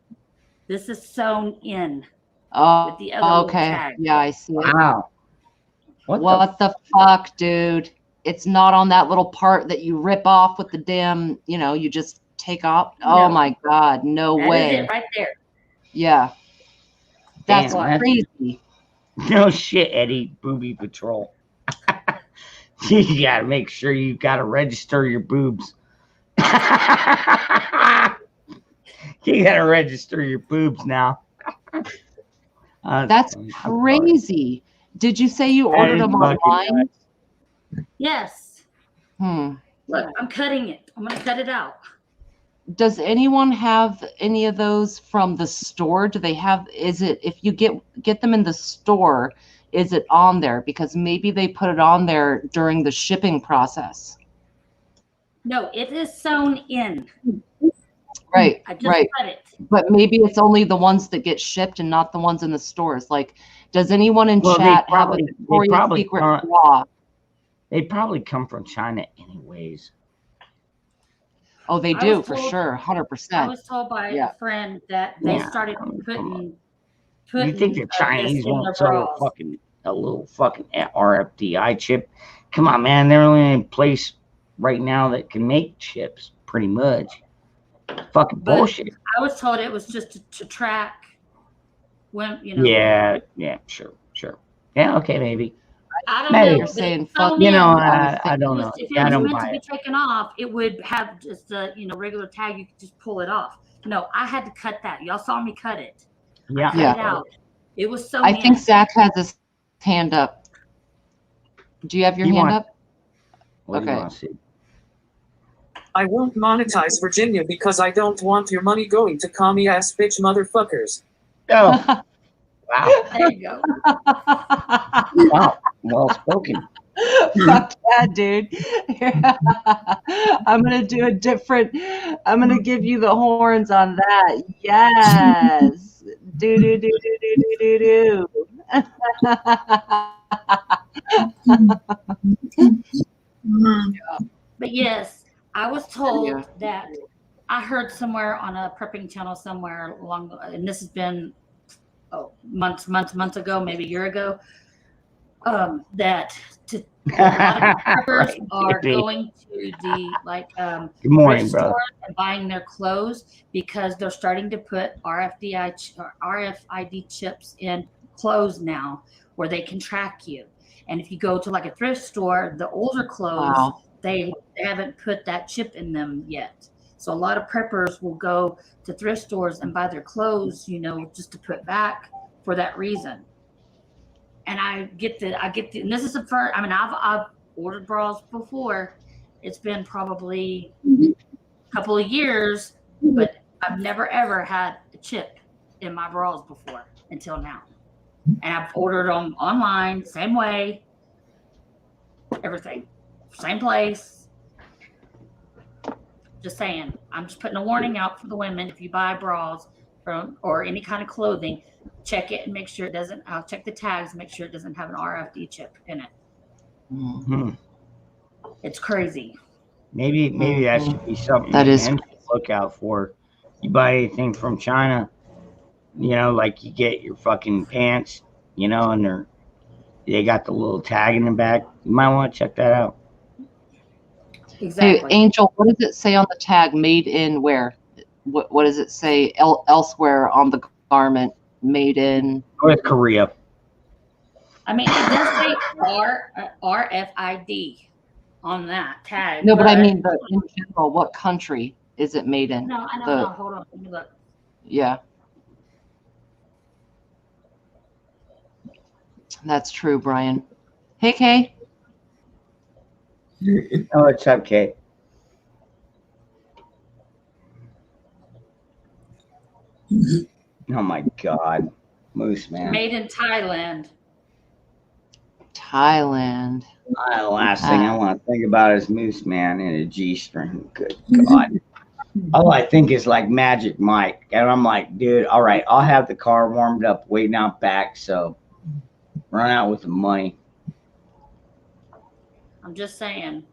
This is sewn in. Oh, With the other little okay. tag. Yeah, I see it. Wow. What the fuck, dude? It's not on that little part that you rip off with the damn, you just take off. Oh No. my God. No That way. is it right there. Yeah. That's Damn, crazy. No shit, Eddie. Booby Patrol. You gotta make sure you gotta register your boobs. You gotta register your boobs now. That's crazy. Did you say you ordered them online? Yes. Look, I'm cutting it. I'm going to cut it out. Does anyone have any of those from the store? Do they have, is it, if you get them in the store, is it on there? Because maybe they put it on there during the shipping process. No, it is sewn in. Right, I just right. cut it. But maybe it's only the ones that get shipped and not the ones in the stores. Like, does anyone in chat have a Victoria's Secret bra? They probably come from China anyways. Oh, they I do was for told- sure, 100%. I was told by a friend that they started putting You think the this Chinese in won't their sell bras. a little fucking RFID chip? Come on, man. They're only in a place right now that can make chips, pretty much. Fucking But bullshit. I was told it was just to track when, Yeah, sure. Yeah, okay, maybe. I don't Maybe. know. You're but saying it's fuck. sewn You know, in. I don't know. If it Yeah, I was don't meant to buy be it. taken off, it would have just a regular tag. You could just pull it off. No, I had to cut that. Y'all saw me cut it. Yeah. Cut it out. It was sewn I in. think Zach has his hand up. Do you have your hand up? What do you Okay. want to see? I won't monetize Virginia because I don't want your money going to commie ass bitch motherfuckers. Oh, wow. There you go. Wow. Well spoken. Fuck yeah, dude. I'm gonna do a different. I'm gonna give you the horns on that. Yes. Do do do do do do do do. But yes, I was told Yeah. that I heard somewhere on a prepping channel somewhere along, and this has been months ago, maybe a year ago, that a lot of preppers Right, are Jimmy. going to the Good thrift morning, brother. stores and buying their clothes because they're starting to put RFID chips in clothes now, where they can track you. And if you go to like a thrift store, the older clothes, Wow. they haven't put that chip in them yet. So a lot of preppers will go to thrift stores and buy their clothes, just to put back for that reason. And I get and this is the first. I mean, I've ordered bras before. It's been probably a couple of years, but I've never ever had a chip in my bras before until now. And I've ordered them online, same way, everything, same place. Just saying, I'm just putting a warning out for the women. If you buy bras from or any kind of clothing, check it and make sure it doesn't. I'll check the tags, make sure it doesn't have an RFID chip in it. Hmm. It's crazy. Maybe that should be something That is men should look out for. You buy anything from China, like you get your fucking pants, and they got the little tag in the back. You might want to check that out. Hey, Exactly. Angel, what does it say on the tag? Made in where? What does it say elsewhere on the garment? Made in. North Korea. I mean, it does say RFID on that tag. No, but I mean, but in general, what country is it made in? No, I know. The- No, hold on. Let me look. Yeah. That's true, Brian. Hey, Kay. Oh, what's up, Kate? Oh my God, Moose man. Made in Thailand. Thailand. The last thing I want to think about is Moose man in a G-string. Good God. All I think is like Magic Mike. And I'm like, dude, all right, I'll have the car warmed up waiting out back. So run out with the money. I'm just saying.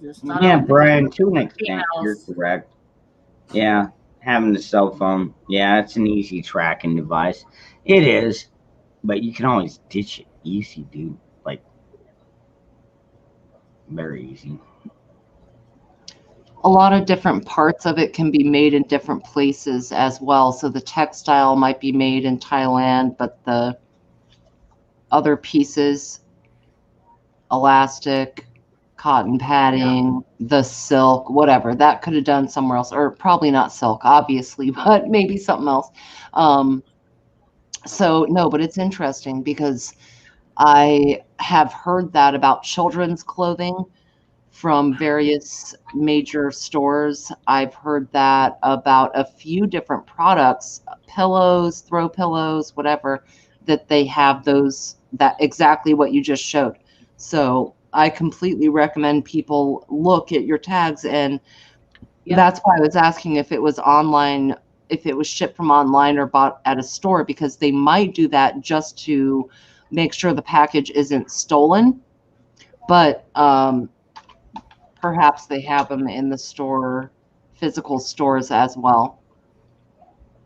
Just thought Yeah, I'd- Brian, to an extent, Females. you're correct. Yeah, having the cell phone. Yeah, it's an easy tracking device. It is, but you can always ditch it easy, dude. Like, very easy. A lot of different parts of it can be made in different places as well. So the textile might be made in Thailand, but the other pieces, elastic, cotton padding, the silk, whatever, that could have done somewhere else, or probably not silk, obviously, but maybe something else. So no, but it's interesting because I have heard that about children's clothing from various major stores. I've heard that about a few different products, pillows, throw pillows, whatever, that they have those, that exactly what you just showed. So I completely recommend people look at your tags. And Yep. that's why I was asking if it was online, if it was shipped from online or bought at a store, because they might do that just to make sure the package isn't stolen. But perhaps they have them in the store, physical stores as well.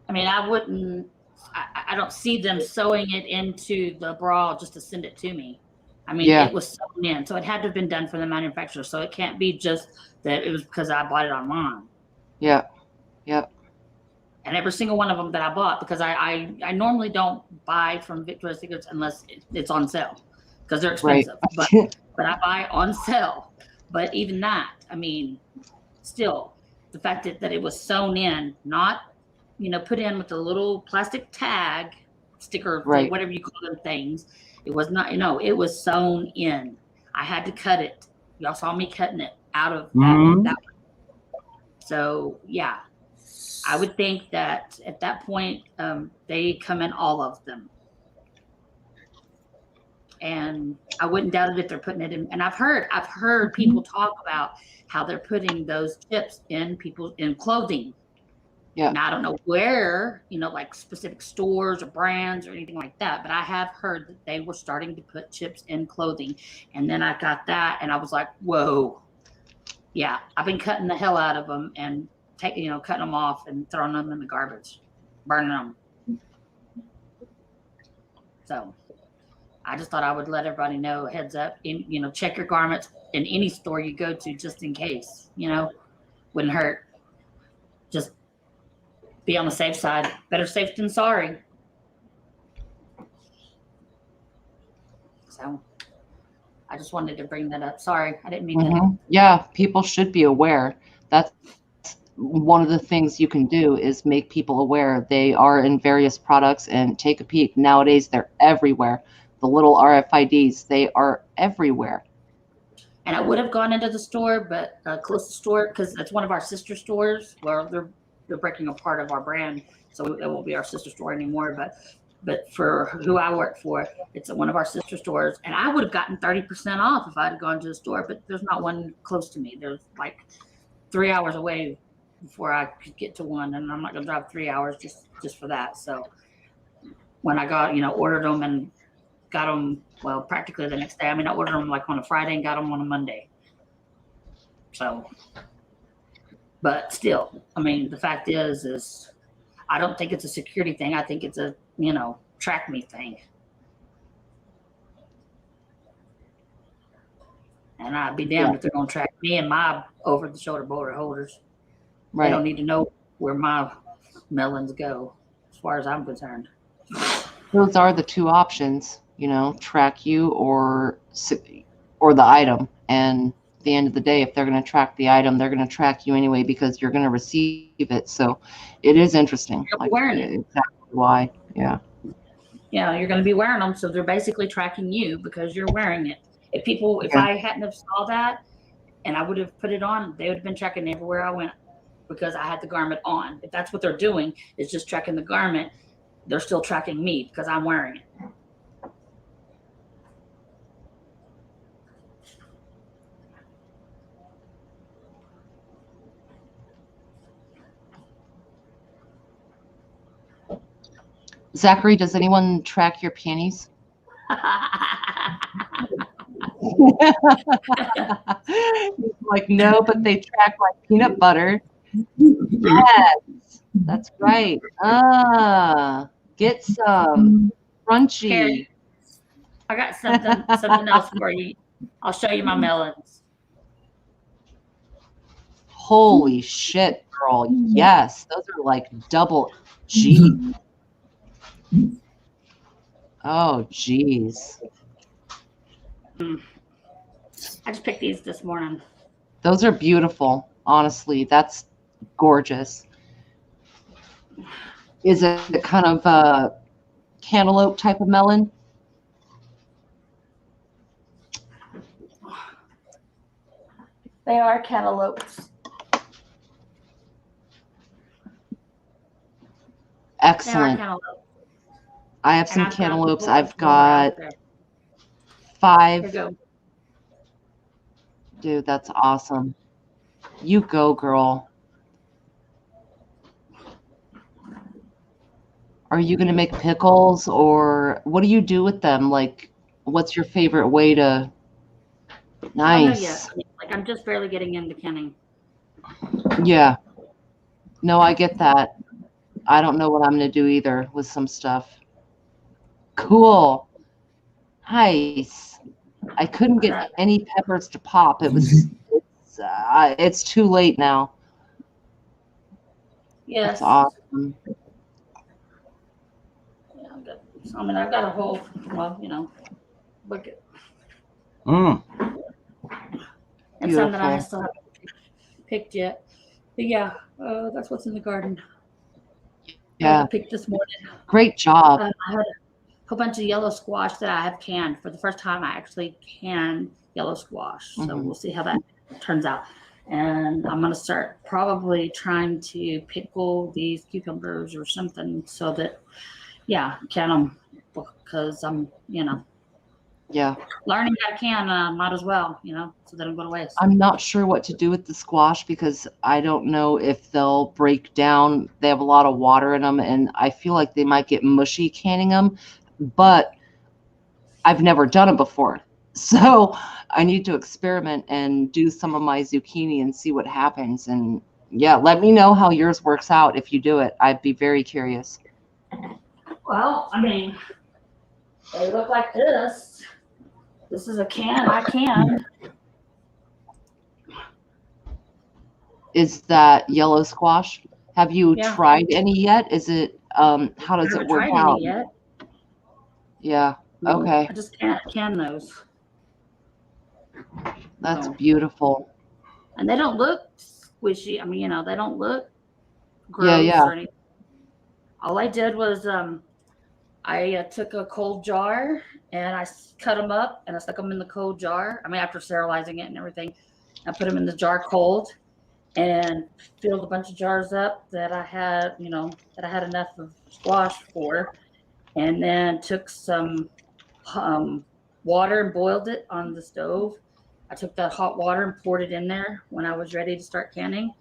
I mean, I don't see them sewing it into the bra just to send it to me. I mean, Yeah. it was sewn in, so it had to have been done for the manufacturer. So it can't be just that it was because I bought it online. Yeah. Yep. And every single one of them that I bought, because I normally don't buy from Victoria's Secrets unless it's on sale, because they're Right. expensive. But I buy on sale. But even that, I mean, still, the fact that it was sewn in, not, put in with a little plastic tag, sticker, Right. whatever you call them things. It was not, it was sewn in. I had to cut it. Y'all saw me cutting it out of that. So, yeah, I would think that at that point, they come in all of them. and I wouldn't doubt it if they're putting it in. And I've heard people talk about how they're putting those chips in clothing. Yeah. Now I don't know where, like specific stores or brands or anything like that, but I have heard that they were starting to put chips in clothing. And then I got that, and I was like, whoa. Yeah, I've been cutting the hell out of them and cutting them off and throwing them in the garbage, burning them. So I just thought I would let everybody know, heads up, check your garments in any store you go to, just in case, wouldn't hurt. Just be on the safe side. Better safe than sorry. So I just wanted to bring that up. Sorry, I didn't mean to. Yeah, people should be aware. That's one of the things you can do, is make people aware. They are in various products, and take a peek. Nowadays, they're everywhere. The little RFIDs, they are everywhere. And I would have gone into the store, but closest store, because it's one of our sister stores. Well, they're breaking apart of our brand, so it won't be our sister store anymore. But for who I work for, it's one of our sister stores, and I would have gotten 30% off if I had gone to the store. But there's not one close to me. There's like 3 hours away before I could get to one, and I'm not gonna drive 3 hours just for that. So when I got ordered them and got them, well, practically the next day. I mean, I ordered them like on a Friday and got them on a Monday. So, but still, I mean, the fact is I don't think it's a security thing. I think it's a, track me thing. And I'd be damned if they're going to track me and my over-the-shoulder boulder holders. Right. They don't need to know where my melons go, as far as I'm concerned. Those are the two options, track you or the item. And at the end of the day, if they're going to track the item, they're going to track you anyway, because you're going to receive it. So it is interesting. You're wearing it. Exactly why. Yeah. Yeah, you're going to be wearing them, so they're basically tracking you because you're wearing it. If I hadn't have saw that and I would have put it on, they would have been tracking everywhere I went because I had the garment on. If that's what they're doing, is just tracking the garment, they're still tracking me because I'm wearing it. Zachary, does anyone track your panties? Like, no, but they track like peanut butter. Yes, that's right. Get some crunchy. Here, I got something else for you. I'll show you my melons. Holy shit, girl. Yes, those are like double G. Oh, geez. I just picked these this morning. Those are beautiful. Honestly, that's gorgeous. Is it kind of a cantaloupe type of melon? They are cantaloupes. Excellent. They are cantaloupes. I have some cantaloupes. I've got 5. Here you go. Dude, that's awesome. You go, girl. Are you going to make pickles, or what do you do with them? Like, what's your favorite way to? Nice. Like, I'm just barely getting into canning. Yeah. No, I get that. I don't know what I'm going to do either with some stuff. Cool. Nice. I couldn't get any peppers to pop. It's too late now. Yes. That's awesome. Yeah, I've got a whole, bucket. Mm. And some that I still haven't picked yet. But yeah, that's what's in the garden. Yeah. I picked this morning. Great job. I had a whole bunch of yellow squash that I have canned. For the first time, I actually canned yellow squash. So we'll see how that turns out. And I'm going to start probably trying to pickle these cucumbers or something so that, can them, because I'm, Yeah. Learning how to can, might as well, so they don't go to waste. I'm not sure what to do with the squash because I don't know if they'll break down. They have a lot of water in them, and I feel like they might get mushy canning them, but I've never done it before. So I need to experiment and do some of my zucchini and see what happens. And yeah, let me know how yours works out if you do it. I'd be very curious. Well, I mean, they look like this. This is a can I canned. Is that yellow squash? Have you Yeah. tried any yet? Is it how does I it haven't work tried out? any yet. Yeah. Okay. I just can't can those. That's No. beautiful. And they don't look squishy. I mean, they don't look Yeah, gross yeah. or anything. All I did was I took a cold jar and I cut them up and I stuck them in the cold jar. I mean, after sterilizing it and everything, I put them in the jar cold and filled a bunch of jars up that I had, that I had enough of squash for, and then took some water and boiled it on the stove. I took that hot water and poured it in there when I was ready to start canning.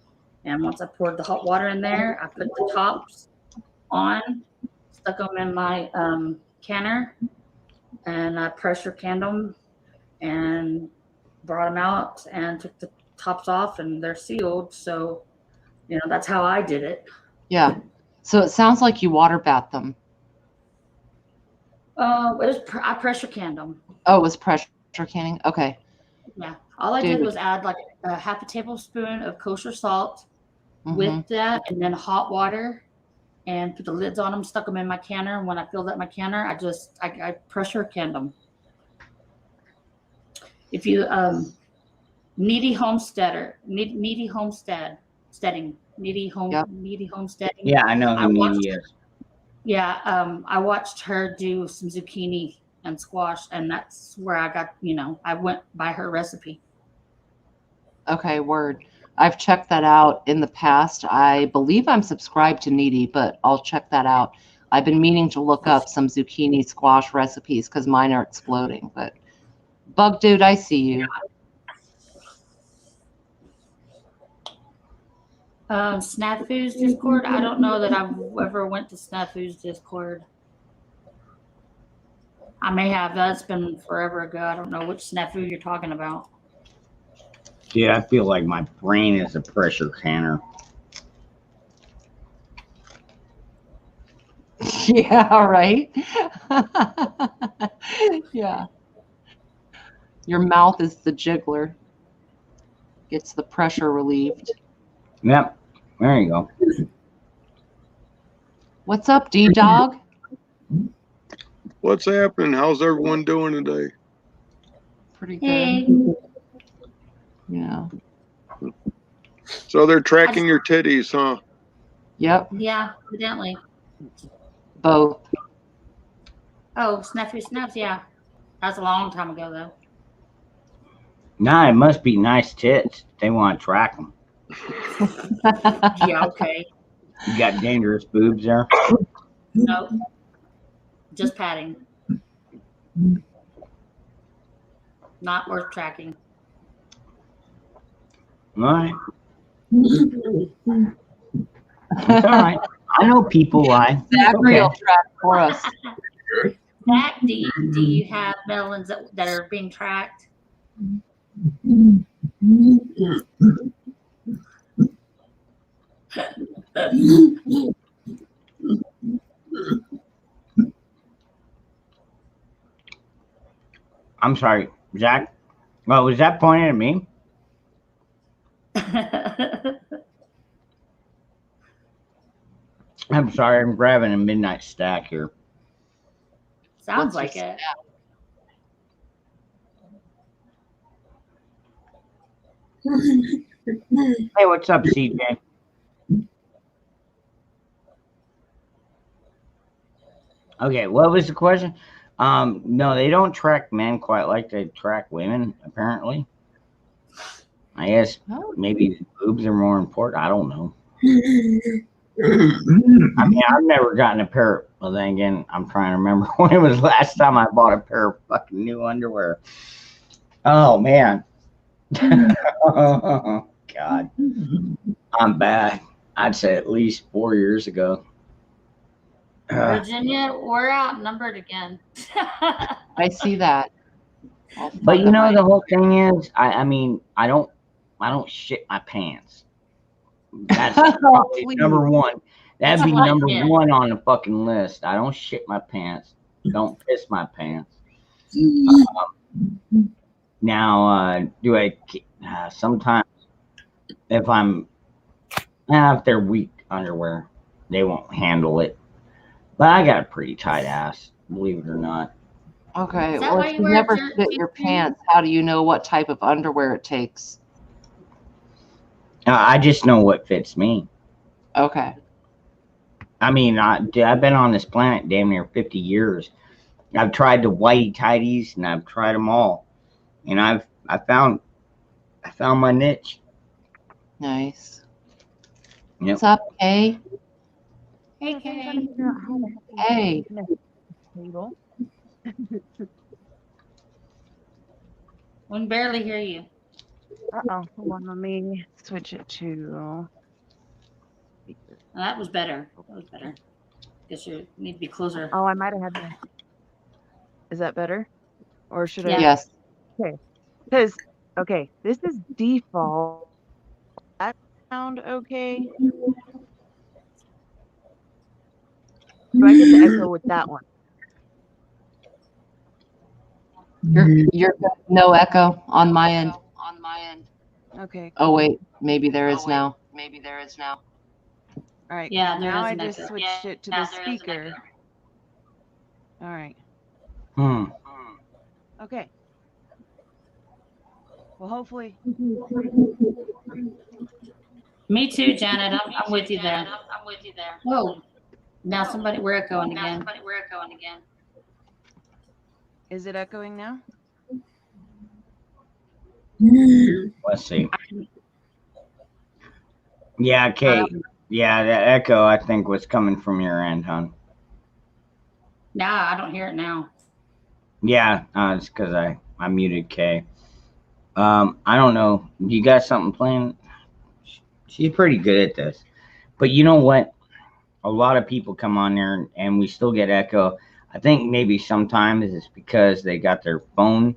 And once I poured the hot water in there, I put the tops on, stuck them in my canner, and I pressure canned them and brought them out and took the tops off, and they're sealed. So, that's how I did it. Yeah. So it sounds like you water bath them. I pressure canned them. Oh, it was pressure canning? Okay. Yeah. All I did was add like a half a tablespoon of kosher salt with that, and then hot water, and put the lids on them, stuck them in my canner. And when I filled up my canner, I pressure canned them. If you needy homesteading. Yeah, I know who Needy is. Yeah, I watched her do some zucchini and squash, and that's where I got, I went by her recipe. Okay, word. I've checked that out in the past. I believe I'm subscribed to Needy, but I'll check that out. I've been meaning to look up some zucchini squash recipes because mine are exploding. But Bug Dude, I see you. Snafu's Discord. I don't know that I've ever went to Snafu's Discord. I may have. That's been forever ago. I don't know which Snafu you're talking about. Dude, I feel like my brain is a pressure canner. Yeah, right? Yeah. Your mouth is the jiggler. Gets the pressure relieved. Yep. There you go. What's up, D-Dog? What's happening? How's everyone doing today? Pretty good. Hey. Yeah. So they're tracking your titties, huh? Yep. Yeah, evidently. Both. Oh, Snafu Snaps. Yeah, that's a long time ago though. Nah, it must be nice tits. They want to track them. Yeah. Okay. You got dangerous boobs there. Nope. Just padding. Not worth tracking. All right. It's all right. I know people lie. Zachary will Okay. track for us. Zach, do you have melons that are being tracked? I'm sorry, Zach. Well, was that pointed at me? I'm sorry. I'm grabbing a midnight stack here. Sounds What's like your it. Hey, what's up, CJ? Okay, what was the question? No, they don't track men quite like they track women, apparently. I guess maybe the boobs are more important. I don't know. I mean, I've never gotten a pair Well, then again, I'm trying to remember when it was last time I bought a pair of fucking new underwear. Oh man. Oh, God. I'm bad. I'd say at least 4 years ago. Virginia, we're outnumbered again. I see that. I'll But you fuck know up the whole thing is, I mean, I don't shit my pants. That's probably Please. number one. That'd That's be right, number yeah. one on the fucking list. I don't shit my pants. Don't piss my pants. Now, do I? Sometimes if if they're weak underwear, they won't handle it. But I got a pretty tight ass, believe it or not. Okay, Is that well, why if you you wear never jeans? shit your pants, how do you know what type of underwear it takes? I just know what fits me. Okay. I mean, I've been on this planet damn near 50 years. I've tried the whitey tighties and I've tried them all, and I found my niche. Nice. Yep. What's up, Kay? Hey, Kay. Hey. Table. We can barely hear you. Uh-oh, hold on, let me switch it to speaker. That was better. That was better. Guess you need to be closer. Oh, I might have had to. Is that better? Or should Yeah. I? Yes. Okay. Because, okay, this is default. That sound okay? Do I get the echo with that one? You're no echo on my end. Okay. Oh wait, maybe there is now. All right. Yeah, there now is I an just echo. switched it to the speaker. All right. Okay. Well, hopefully. Me too, Janet. I'm with you there. Whoa. Now we're echoing again. Is it echoing now? Let's see. Yeah, Kate. Yeah, the echo I think was coming from your end, hon. Nah, I don't hear it now. Yeah, it's because I muted Kay. I don't know. You got something playing? She's pretty good at this. But you know what? A lot of people come on there and we still get echo. I think maybe sometimes it's because they got their phone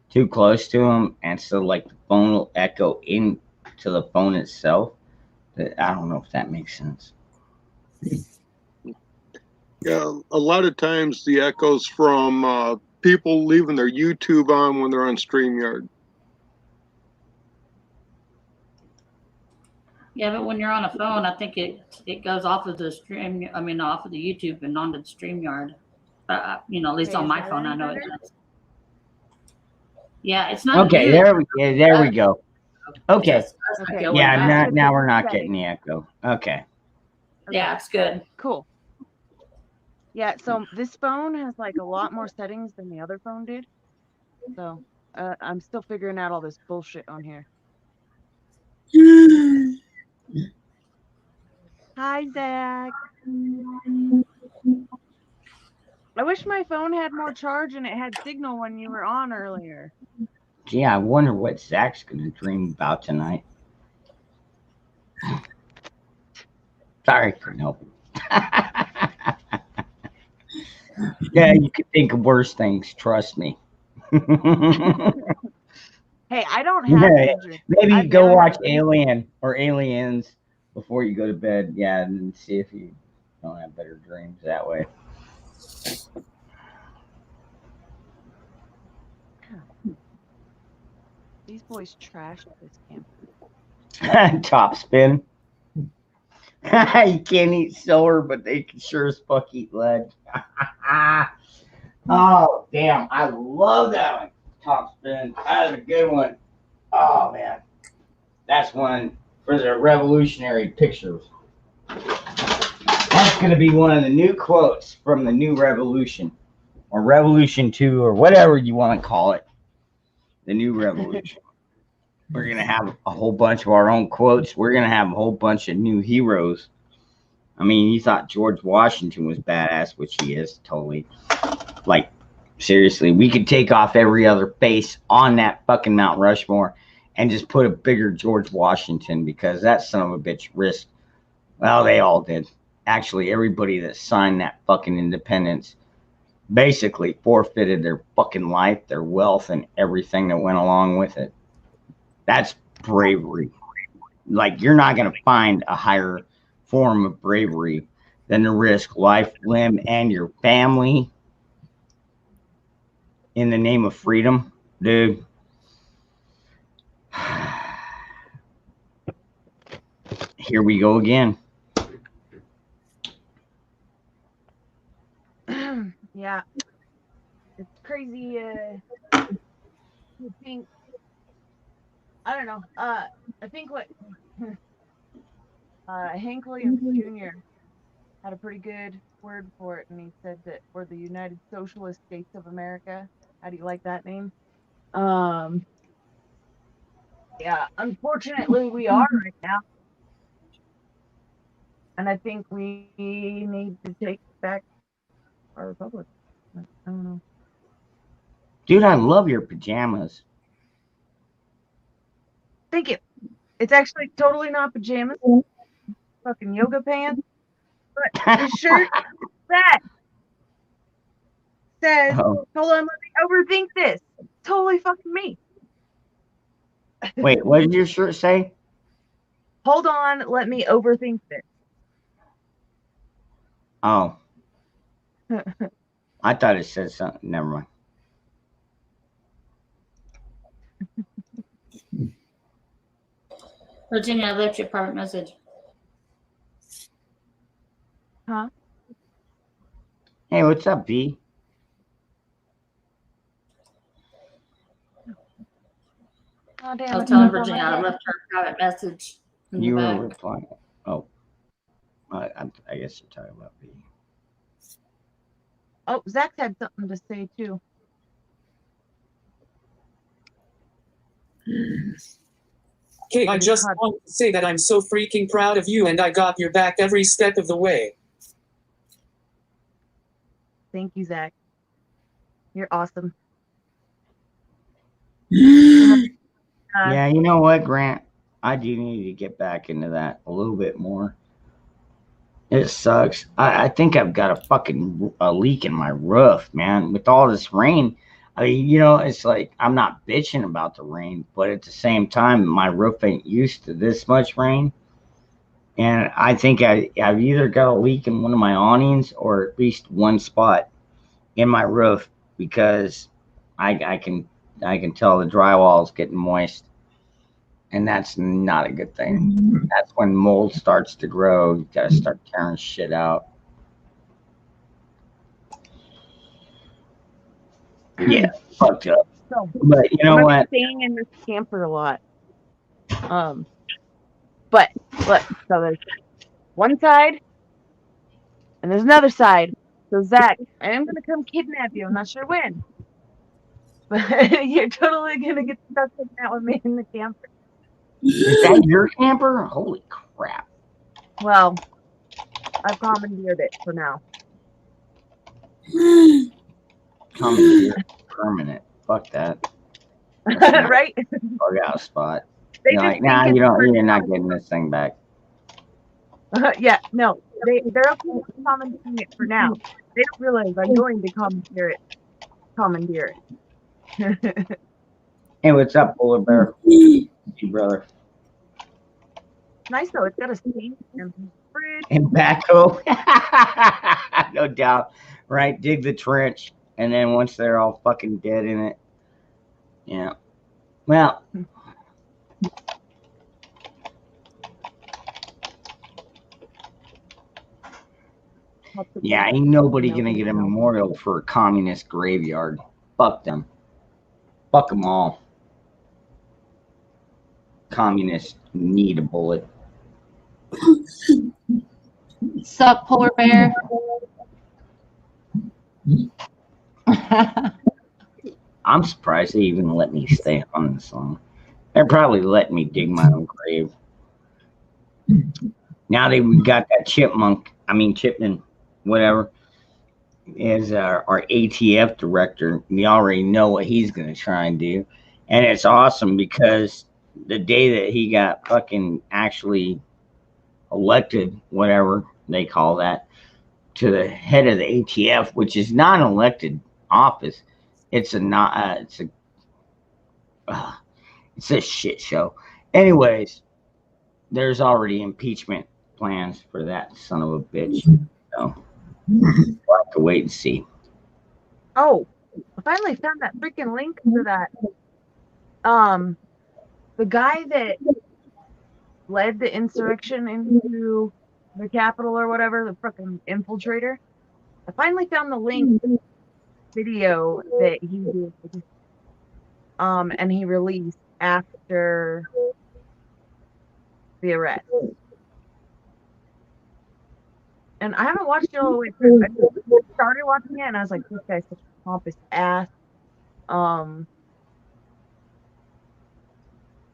too close to them, and so like the phone will echo into the phone itself. I don't know if that makes sense. Yeah, a lot of times the echoes from people leaving their YouTube on when they're on StreamYard. Yeah, but when you're on a phone, I think it goes off of the stream. I mean, off of the YouTube and onto the StreamYard. At least Okay, on is my that phone, I any know it better? does. Yeah, it's not. Okay, you. there we go. Okay. It's us Okay. echoing Yeah, back. now we're not getting the echo. Okay. Yeah, it's good. Cool. Yeah, so this phone has like a lot more settings than the other phone did. So I'm still figuring out all this bullshit on here. Hi, Zach. I wish my phone had more charge and it had signal when you were on earlier. Gee, I wonder what Zach's gonna dream about tonight. Sorry, couldn't help it. Yeah, you could think of worse things. Trust me. Hey, I don't have Yeah, good dreams. maybe I've go never watch had- Alien or Aliens before you go to bed. Yeah, and see if you don't have better dreams that way. These boys trashed this camp. Top spin. You can't eat silver, but they can sure as fuck eat lead. Oh, damn. I love that one. Top spin. That is a good one. Oh, man. That's one for the revolutionary pictures. That's going to be one of the new quotes from the new revolution, or Revolution 2, or whatever you want to call it. The new revolution. We're going to have a whole bunch of our own quotes. We're going to have a whole bunch of new heroes. I mean, you thought George Washington was badass, which he is totally. Like, seriously, we could take off every other face on that fucking Mount Rushmore and just put a bigger George Washington, because that son of a bitch risked. Well, they all did. Actually, everybody that signed that fucking independence basically forfeited their fucking life, their wealth, and everything that went along with it. That's bravery. Like, you're not going to find a higher form of bravery than to risk life, limb, and your family in the name of freedom, dude. Here we go again. Yeah, it's crazy. You think, I don't know. I think what Hank Williams Jr. had a pretty good word for it, and he said that we're the United Socialist States of America. How do you like that name? Yeah, unfortunately we are right now. And I think we need to take back our republic. I don't know. Dude, I love your pajamas. Thank you. It's actually totally not pajamas. Fucking yoga pants. But the shirt that says, Oh. hold on, let me overthink this. Totally fucking me. Wait, what did your shirt say? Hold on, let me overthink this. Oh. I thought it said something. Never mind. Virginia, I left you a private message. Huh? Hey, what's up, B? Oh, damn, I was it's telling not on Virginia my I head. left her a private message in You the were back. replying. Oh. I guess you're talking about B. Oh, Zach had something to say too. Okay, I just want to say that I'm so freaking proud of you and I got your back every step of the way. Thank you, Zach. You're awesome. Yeah, you know what, Grant? I do need to get back into that a little bit more. It sucks. I think I've got a leak in my roof, man. With all this rain, I mean, you know, it's like I'm not bitching about the rain, but at the same time, my roof ain't used to this much rain. And I think I've either got a leak in one of my awnings or at least one spot in my roof, because I can tell the drywall is getting moist. And that's not a good thing. That's when mold starts to grow. You gotta start tearing shit out. Yeah, fucked up. So, But you know I'm what? staying in this camper a lot. But look, so there's one side and there's another side. So Zach, I am gonna come kidnap you. I'm not sure when, but you're totally gonna get stuck hanging out with me in the camper. Is that your camper? Holy crap! Well, I've commandeered it for now. Commandeer permanent. Fuck that. Right? Bug out spot. They You're just like, nah, think you're not getting this thing back. yeah, no, they're okay with commandeering it for now. They don't realize I'm going to commandeer it. Hey, what's up, polar bear? Hey, brother. Nice though, it's got a sink and fridge. And backhoe. No doubt. Right? Dig the trench. And then once they're all fucking dead in it. Yeah. Well. Yeah, ain't nobody gonna get a memorial for a communist graveyard. Fuck them. Fuck them all. Communists need a bullet. Sup, polar bear? I'm surprised they even let me stay on this long. They're probably letting me dig my own grave. Now we got that Chipman, whatever, is our ATF director. We already know what he's going to try and do. And it's awesome because the day that he got fucking actually elected, whatever they call that, to the head of the ATF, which is not an elected office. It's a shit show. Anyways, there's already impeachment plans for that son of a bitch. So we'll have to wait and see. Oh, I finally found that freaking link to that. The guy that led the insurrection into the Capitol or whatever, the freaking infiltrator. I finally found the link video that he did. And he released after the arrest. And I haven't watched it all the way through. I just started watching it and I was like, this guy's such a pompous ass.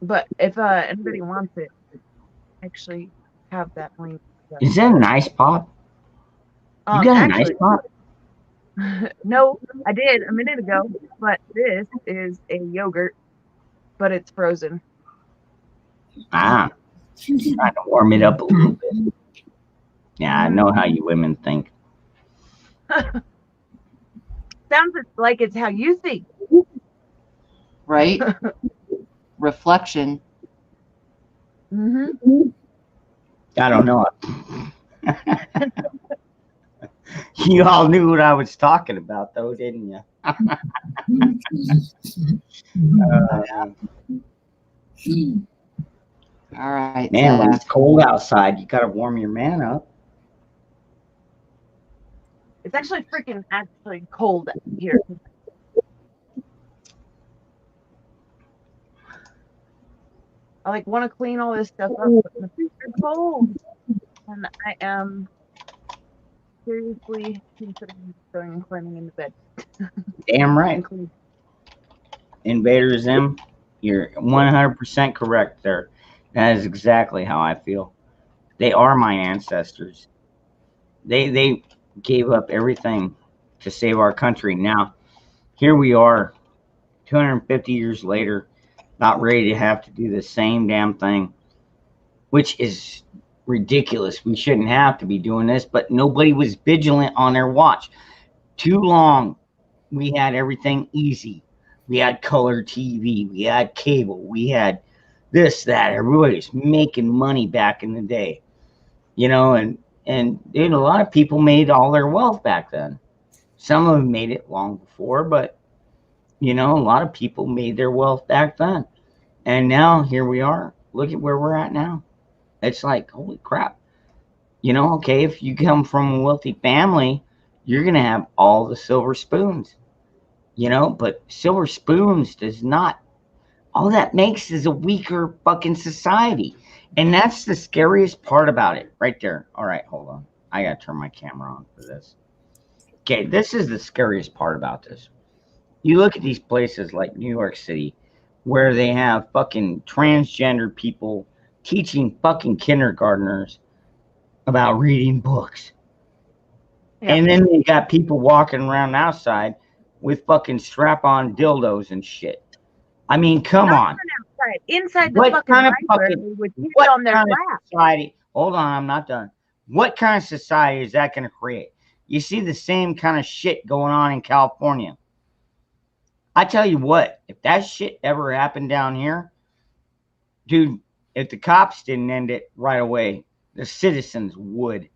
But if anybody wants it, I actually have that link. Is that an ice pop? You got an ice pop? No, I did a minute ago, but this is a yogurt, but it's frozen. Ah, trying to warm it up a little bit. Yeah, I know how you women think. Sounds like it's how you think. Right? Reflection. Mm-hmm. I don't know. You all knew what I was talking about, though, didn't you? All right. Man, when it's cold outside, you got to warm your man up. It's actually cold here. I want to clean all this stuff up, but the feet are cold, and I am seriously considering going and climbing into bed. Damn right. Invader Zim, you're 100% correct there. That is exactly how I feel. They are my ancestors. They gave up everything to save our country. Now, here we are, 250 years later, not ready to have to do the same damn thing, which is ridiculous. We shouldn't have to be doing this, but nobody was vigilant on their watch. Too long, we had everything easy. We had color TV, we had cable, we had this, that. Everybody was making money back in the day, and dude, a lot of people made all their wealth back then. Some of them made it long before, but a lot of people made their wealth back then. And now here we are. Look at where we're at now. It's like, holy crap. Okay, if you come from a wealthy family, you're going to have all the silver spoons, but silver spoons does not, all that makes is a weaker fucking society. And that's the scariest part about it right there. All right, hold on. I got to turn my camera on for this. Okay, this is the scariest part about this. You look at these places like New York City, where they have fucking transgender people teaching fucking kindergartners about reading books. Yeah. And then they got people walking around outside with fucking strap-on dildos and shit. I mean, come on. Inside the fucking library with people on their lap. Society? Hold on, I'm not done. What kind of society is that going to create? You see the same kind of shit going on in California. I tell you what, if that shit ever happened down here, dude, if the cops didn't end it right away, the citizens would.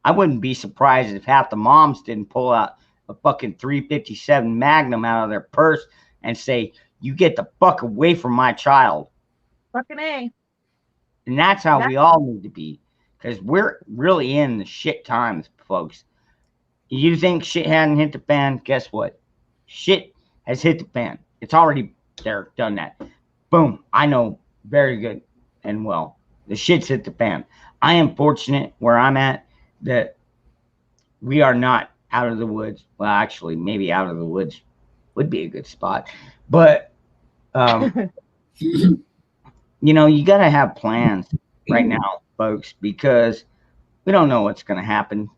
I wouldn't be surprised if half the moms didn't pull out a fucking 357 Magnum out of their purse and say, you get the fuck away from my child. Fucking A. And that's how we all need to be. Because we're really in the shit times, folks. You think shit hadn't hit the fan? Guess what? Shit has hit the fan. It's already there, done that. Boom. I know very good and well. The shit's hit the fan. I am fortunate where I'm at that we are not out of the woods. Well, actually, maybe out of the woods would be a good spot. But, you got to have plans right now folks, because we don't know what's going to happen.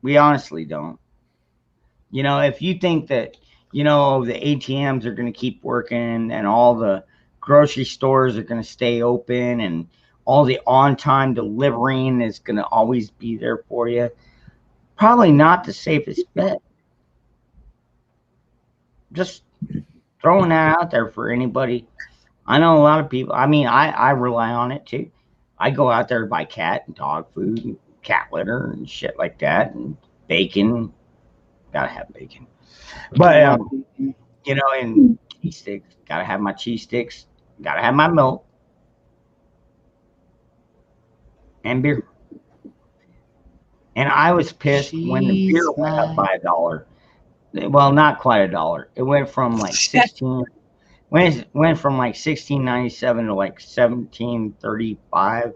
We honestly don't. You know, if you think that, you know, the ATMs are going to keep working and all the grocery stores are going to stay open and all the on-time delivering is going to always be there for you, probably not the safest bet. Just throwing that out there for anybody. I know a lot of people. I mean, I rely on it too. I go out there to buy cat and dog food and cat litter and shit like that, and bacon. Gotta have bacon. But you know, and cheese sticks. Gotta have my cheese sticks. Gotta have my milk and beer. And I was pissed when the beer went up by $1. Well, not quite $1. It went from like 16. Went from like 16.97 to like 17.35.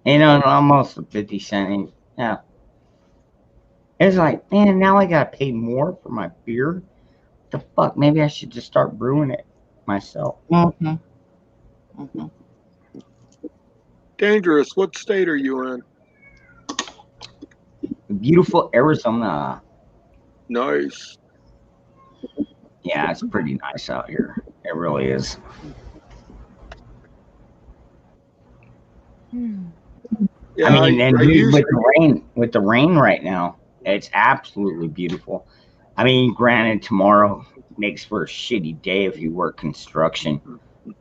You know, almost a 50 cent. Yeah. It's like, man, now I gotta pay more for my beer. What the fuck? Maybe I should just start brewing it myself. Mm-hmm. Mm-hmm. Dangerous. What state are you in? Beautiful Arizona. Nice. Yeah, it's pretty nice out here. It really is. Yeah, I mean, and I dude, usually, with the rain right now, it's absolutely beautiful. I mean, granted, tomorrow makes for a shitty day if you work construction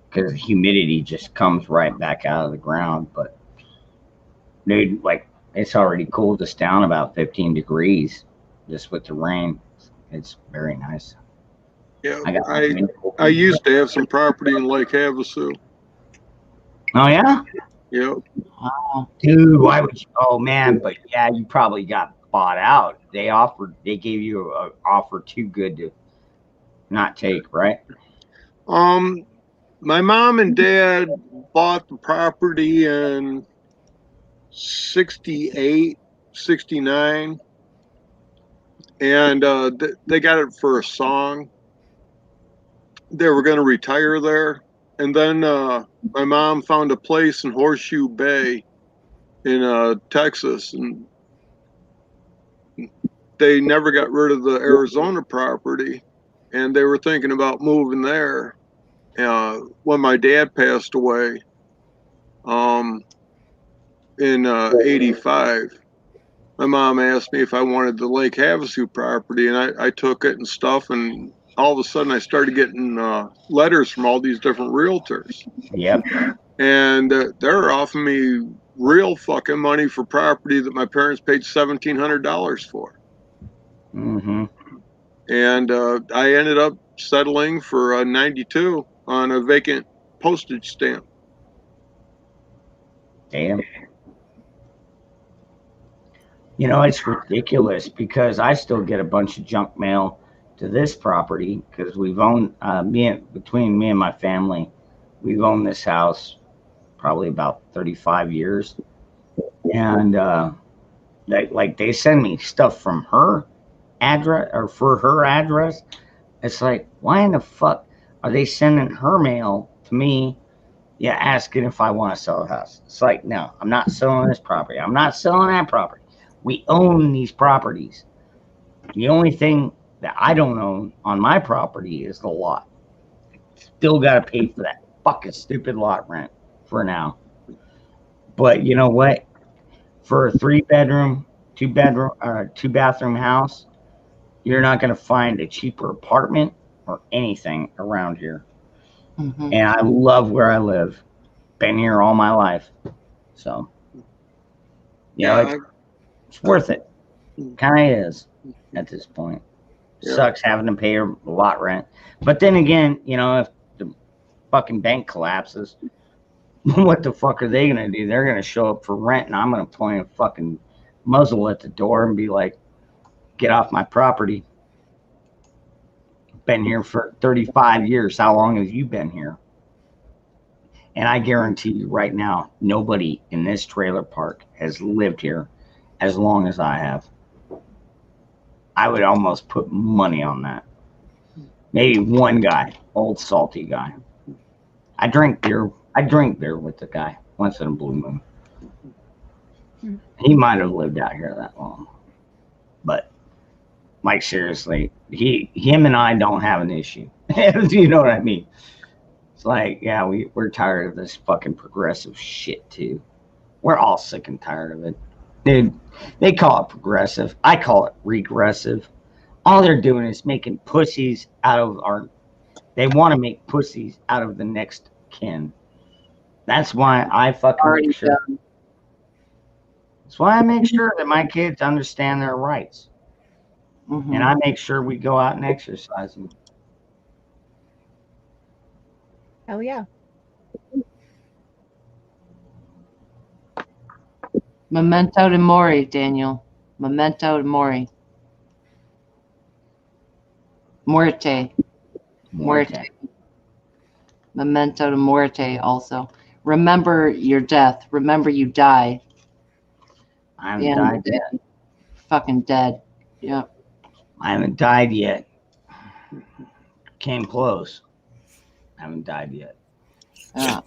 because the humidity just comes right back out of the ground. But dude, like, it's already cooled us down about 15 degrees just with the rain. It's very nice. yeah, I I used to have some property in Lake Havasu. Oh yeah, Yep. Wow. dude. Why would you? Oh man, but yeah, you probably got bought out. They gave you an offer too good to not take, right? My mom and dad bought the property in 68, 69, and they got it for a song. They were going to retire there, and then my mom found a place in Horseshoe Bay in Texas, and they never got rid of the Arizona property, and they were thinking about moving there. When my dad passed away in 85, my mom asked me if I wanted the Lake Havasu property, and I took it and stuff, and all of a sudden I started getting letters from all these different realtors. Yep. And they're offering me real fucking money for property that my parents paid $1,700 for. Mm-hmm. And I ended up settling for 92 on a vacant postage stamp. Damn. You know, it's ridiculous because I still get a bunch of junk mail to this property because we've owned between me and my family, we've owned this house probably about 35 years, and they send me stuff from her address or for her address. It's like, why in the fuck are they sending her mail to me? Yeah, asking if I want to sell a house. It's like, no, I'm not selling this property. I'm not selling that property. We own these properties. The only thing that I don't own on my property is the lot. Still got to pay for that fucking stupid lot rent for now. But you know what? For a 3-bedroom, 2-bathroom house, you're not going to find a cheaper apartment or anything around here. Mm-hmm. And I love where I live. Been here all my life. So, you know, it's worth it. Kind of is at this point. Yeah. Sucks having to pay a lot rent. But then again, you know, if the fucking bank collapses, what the fuck are they going to do? They're going to show up for rent, and I'm going to point a fucking muzzle at the door and be like, get off my property. Been here for 35 years. How long have you been here? And I guarantee you right now, nobody in this trailer park has lived here as long as I have. I would almost put money on that. Maybe one guy, old salty guy. I drink beer. I drink beer with the guy once in a blue moon. He might have lived out here that long, but like seriously, him and I don't have an issue. You know what I mean? It's like, yeah, we're tired of this fucking progressive shit too. We're all sick and tired of it. Dude, they call it progressive. I call it regressive. All they're doing is making pussies out of they want to make pussies out of the next kin. That's why I fucking make sure. That's why I make sure that my kids understand their rights. Mhm. And I make sure we go out and exercise them. Oh yeah. Memento mori, Daniel. Memento mori. Muerte. Muerte. Memento morte also. Remember your death. Remember you die. I haven't died yet. Fucking dead. Yep. I haven't died yet. Came close. I haven't died yet. Yeah.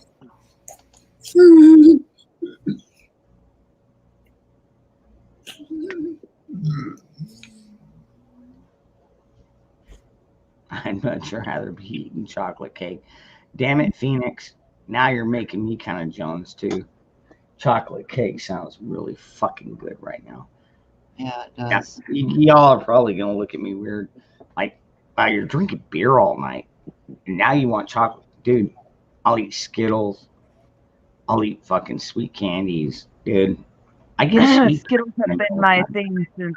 I'd much rather be eating chocolate cake. Damn it, Phoenix. Now you're making me kind of Jones too. Chocolate cake sounds really fucking good right now. Yeah, it does. Y'all are probably going to look at me weird. Like, wow, you're drinking beer all night. And now you want chocolate. Dude, I'll eat Skittles. I'll eat fucking sweet candies. Dude, I get sweet. Skittles have been my thing since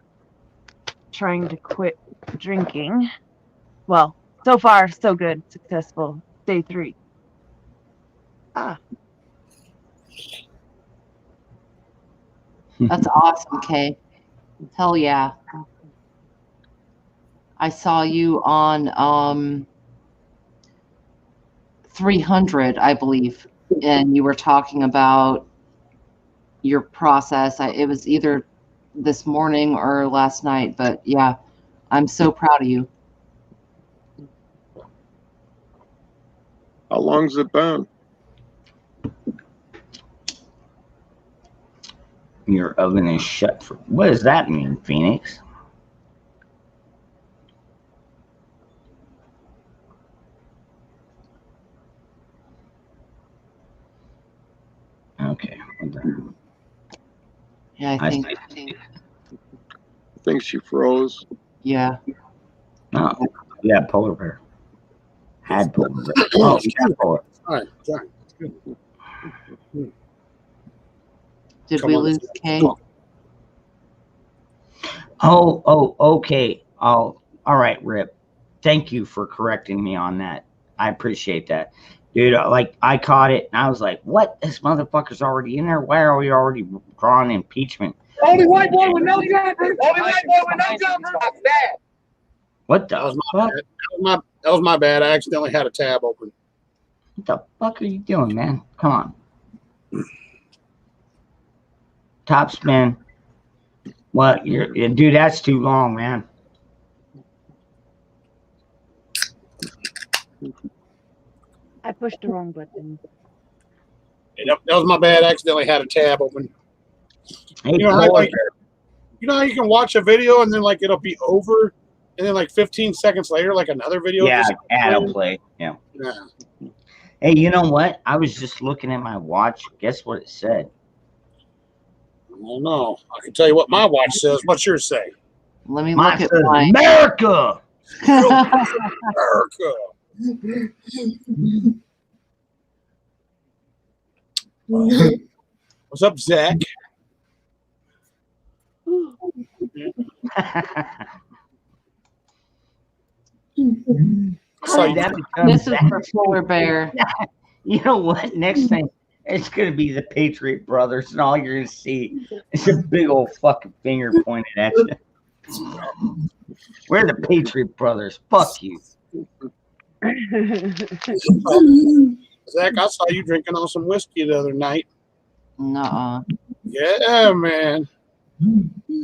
trying to quit drinking. Well, so far, so good. Successful. Day 3. That's awesome, Kay. Hell yeah. I saw you on 300, I believe, and you were talking about your process. It was either this morning or last night, but yeah, I'm so proud of you. How long's it been? Your oven is shut for. What does that mean, Phoenix? Okay. Yeah, I think. I think she froze. Yeah. Oh, yeah, polar bear. Had polar bear. Oh, yeah, polar. All right, sorry. It's good. Did Come we on, lose let's Kay? go. Oh, okay. All right, Rip. Thank you for correcting me on that. I appreciate that. Dude, like, I caught it, and I was like, what? This motherfucker's already in there? Why are we already drawing impeachment? Only white boy with no jumper. Only white boy with no jumper. That's bad. What the That was fuck? That was my bad. I accidentally had a tab open. What the fuck are you doing, man? Come on. Top spin. What? Dude, that's too long, man. I pushed the wrong button. That was my bad. I accidentally had a tab open. Hey, You know, how you can watch a video and then like it'll be over, and then like 15 seconds later, like another video. yeah, just ad will play. Yeah. Yeah. Hey, you know what? I was just looking at my watch. Guess what it said? I don't know. I can tell you what my watch says. What's yours say? Let me Mine look at says mine. America. America. What's up, Zach? So that becomes This is for Polar Bear. You know what? Next thing, it's going to be the Patriot Brothers, and all you're going to see is a big old fucking finger pointed at you. We're the Patriot Brothers. Fuck you. Zach, I saw you drinking on some whiskey the other night. Nuh-uh. Yeah, man.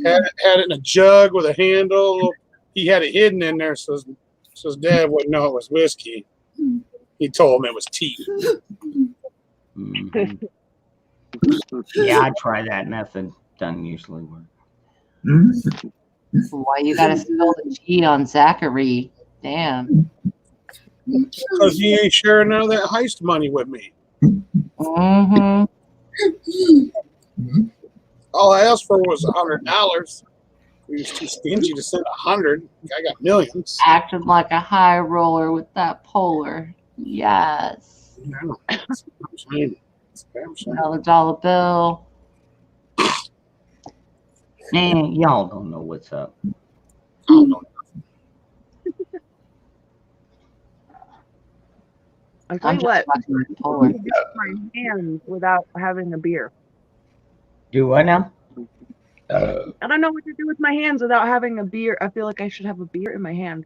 Had it in a jug with a handle. He had it hidden in there so his dad wouldn't know it was whiskey. He told him it was tea. Mhm. Yeah, I try that method. Doesn't usually work. Why you gotta spill the tea on Zachary? Damn. Because he ain't sharing none of that heist money with me. Mm-hmm. All I asked for was $100. He was too stingy to send 100. I got millions. Acted like a high roller with that polar. Yes. $1 bill. Man, y'all don't know what's up. I'll tell I'm you just what, watching my polar. I can get my hands without having a beer. Do what now? I don't know what to do with my hands without having a beer. I feel like I should have a beer in my hand.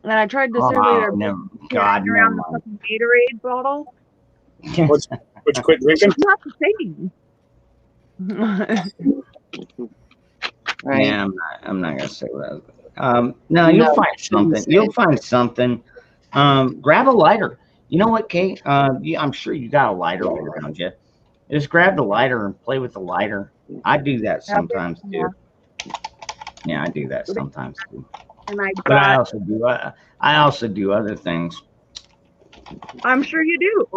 And I tried this earlier. never, carrying God, never around the mind. fucking Gatorade bottle. Would you quit drinking? It's not the same. Right. Yeah, I'm not gonna say that. No, you'll No, find you shouldn't something. say You'll it. find something. Grab a lighter. You know what, Kate? I'm sure you got a lighter around you. Just grab the lighter and play with the lighter. I do that sometimes too. Yeah, I do that sometimes too. And I But I got, also do. I also do other things. I'm sure you do.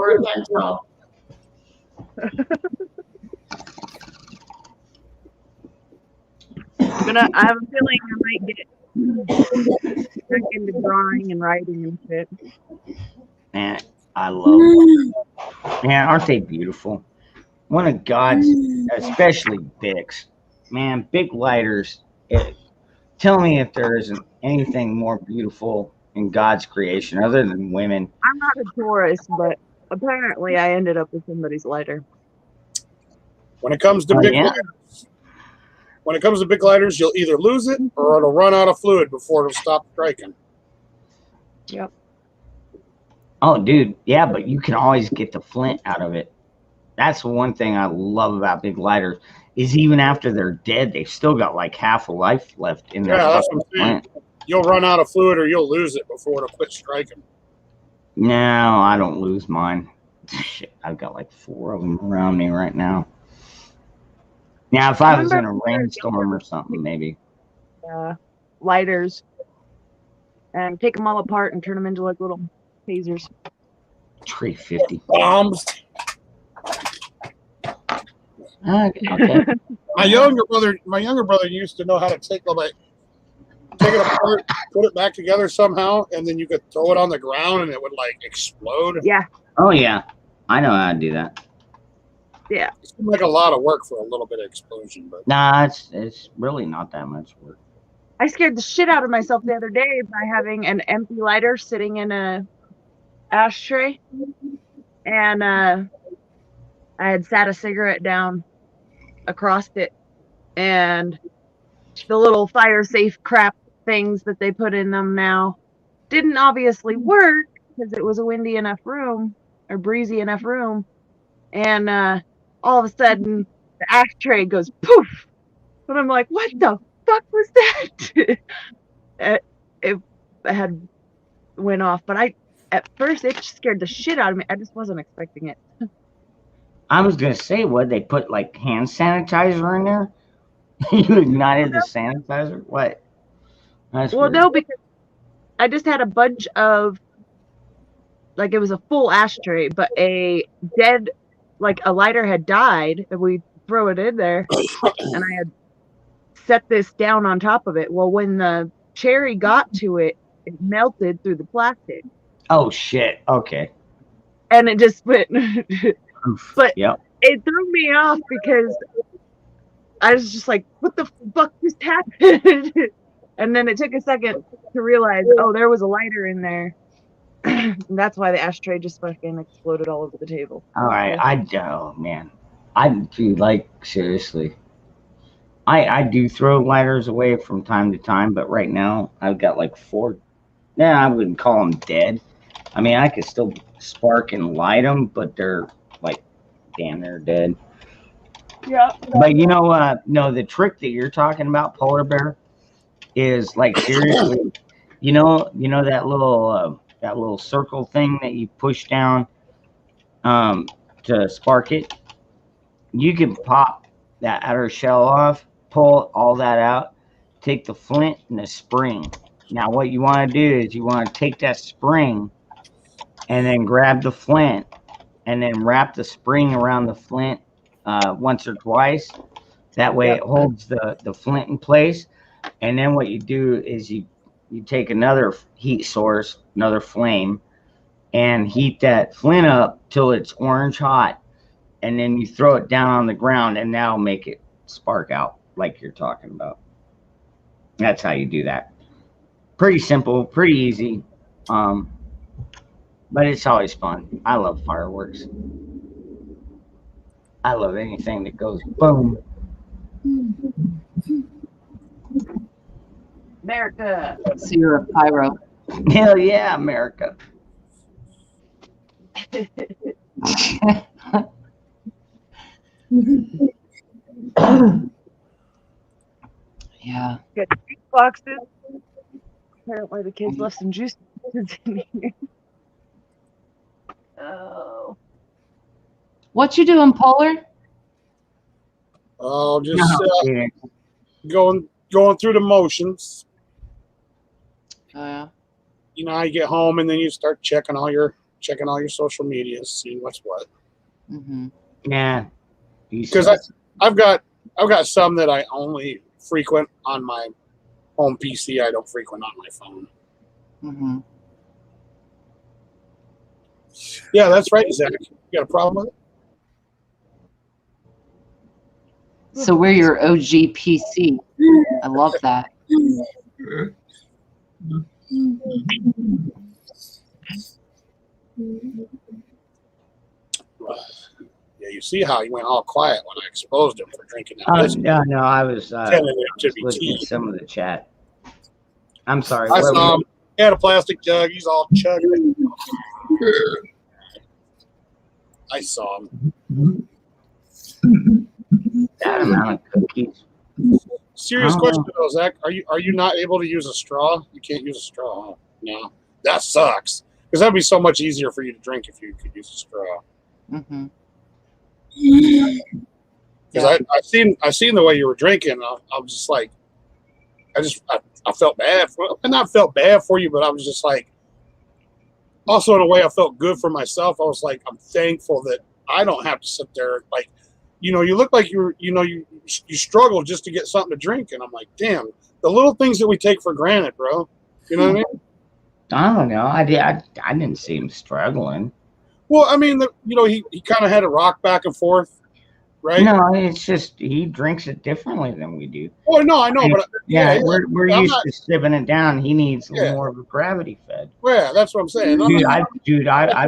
I have a feeling I might get back into drawing and writing and shit. Man, I love. Man, aren't they beautiful? One of God's, especially Bics. Man, big lighters. Tell me if there isn't anything more beautiful in God's creation other than women. I'm not a tourist, but apparently I ended up with somebody's lighter. When it comes to Oh, big yeah? lighters, you'll either lose it or it'll run out of fluid before it'll stop striking. Yep. Oh, dude, yeah, but you can always get the flint out of it. That's the one thing I love about big lighters is even after they're dead, they've still got like half a life left in Yeah, that that's fucking what I'm saying. flint. You'll run out of fluid or you'll lose it before it'll quit striking. No, I don't lose mine. Shit, I've got like 4 of them around me right now. Now, if I was in a rainstorm or something, maybe. Lighters and take them all apart and turn them into like little tasers. 350. Bombs. Okay. My younger brother used to know how to take it apart, put it back together somehow, and then you could throw it on the ground and it would like explode. Yeah. Oh yeah, I know how to do that. Yeah. It seemed like a lot of work for a little bit of explosion, but Nah, it's really not that much work. I scared the shit out of myself the other day by having an empty lighter sitting in a ashtray, and I had sat a cigarette down across it, and the little fire safe crap things that they put in them now didn't obviously work because it was a windy enough room or breezy enough room, and all of a sudden the ashtray goes poof, and I'm like, what the fuck was that? it had went off, but at first it scared the shit out of me. I just wasn't expecting it. I was gonna say, what they put like hand sanitizer in there? You ignited the sanitizer? What? That's Well, weird. no, because I just had a bunch of, like, it was a full ashtray, but a dead, like a lighter had died, and we throw it in there, and I had set this down on top of it. Well, when the cherry got to it, it melted through the plastic. Oh shit. Okay. And it just went. Oof. But yep. It threw me off because I was just like, what the fuck just happened? And then it took a second to realize, oh, there was a lighter in there. And that's why the ashtray just fucking exploded all over the table. All right. Oh man. I do, like, seriously. I do throw lighters away from time to time, but right now I've got like 4. Yeah, I wouldn't call them dead. I mean, I could still spark and light them, but they're like, damn, they're dead. Yeah. But you know, no, the trick that you're talking about, Polar Bear, is like, seriously, you know that little circle thing that you push down. to spark it. You can pop that outer shell off, pull all that out, take the flint and the spring. Now what you want to do is you want to take that spring and then grab the flint and then wrap the spring around the flint once or twice. That way it holds the flint in place. And then what you do is you take another heat source, another flame, and heat that flint up till it's orange hot. And then you throw it down on the ground, and that'll make it spark out like you're talking about. That's how you do that. Pretty simple, pretty easy. But it's always fun. I love fireworks. I love anything that goes boom. America. So you're a pyro. Hell yeah, America. Yeah. Got juice boxes. Apparently the kids left some juice boxes in here. Oh. What you doing, Polar? Oh, just going through the motions. Oh yeah. You know, how you get home and then you start checking all your social media, seeing what's what. Mm-hmm. Yeah. Because I've got some that I only frequent on my home PC. I don't frequent on my phone. Mm-hmm. Yeah, that's right, Zach. You got a problem with it? So we're your OG PC. I love that. Yeah, you see how he went all quiet when I exposed him for drinking that whiskey. No, I was Telling him to be looking at tea. some of the chat. I'm sorry. I what saw was him. He had a plastic jug. He's all chugging. I saw him. that amount of cookies? Serious Oh. question though, Zach. Are you not able to use a straw? You can't use a straw. Huh? No, that sucks. Because that'd be so much easier for you to drink if you could use a straw. Mm-hmm. Because I seen the way you were drinking. I was just like, I felt bad for. I not felt bad for you, but I was just like. Also, in a way, I felt good for myself. I was like, I'm thankful that I don't have to sit there like, you look like you struggle just to get something to drink, and I'm like, damn, the little things that we take for granted, bro. You know what I mean? I don't know. I didn't see him struggling. Well, I mean, he kind of had to rock back and forth, right? No, it's just he drinks it differently than we do. Well, no, I know, but Yeah, we're I'm used not- to sipping it down. He needs Yeah. more of a gravity fed. Yeah, that's what I'm saying. I'm Dude, not- I've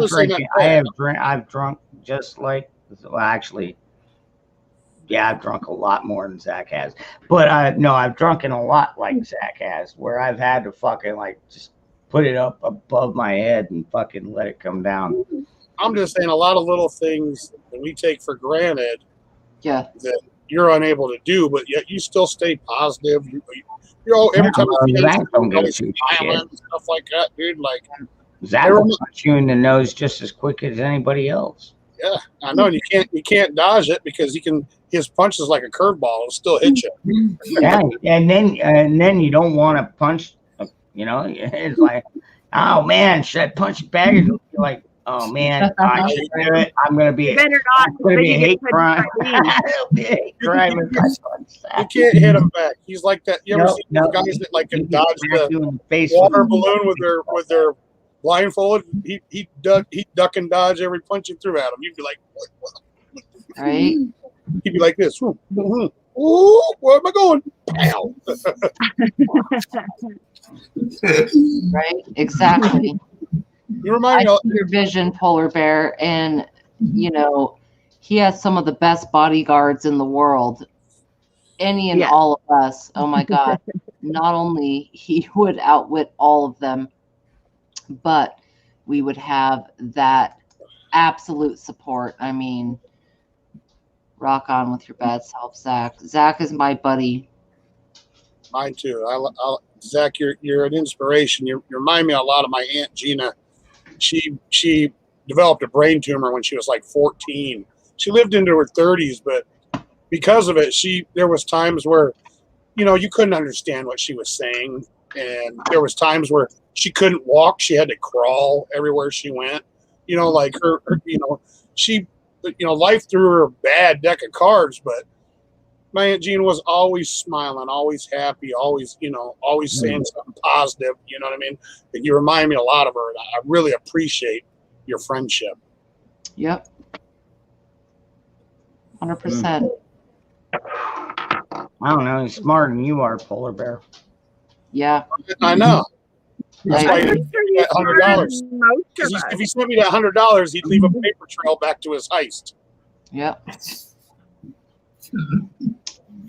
not saying drank. that I've drunk just like. Well, actually, yeah, I've drunk a lot more than Zach has. But no, I've drunken a lot like Zach has, where I've had to fucking like just put it up above my head and fucking let it come down. I'm just saying a lot of little things that we take for granted Yeah. that you're unable to do, but yet you still stay positive. You're all every time Yeah, you Zach don't give a always shit. smiling and stuff like that, dude. Like, Zach will punch you in the nose just as quick as anybody else. yeah, I know. And you can't dodge it because his punch is like a curveball. It'll still hit you. Yeah, and then you don't want to punch. It's like, oh man, should I punch it back? And you're like, oh man, I should do it. I'm gonna be. Better not. It's gonna then be you a get hate punched crime. by me. It'll be a hate crime if I punch You Zach. can't hit him back. He's like that. You ever No, see no. guys that like He can can dodge smack the you in the face water with- balloon with their blindfolded? He'd duck and dodge every punch you threw at him. You'd be like, what? Right. He'd be like this. Ooh, where am I going? Pow. Right. Exactly. You remind I me. see your vision, Polar Bear, and he has some of the best bodyguards in the world. Any and Yeah. all of us. Oh my God. Not only he would outwit all of them, but we would have that absolute support. I mean, rock on with your bad self, Zach. Zach is my buddy. Mine too. Zach, you're an inspiration. You remind me a lot of my Aunt Gina. She developed a brain tumor when she was like 14. She lived into her 30s, but because of it, there was times where, you couldn't understand what she was saying. And there was times where she couldn't walk. She had to crawl everywhere she went. Like her she, life threw her a bad deck of cards, but my Aunt Jean was always smiling, always happy, always, always saying something positive. You know what I mean? And you remind me a lot of her. And I really appreciate your friendship. Yep. 100%. I don't know. He's smarter than you are, Polar Bear. Yeah. I know. That's why I'm pretty sure he's smarter $100. than most Because of us. if he sent me that $100, he'd leave a paper trail back to his heist. Yep.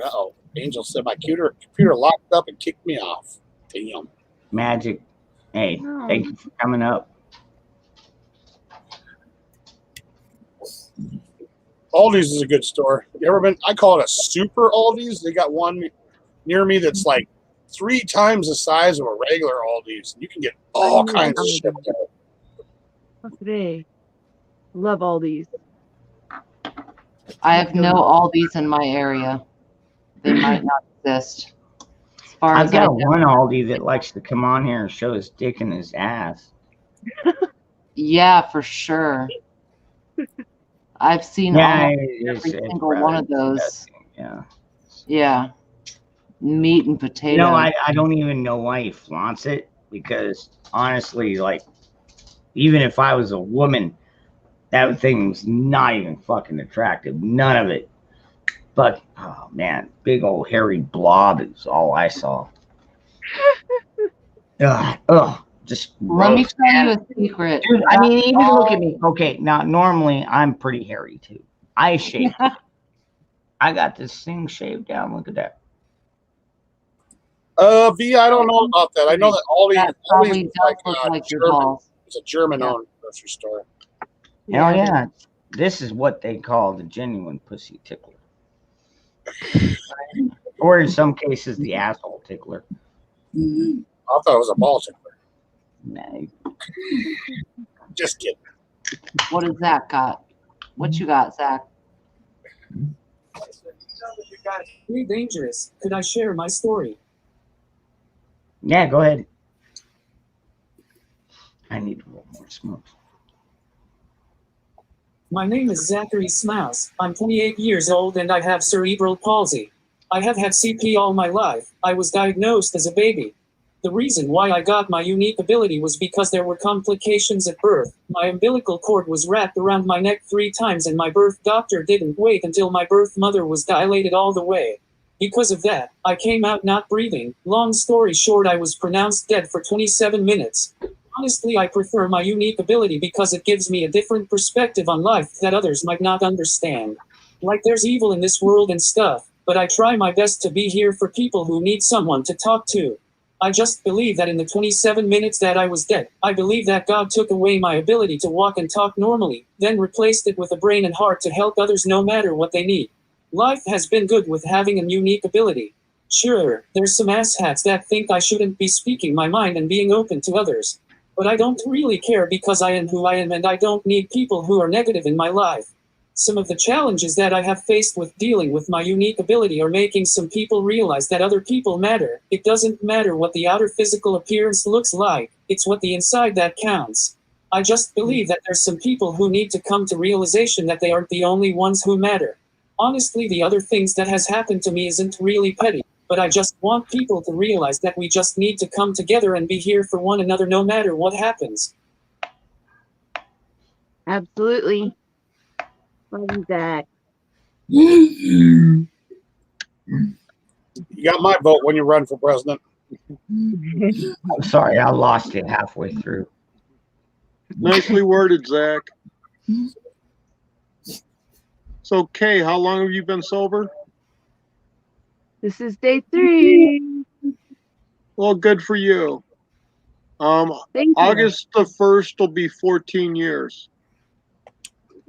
Uh-oh. Angel said my computer locked up and kicked me off. Damn. Magic. Hey, No. thank you for coming up. Aldi's is a good store. You ever been? I call it a super Aldi's. They got one near me that's like 3 times the size of a regular Aldi's. You can get all kinds of shit there. What's today? Love all these. I have no Aldi's in my area. They might not exist. As far I've as I got know. one Aldi that likes to come on here and show his dick and his ass. Yeah, for sure. I've seen almost every single one of those. disgusting. Yeah. Yeah. Meat and potato. I don't even know why he flaunts it, because honestly, like, even if I was a woman, that thing was not even fucking attractive. None of it. But, oh man, big old hairy blob is all I saw. Just Let me gross, tell you man. a secret. Dude, I mean, even look at me. Okay, now normally I'm pretty hairy too. I shaved. I got this thing shaved down. Look at that. V, I don't know about that. I know that That probably Aldi's does is look like your German. balls. It's a German-owned grocery store. Hell yeah. This is what they call the genuine pussy tickler. Or in some cases, the asshole tickler. I thought it was a ball tickler. Nah. Just kidding. What does Zach got? What you got, Zach? Really dangerous. Could I share my story? Yeah, go ahead. I need to roll more smoke. My name is Zachary Smouse. I'm 28 years old and I have cerebral palsy. I have had CP all my life. I was diagnosed as a baby. The reason why I got my unique ability was because there were complications at birth. My umbilical cord was wrapped around my neck 3 times and my birth doctor didn't wait until my birth mother was dilated all the way. Because of that, I came out not breathing. Long story short, I was pronounced dead for 27 minutes. Honestly, I prefer my unique ability because it gives me a different perspective on life that others might not understand. Like there's evil in this world and stuff, but I try my best to be here for people who need someone to talk to. I just believe that in the 27 minutes that I was dead, I believe that God took away my ability to walk and talk normally, then replaced it with a brain and heart to help others no matter what they need. Life has been good with having a unique ability. Sure, there's some asshats that think I shouldn't be speaking my mind and being open to others. But I don't really care because I am who I am and I don't need people who are negative in my life. Some of the challenges that I have faced with dealing with my unique ability are making some people realize that other people matter. It doesn't matter what the outer physical appearance looks like, it's what the inside that counts. I just believe that there's some people who need to come to realization that they aren't the only ones who matter. Honestly, the other things that has happened to me isn't really petty, but I just want people to realize that we just need to come together and be here for one another no matter what happens. Absolutely. Love you, Zach. You got my vote when you run for president. I'm sorry, I lost it halfway through. Nicely worded, Zach. So, Kay, how long have you been sober? This is day 3. Well, good for you. Thank you. August the 1st will be 14 years.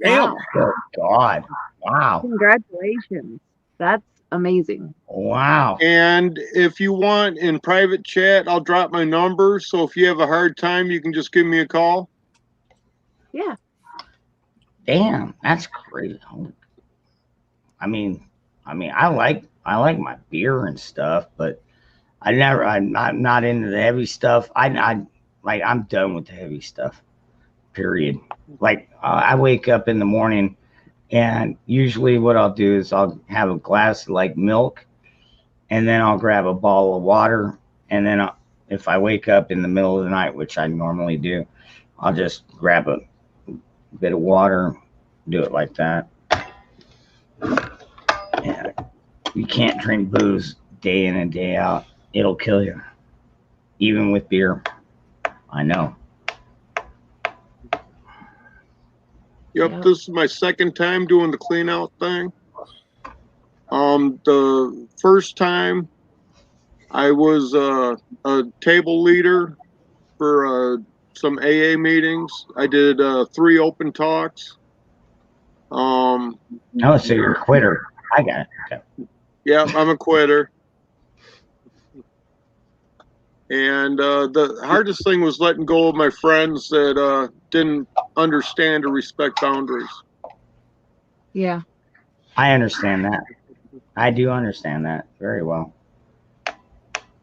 Damn. Wow. Oh, God. Wow. Congratulations. That's amazing. Wow. And if you want, in private chat, I'll drop my number. So if you have a hard time, you can just give me a call. Yeah. Damn, that's crazy. I mean, I like my beer and stuff, but I'm not into the heavy stuff. I'm done with the heavy stuff. Period. Like I wake up in the morning, and usually what I'll do is I'll have a glass of like milk, and then I'll grab a bottle of water, and then if I wake up in the middle of the night, which I normally do, I'll just grab a bit of water, do it like that. Yeah, you can't drink booze day in and day out. It'll kill you, even with beer. I know. Yep, this is my second time doing the clean out thing. The first time I was a table leader for some AA meetings. I did 3 open talks. Oh, so you're a quitter. I got it. Okay. Yeah, I'm a quitter. And the hardest thing was letting go of my friends that didn't understand or respect boundaries. Yeah. I understand that. I do understand that very well.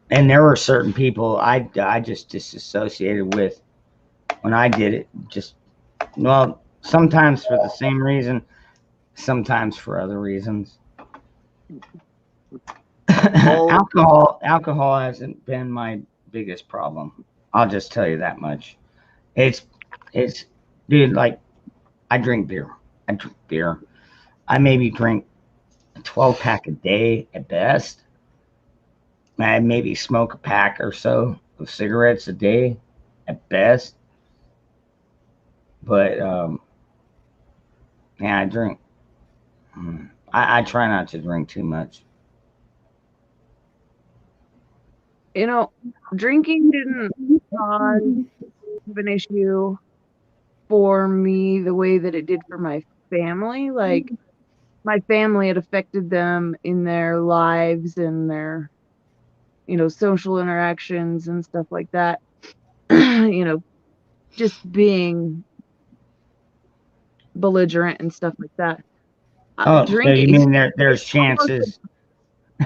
And there were certain people I just disassociated with when I did it. Just, well, sometimes for the same reason, sometimes for other reasons. Alcohol hasn't been my biggest problem. I'll just tell you that much. It's dude, like I drink beer. I maybe drink a 12-pack a day at best. I maybe smoke a pack or so of cigarettes a day at best. But yeah, I drink. I try not to drink too much. You know, drinking didn't cause an issue for me the way that it did for my family. Like, my family, it affected them in their lives and their, social interactions and stuff like that. Just being belligerent and stuff like that. Oh, so you mean there's chances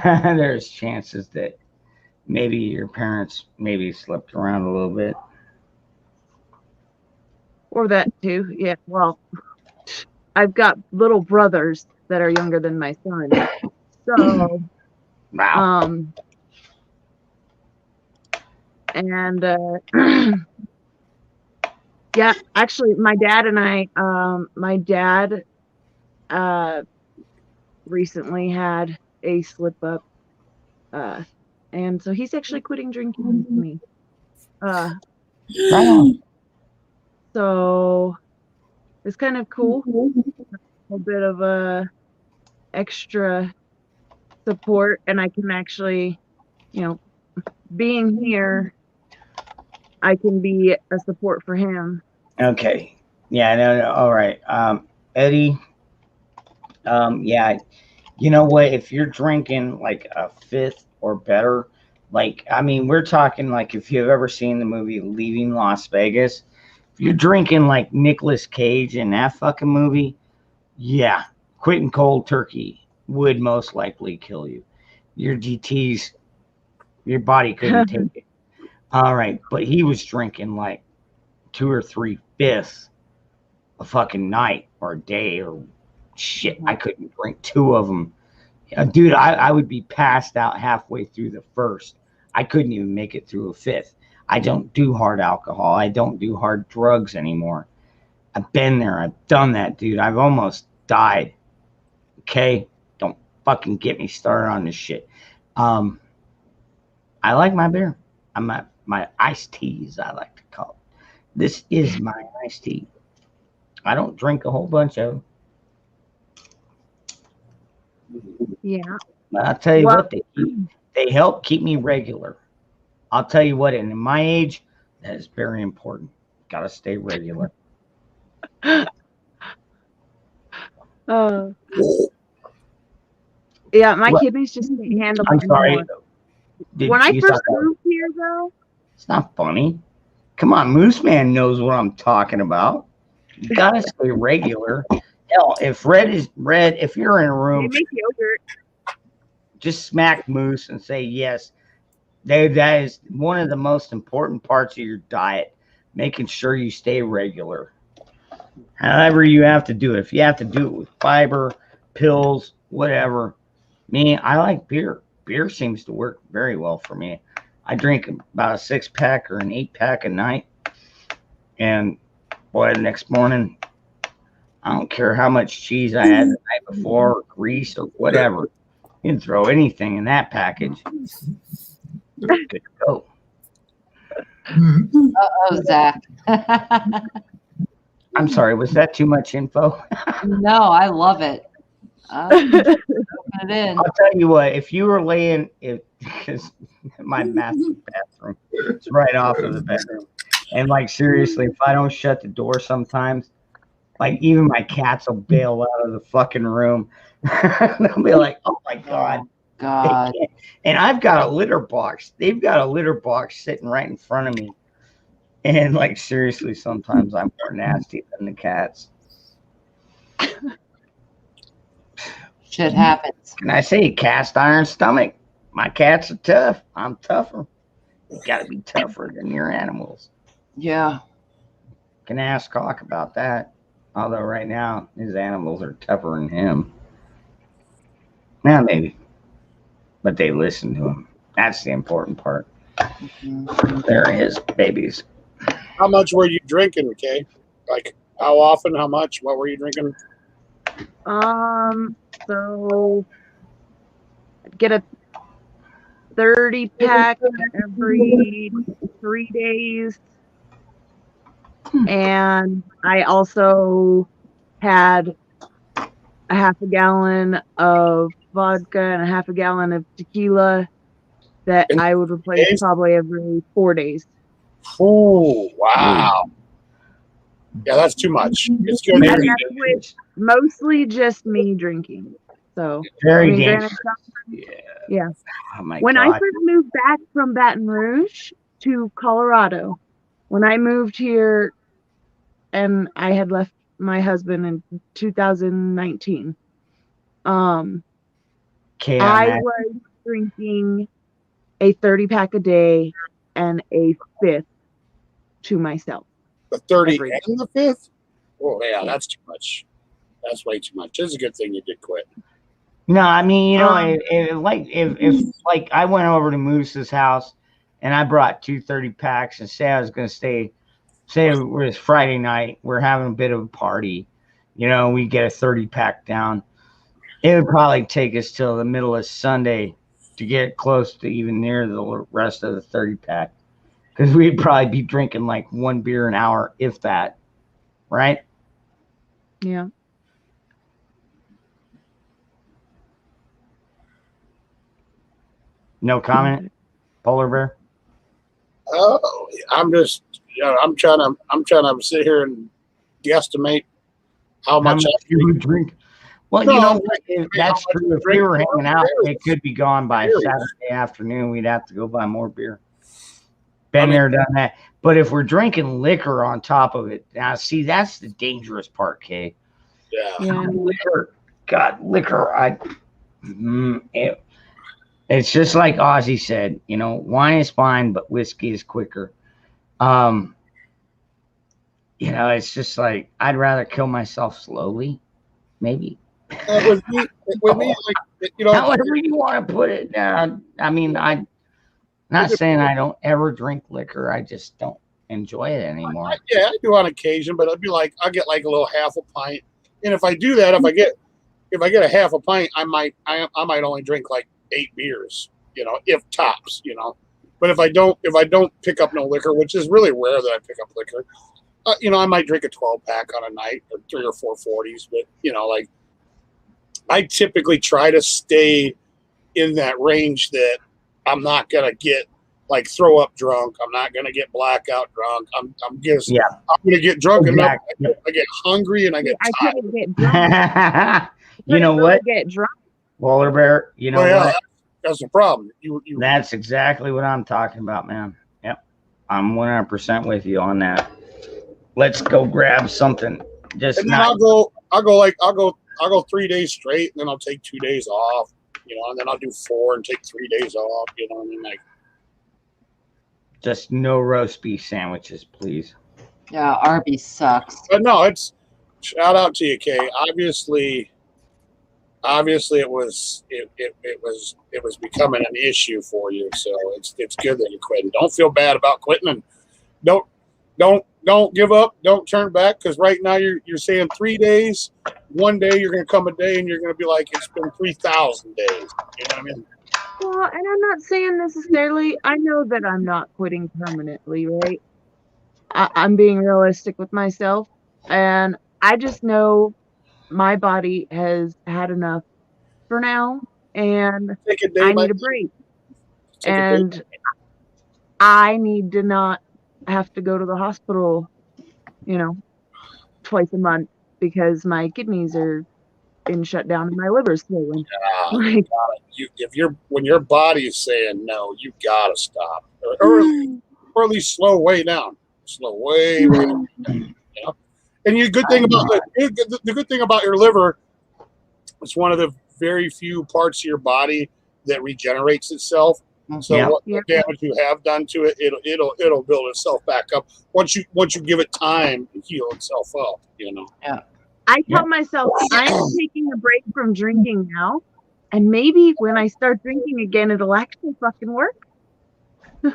there's chances that maybe your parents maybe slipped around a little bit? Or that too, yeah. Well, I've got little brothers that are younger than my son. So, wow. And yeah, actually, my dad and I, my dad recently had a slip up, and so he's actually quitting drinking with me. So it's kind of cool. A bit of a extra support, and I can actually, being here, I can be a support for him. Okay. Yeah, no, all right. Eddie, yeah, you know what? If you're drinking like a 5th or better, like, I mean, we're talking like if you've ever seen the movie Leaving Las Vegas, if you're drinking like Nicolas Cage in that fucking movie, yeah, quitting cold turkey would most likely kill you. Your GTs, your body couldn't take it. All right, but he was drinking like 2 or 3 fifths a fucking night or a day or shit. I couldn't drink 2 of them. Dude, I would be passed out halfway through the first. I couldn't even make it through a 5th. I don't do hard alcohol. I don't do hard drugs anymore. I've been there. I've done that, dude. I've almost died. Okay? Don't fucking get me started on this shit. I like my beer. My iced teas, I like to call it. This is my iced tea. I don't drink a whole bunch of them. Yeah. But I'll tell you what, they help keep me regular. I'll tell you what, and in my age, that is very important. Got to stay regular. Yeah, my kidneys just can't handle it. I'm sorry. When I first moved here, though, it's not funny. Come on, Moose Man knows what I'm talking about. You gotta stay regular. Hell, if if you're in a They room, make yogurt. just smack Moose and say yes. That is one of the most important parts of your diet, making sure you stay regular. However you have to do it. If you have to do it with fiber, pills, whatever. Me, I like beer. Beer seems to work very well for me. I drink about a 6-pack or an 8-pack a night. And boy, the next morning, I don't care how much cheese I had the night before, or grease, or whatever. You can throw anything in that package. Good to go. Uh-oh, Zach. I'm sorry, was that too much info? No, I love it. Open it in. I'll tell you what, if you were laying, because my master bathroom is right off of the bedroom. And like, seriously, if I don't shut the door sometimes, like even my cats will bail out of the fucking room. They'll be like, oh my God. God. And I've got a litter box. They've got a litter box sitting right in front of me. And like, seriously, sometimes I'm more nasty than the cats. Shit happens. Can I say cast iron stomach? My cats are tough. I'm tougher. You got to be tougher than your animals. Yeah. Can ask Hawk about that. Although right now his animals are tougher than him. Now maybe, but they listen to him. That's the important part. Mhm. They're his babies. How much were you drinking, Kay? Like, how often? How much? What were you drinking? So I'd get a 30-pack every 3 days. And I also had a half a gallon of vodka and a half a gallon of tequila that I would replace probably every 4 days. Oh, wow. Yeah, that's too much. It's good. And that's with mostly just me drinking. So Very granted, dangerous. yeah. Oh my When God. I first moved back from Baton Rouge to Colorado, when I moved here and I had left my husband in 2019, Okay, I was drinking a 30-pack a day and a 5th to myself. The 30 every day. and the 5th? Oh, yeah, that's too much. That's way too much. It's a good thing you did quit. No, I mean, you know, if like I went over to Moose's house and I brought 2 30-packs and say I was going to say it was Friday night, we're having a bit of a party, you know, we get a 30-pack down. It would probably take us till the middle of Sunday to get close to even near the rest of the 30-pack. Because we'd probably be drinking like 1 beer an hour, if that. Right? Yeah. No comment, Polar Bear? Oh, I'm just, you know, I'm trying to sit here and guesstimate how much you would drink. Well, No, you know, I if that's how much true. you If we drink were more hanging out, beers. it could be gone by Beers. Saturday afternoon. We'd have to go buy more beer. Been I mean- there, done that. But if we're drinking liquor on top of it, now see, that's the dangerous part, Kay. Yeah. Yeah. Liquor, God, liquor. It's just like Ozzy said. You know, wine is fine, but whiskey is quicker. You know, it's just like I'd rather kill myself slowly, maybe. With me, like, you know, However you want to put it. I mean, I'm not saying I don't ever drink liquor. I just don't enjoy it anymore. yeah, I do on occasion, but I'll get like a little half a pint. And if I do that, if I get a half a pint, I might only drink like 8 beers, you know, if tops, you know. But if I don't pick up no liquor, which is really rare that I pick up liquor, you know, I might drink a 12-pack on a night or 3 or 4 40s. But you know, like I typically try to stay in that range that I'm not gonna get like throw up drunk. I'm not gonna get blackout drunk. I'm gonna get drunk enough. I get hungry and I get I tired. couldn't get drunk. You know Couldn't what, Get drunk. Polar Bear? You know Oh, yeah, what? that's the problem. You That's exactly what I'm talking about, man. Yep. I'm 100% with you on that. let's go grab something. Just And then not. I'll go 3 days straight, and then I'll take 2 days off, and then I'll do 4 and take 3 days off, and then like. Just no roast beef sandwiches, please. Yeah, Arby's sucks. But no, it's shout out to you, Kay. Obviously it was becoming an issue for you, so it's good that you quit. And don't feel bad about quitting, and don't give up, don't turn back, because right now you're saying 3 days. One day you're gonna come a day and you're gonna be like, it's been 3,000 days. You know what I mean? Well, and I'm not saying necessarily, I know that I'm not quitting permanently, right? I'm being realistic with myself, and I just know my body has had enough for now, and Take a day I by need a day. break. Take a day. And I need to not have to go to the hospital, twice a month because my kidneys are been shut down and my liver's swollen. Like, When your body is saying no, you gotta stop, or at least slow way down, down. And the good thing about the good thing about your liver, it's one of the very few parts of your body that regenerates itself. So what damage you have done to it, it'll build itself back up once you give it time to heal itself up. Yeah. I tell myself I'm taking a break from drinking now, and maybe when I start drinking again, it'll actually fucking work. Well,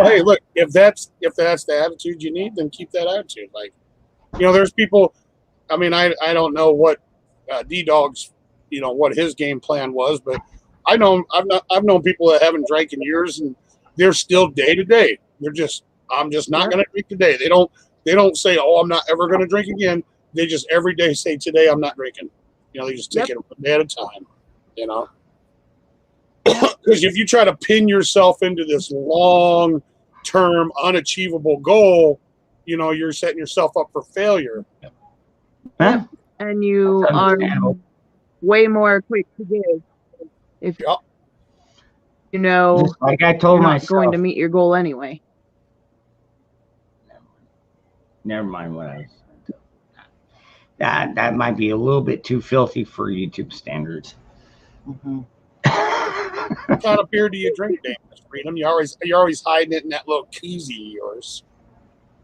hey, look, if that's the attitude you need, then keep that attitude. Like, there's people. I mean, I don't know what D-Dog's, what his game plan was, but I've known people that haven't drank in years, and they're still day to day. I'm just not going to drink today. They don't say, oh, I'm not ever going to drink again. They just every day say, today I'm not drinking. They just take it one day at a time. Because if you try to pin yourself into this long-term, unachievable goal, you're setting yourself up for failure. Huh? And you are way more quick to give if Just like I told you're not myself. going to meet your goal anyway. Never mind what I said. That might be a little bit too filthy for YouTube standards. Mm-hmm. What kind of beer do you drink, Dan? Freedom? You're always hiding it in that little koozie of yours.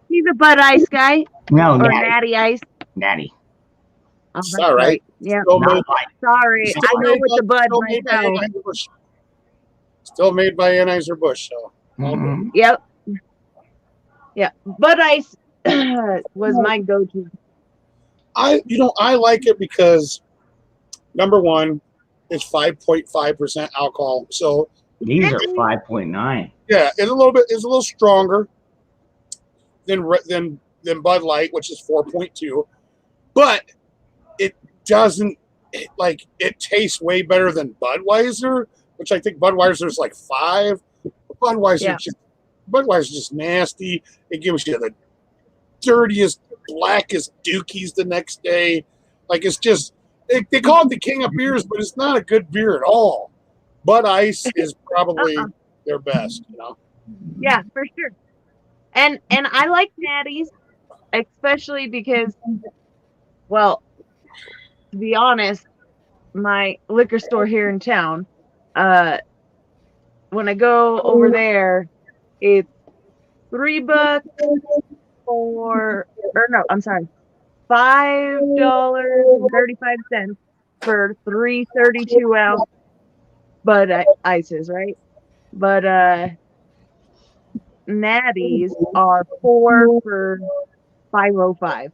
He's a Bud Ice guy. No, or Natty. Natty Ice. Natty. Oh, that's all right. Yeah. Still made, Sorry, I go with the Bud myself. Still made by Anheuser-Busch. So. Mm-hmm. Yep. Yeah. Bud Ice was my go-to. I like it because, number one, it's 5.5% alcohol. So these are 5.9. Yeah, it's a little stronger than Bud Light, which is 4.2, but it doesn't it tastes way better than Budweiser, which I think Budweiser is like 5. Budweiser's just nasty. It gives you the dirtiest, blackest dookies the next day. Like, it's just they call it the king of beers, but it's not a good beer at all. Bud Ice is probably their best, Yeah, for sure. And I like Natty's, especially because, well, to be honest, my liquor store here in town, when I go over there, it's $3 $5.35 for 3 32-ounce Bud Ices, right? But Natties are 4 for $5.05.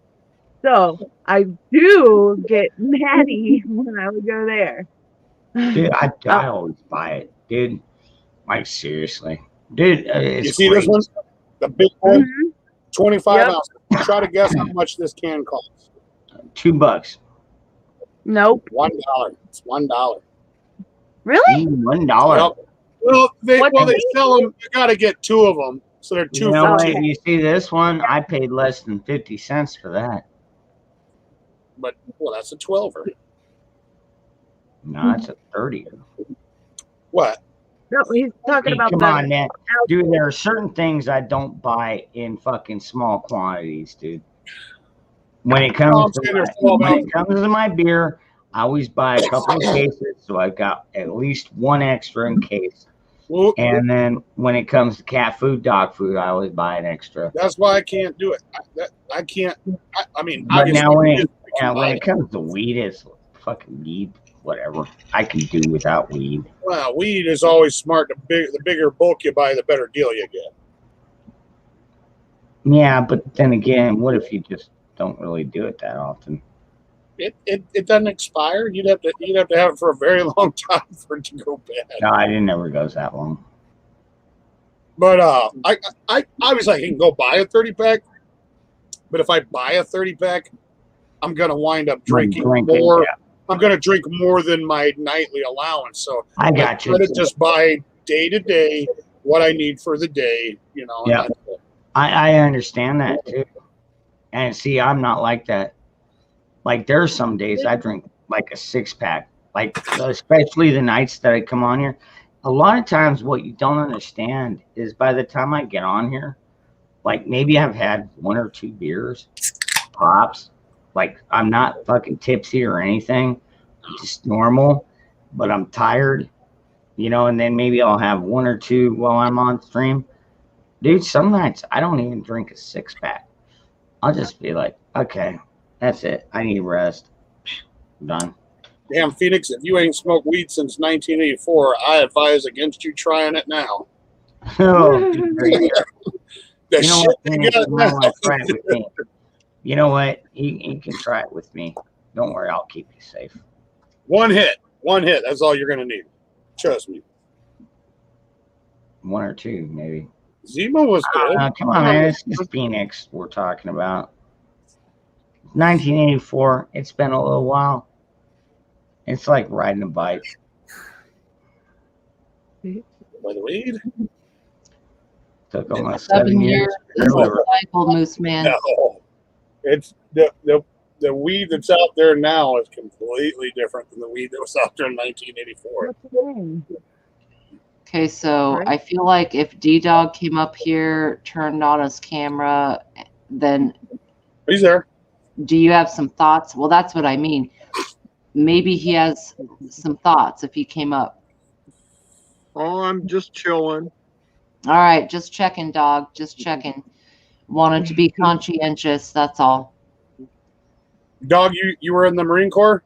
So I do get Natty when I would go there. Dude, I always buy it, dude. Like, seriously, dude. You see this one, the big one, 25 ounces. Try to guess how much this can costs. $2. Nope. $1. It's $1. Really? $1. Well, they sell them. You got to get 2 of them, so they're $2. You see this one? I paid less than 50 cents for that. But that's a 12er. No, it's a 30er. What? No, he's talking Hey, about come the on, man. Dude, there are certain things I don't buy in fucking small quantities, dude. When it comes to my beer, I always buy a couple of cases, so I got at least one extra in case. And then when it comes to cat food, dog food, I always buy an extra. That's why I can't do it. I can't. I mean, But now when buy it comes to weed, it's fucking weed, whatever. I can do without weed. Well, weed is always smart. The bigger bulk you buy, the better deal you get. Yeah, but then again, what if you just don't really do it that often? It doesn't expire. You'd have to have it for a very long time for it to go bad. No, it never goes that long. But I obviously I can go buy a 30-pack. But if I buy a 30-pack, I'm gonna wind up drinking more. Yeah. I'm gonna drink more than my nightly allowance. So I got you. Try to just buy day to day what I need for the day. You know. Yeah. I understand that too. And see, I'm not like that. Like there's some days I drink like a 6-pack, like especially the nights that I come on here. A lot of times what you don't understand is by the time I get on here, like maybe I've had 1 or 2 beers, pops. Like I'm not fucking tipsy or anything, I'm just normal, but I'm tired, you know, and then maybe I'll have 1 or 2 while I'm on stream. Dude, some nights I don't even drink a 6-pack. I'll just be like, okay, that's it. I need rest. Done. Damn, Phoenix, if you ain't smoked weed since 1984, I advise against you trying it now. Oh, The shit you got now. Try it with me. You know what? He can try it with me. Don't worry, I'll keep you safe. One hit. That's all you're gonna need. Trust me. 1 or 2, maybe. Zima was good. Come on, man. It's just Phoenix we're talking about. 1984. It's been a little while. It's like riding a bike. By the weed? Took almost 7 years. Cycle, Moose Man. No. It's the weed that's out there now is completely different than the weed that was out there in 1984. Okay, so I feel like if D-Dog came up here, turned on his camera, then... He's there. Do you have some thoughts? Well, that's what I mean. Maybe he has some thoughts if he came up. Oh, I'm just chilling. All right, just checking, dog. Just checking. Wanted to be conscientious, that's all. Dog, you were in the Marine Corps?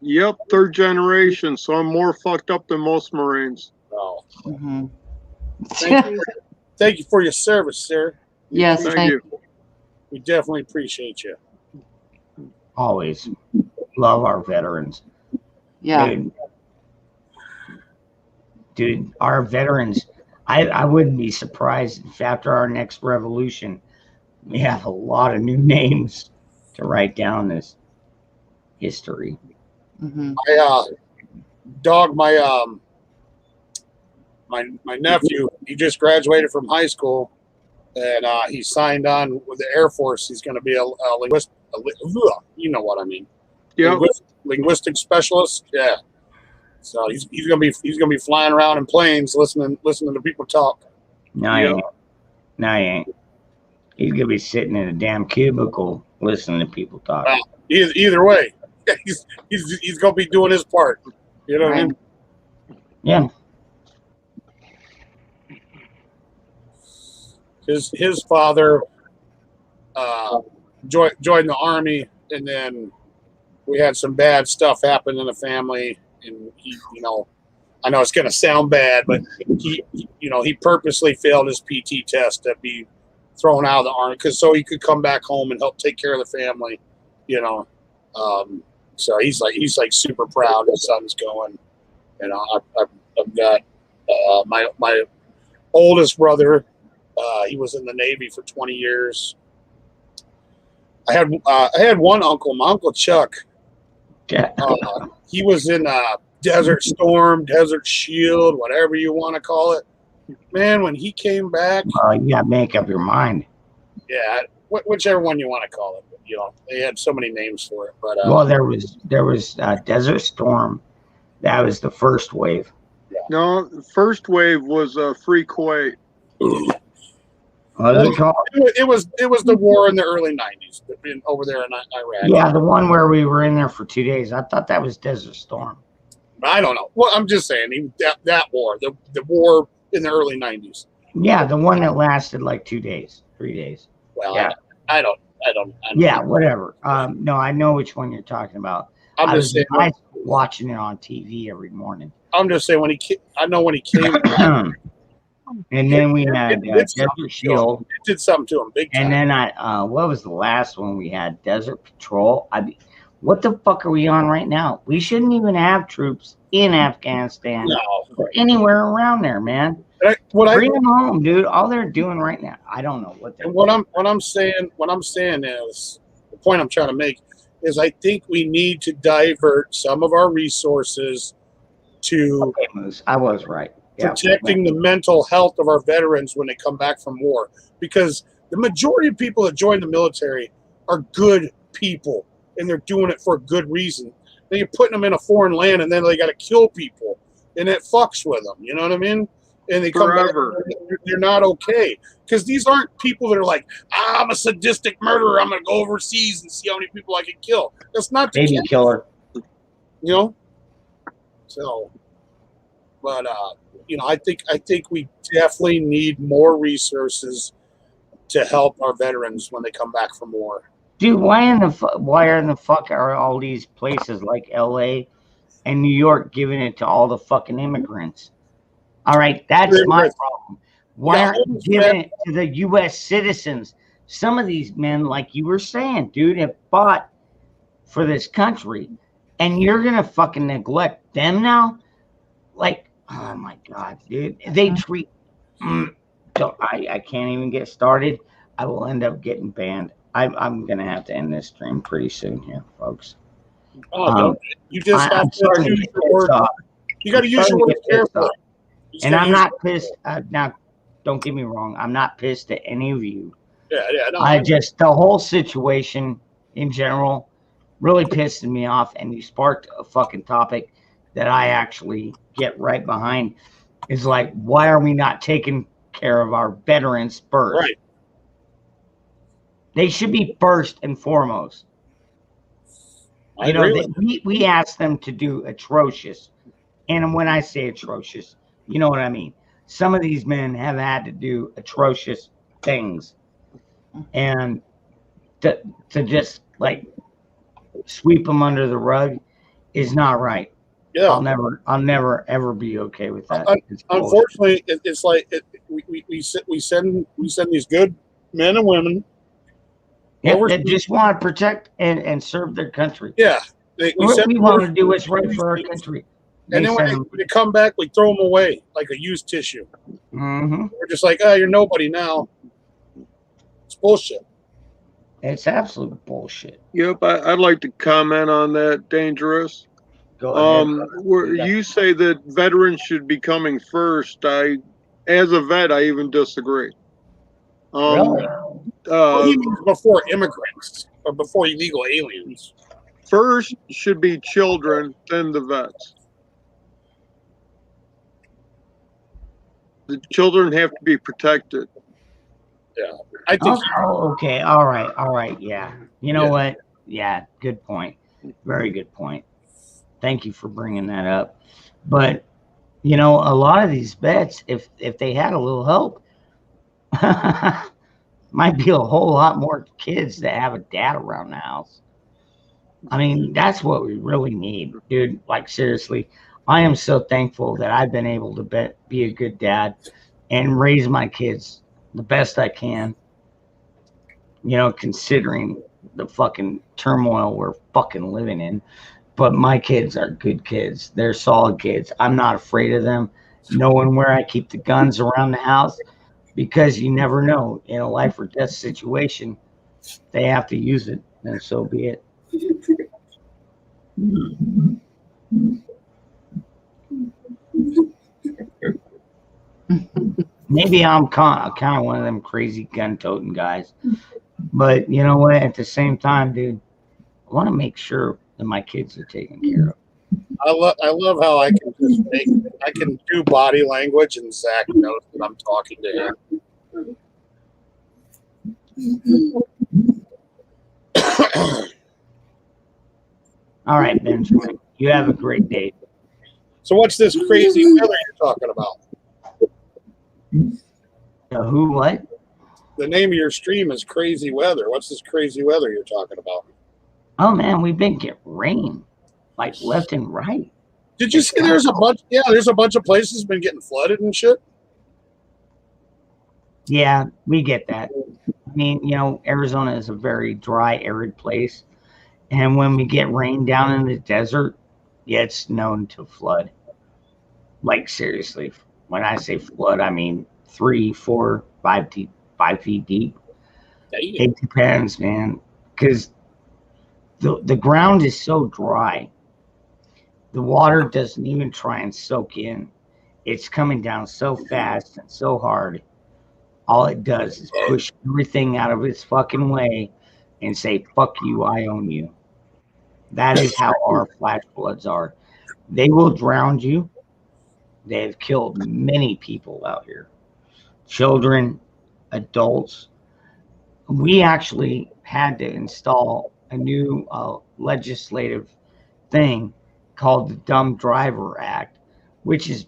Yep, 3rd generation, so I'm more fucked up than most Marines. Oh. Mm-hmm. Thank you for your service, sir. Yes, thank you. We definitely appreciate you. Always love our veterans. Yeah. Dude, our veterans, I wouldn't be surprised if after our next revolution, we have a lot of new names to write down this history. Mm-hmm. My nephew, he just graduated from high school, and he signed on with the Air Force. He's going to be a linguist. You know what I mean? Yeah. Linguistic specialist. Yeah. So he's gonna be flying around in planes, listening to people talk. No, he ain't. No, he ain't. He's gonna be sitting in a damn cubicle listening to people talk. Either way, he's gonna be doing his part. You know what I mean? Yeah. His father joined the Army, and then we had some bad stuff happen in the family, and he, I know it's going to sound bad, but he purposely failed his PT test to be thrown out of the Army so he could come back home and help take care of the family, so he's like super proud his son's going. I've got my oldest brother. He was in the Navy for 20 years. I had one uncle, my Uncle Chuck. Yeah. He was in Desert Storm, Desert Shield, whatever you want to call it. Man, when he came back, you got to make up your mind. Yeah, whichever one you want to call it. They had so many names for it. But well, there was Desert Storm. That was the first wave. No, first wave was Free Kuwait. What is it called? It was the war in the early 90s over there in Iraq. Yeah, the one where we were in there for 2 days. I thought that was Desert Storm. I don't know. Well, I'm just saying that war, the war in the early 90s. Yeah, the one that lasted like 2 days, 3 days. Well, Yeah. I don't. Yeah, whatever. No, I know which one you're talking about. I'm just saying. I was watching it on TV every morning. I'm just saying I know when he came. And then we had It Desert Shield. It did something to him big time. And then what was the last one we had? Desert Patrol. What the fuck are we on right now? We shouldn't even have troops in Afghanistan or anywhere around there, man. Bring them home, dude. All they're doing right now, I don't know what they're. What I'm saying is the point I'm trying to make is I think we need to divert some of our resources to I was right. Yeah. Protecting the mental health of our veterans when they come back from war, because the majority of people that join the military are good people and they're doing it for a good reason. Then you're putting them in a foreign land and then they got to kill people and it fucks with them. You know what I mean? And they come back, they're not okay, because these aren't people that are like, I'm a sadistic murderer. I'm going to go overseas and see how many people I can kill. That's not the baby case. killer. You know? So, but, I think we definitely need more resources to help our veterans when they come back from war. Dude, why in the fuck are all these places like LA and New York giving it to all the fucking immigrants? All right, that's my problem. Why aren't you giving it to the U.S. citizens? Some of these men, like you were saying, dude, have fought for this country, and you're gonna fucking neglect them now? Like, oh my God, dude, they treat. I can't even get started. I will end up getting banned. I'm gonna have to end this stream pretty soon here, folks. You just have to use your words. You got to use your words carefully. And I'm not pissed. Now, don't get me wrong. I'm not pissed at any of you. Yeah. No, the whole situation in general really pissed me off, and you sparked a fucking topic that I actually get right behind. Is like, why are we not taking care of our veterans first? Right. They should be first and foremost. We asked them to do atrocious, and when I say atrocious, you know what I mean. Some of these men have had to do atrocious things, and to just like sweep them under the rug is not right. Yeah, I'll never ever be okay with that. Unfortunately, it's like we send these good men and women. That just want to protect and serve their country. Yeah, we want to do what's right for our country. And then when they come back, we throw them away like a used tissue. Mm-hmm. We're just like, you're nobody now. It's bullshit. It's absolute bullshit. Yep, I'd like to comment on that, Dangerous. Go ahead. Where you say that veterans should be coming first, as a vet, I even disagree. Really? He means before immigrants or before illegal aliens. First should be children, then the vets. The children have to be protected. Yeah, I think. Okay. All right. Yeah. You know what? Yeah. Good point. Very good point. Thank you for bringing that up. But a lot of these vets, if they had a little help, might be a whole lot more kids that have a dad around the house. I mean, that's what we really need, dude. Like, seriously, I am so thankful that I've been able to be a good dad and raise my kids the best I can, considering the fucking turmoil we're fucking living in. But my kids are good kids. They're solid kids. I'm not afraid of them, knowing where I keep the guns around the house, because you never know. In a life or death situation, they have to use it, and so be it. Maybe I'm kind of one of them crazy gun-toting guys, but you know what? At the same time, dude, I want to make sure that my kids are taken care of. I love how I can just I can do body language, and Zach knows that I'm talking to him. All right, Benjamin. You have a great day. So what's this crazy weather you're talking about? Who? What? The name of your stream is Crazy Weather. What's this crazy weather you're talking about? Oh man, we've been getting rain like left and right. Did you see there's a bunch? Yeah, there's a bunch of places been getting flooded and shit. Yeah, we get that. I mean, Arizona is a very dry, arid place. And when we get rain down in the desert, yeah, it's known to flood. Like, seriously. When I say flood, I mean 3, 4, 5 feet deep. It depends, man. Because the ground is so dry. The water doesn't even try and soak in. It's coming down so fast and so hard. All it does is push everything out of its fucking way and say, fuck you, I own you. That is how our flash floods are. They will drown you. They have killed many people out here. Children, adults. We actually had to install a new legislative thing called the Dumb Driver Act, which is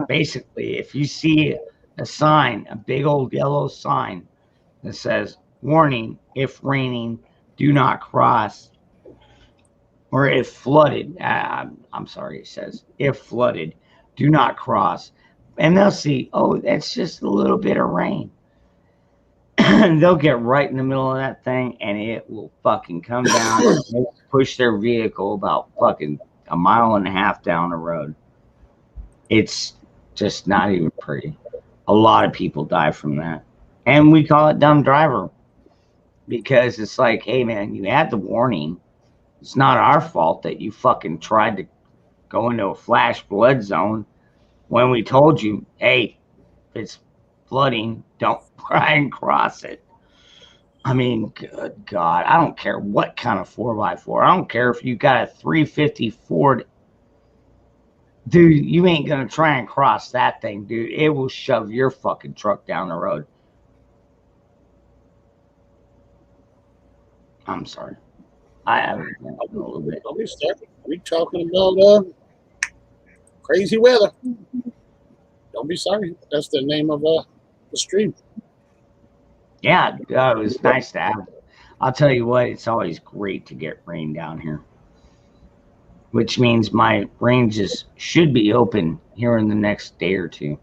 basically if you see a sign, a big old yellow sign that says, warning, if raining, do not cross. Or if flooded, I'm sorry, it says, if flooded, do not cross. And they'll see, oh, that's just a little bit of rain. They'll get right in the middle of that thing and it will fucking come down and push their vehicle about fucking 1.5 miles down the road. It's just not even pretty. A lot of people die from that. And we call it dumb driver because it's like, hey, man, you had the warning. It's not our fault that you fucking tried to go into a flash flood zone when we told you, hey, if it's flooding, don't try and cross it. I mean, good God, I don't care what kind of 4x4. I don't care if you got a 350 Ford. Dude, you ain't going to try and cross that thing, dude. It will shove your fucking truck down the road. I'm sorry. I haven't been a little bit. We talking about crazy weather. Don't be sorry. That's the name of the stream. Yeah, it was nice to have. I'll tell you what, it's always great to get rain down here. Which means my ranges should be open here in the next day or two.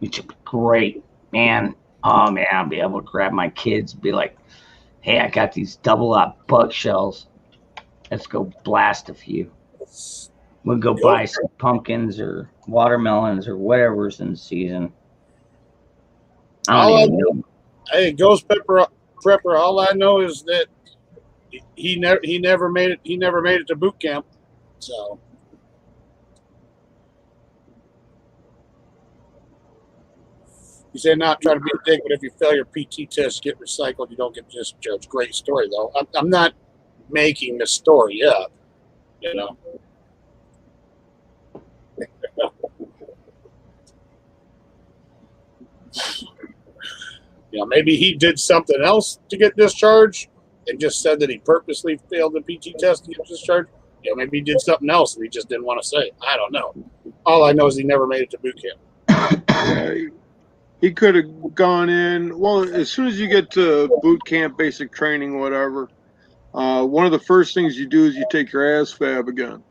Which would be great. Man, oh man, I'll be able to grab my kids and be like, hey, I got these double-up bug shells. Let's go blast a few. We'll go buy some pumpkins or watermelons or whatever's in season. I don't even know. Hey, Ghost Prepper, all I know is that he never made it to boot camp. So you say not trying to be a dick, but if you fail your PT test, get recycled, you don't get discharged. Great story, though. I'm not making the story up, you know. Maybe he did something else to get discharged and just said that he purposely failed the PT test to get discharged. Maybe he did something else and he just didn't want to say. I don't know. All I know is he never made it to boot camp. Yeah, he could have gone in. Well, as soon as you get to boot camp, basic training, whatever, one of the first things you do is you take your ASVAB again.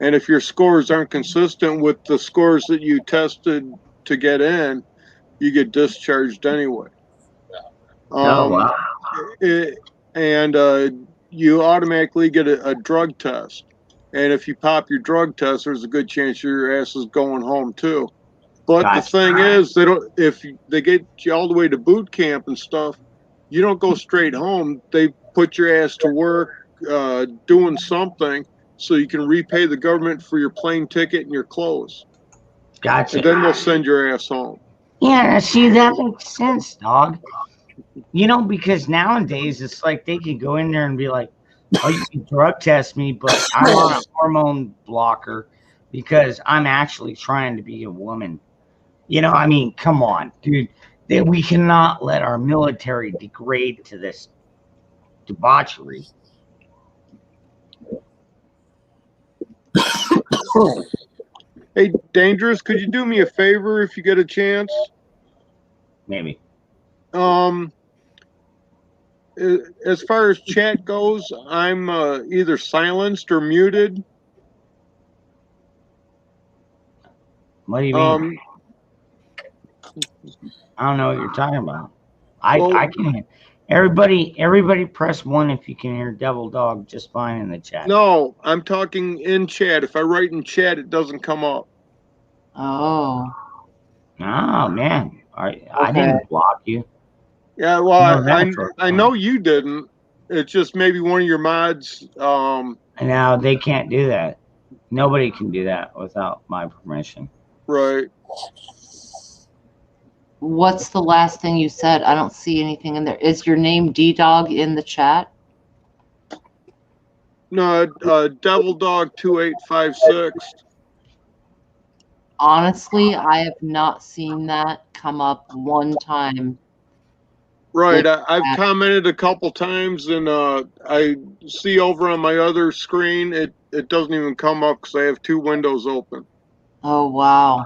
And if your scores aren't consistent with the scores that you tested to get in, you get discharged anyway. Wow. You automatically get a drug test. And if you pop your drug test, there's a good chance your ass is going home too. But Gotcha. The thing is, if they get you all the way to boot camp and stuff, you don't go straight home. They put your ass to work doing something so you can repay the government for your plane ticket and your clothes. Gotcha. And then they'll send your ass home. Yeah, see, that makes sense, dog. Because nowadays it's like they can go in there and be like, oh, you can drug test me, but I'm on a hormone blocker. because I'm actually trying to be a woman. You know, I mean, come on, dude. We cannot let our military degrade to this debauchery. Hey, Dangerous, could you do me a favor if you get a chance? Maybe. As far as chat goes, I'm either silenced or muted. What do you mean? I don't know what you're talking about. I can hear. Everybody press 1 if you can hear Devil Dog just fine in the chat. No, I'm talking in chat. If I write in chat, it doesn't come up. Oh. Oh, man. I didn't block you. Yeah, well, No, I know you didn't. It's just maybe one of your mods. Now, they can't do that. Nobody can do that without my permission. Right. What's the last thing you said? I don't see anything in there. Is your name D-Dog in the chat? No, Devil Dog 2856. Honestly, I have not seen that come up one time. Right. I've commented a couple times, and I see over on my other screen, it doesn't even come up because I have 2 windows open. Oh, wow.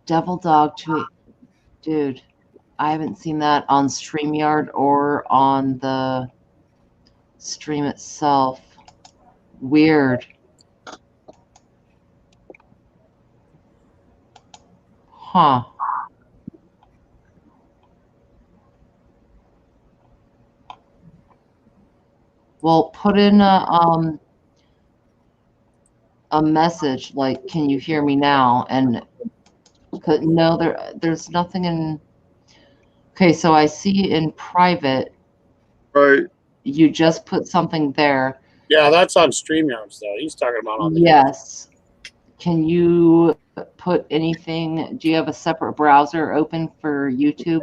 Devil Dog 28. Dude, I haven't seen that on StreamYard or on the stream itself. Weird. Huh. Well, put in a message like, "Can you hear me now?" And no, there's nothing in. Okay, so I see in private. Right. You just put something there. Yeah, that's on StreamYards though. He's talking about on the Yes. Can you put anything? Do you have a separate browser open for YouTube?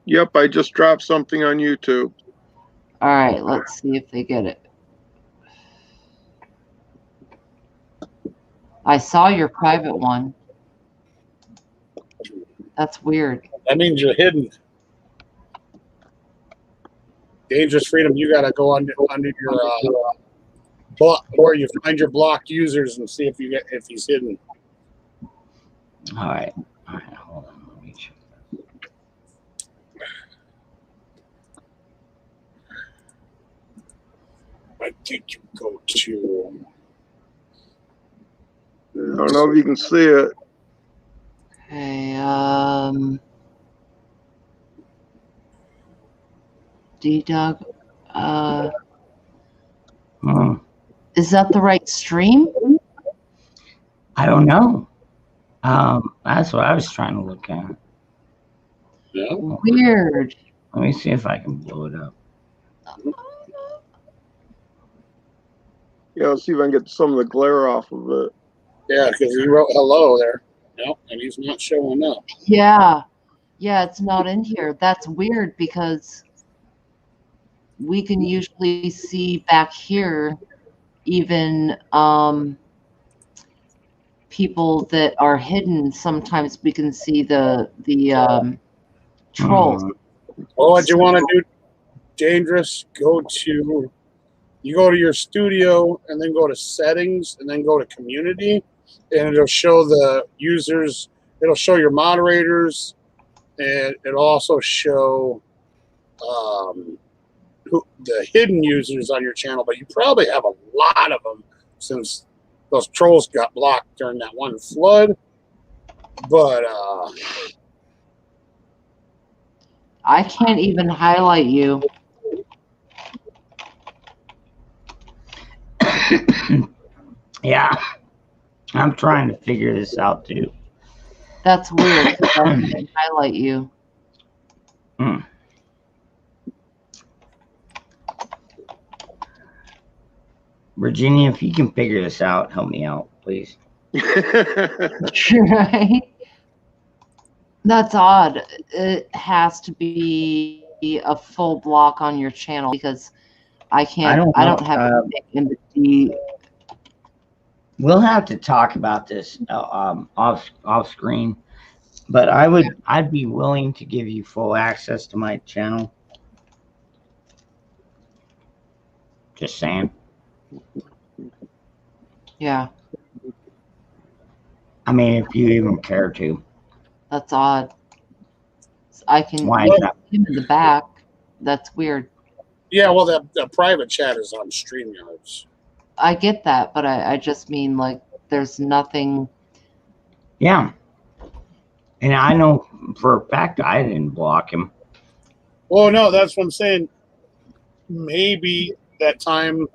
Yep, I just dropped something on YouTube. All right, let's see if they get it. I saw your private one. That's weird. That means you're hidden. Dangerous Freedom, you gotta go under your block where you find your blocked users and see if he's hidden. All right, hold on. Let me check. I think you go to. I don't know if you can see it. Okay, D-Dog, is that the right stream? I don't know. That's what I was trying to look at. Yeah. Weird. Let me see if I can blow it up. Yeah, let's see if I can get some of the glare off of it. Yeah, because he wrote hello there. Nope, and he's not showing up. Yeah, it's not in here. That's weird because we can usually see back here even people that are hidden. Sometimes we can see the trolls. Well, what you want to do, Dangerous, you go to your studio and then go to settings and then go to community, and it'll show the users, it'll show your moderators, and it'll also show the hidden users on your channel, but you probably have a lot of them since those trolls got blocked during that one flood. But I can't even highlight you. Yeah, I'm trying to figure this out too. That's weird. I can't highlight you. Virginia, if you can figure this out, help me out, please. Right? That's odd. It has to be a full block on your channel because I can't. I don't have anything in the D. We'll have to talk about this off screen, but I'd be willing to give you full access to my channel. Just saying. Yeah, I mean, if you even care to. that's odd. I can Why put is that? him in the back. That's weird. Yeah, well, the private chat is on StreamYards. I get that, but I just mean like there's nothing. Yeah. And I know for a fact I didn't block him. Well, no, that's what I'm saying. Maybe that time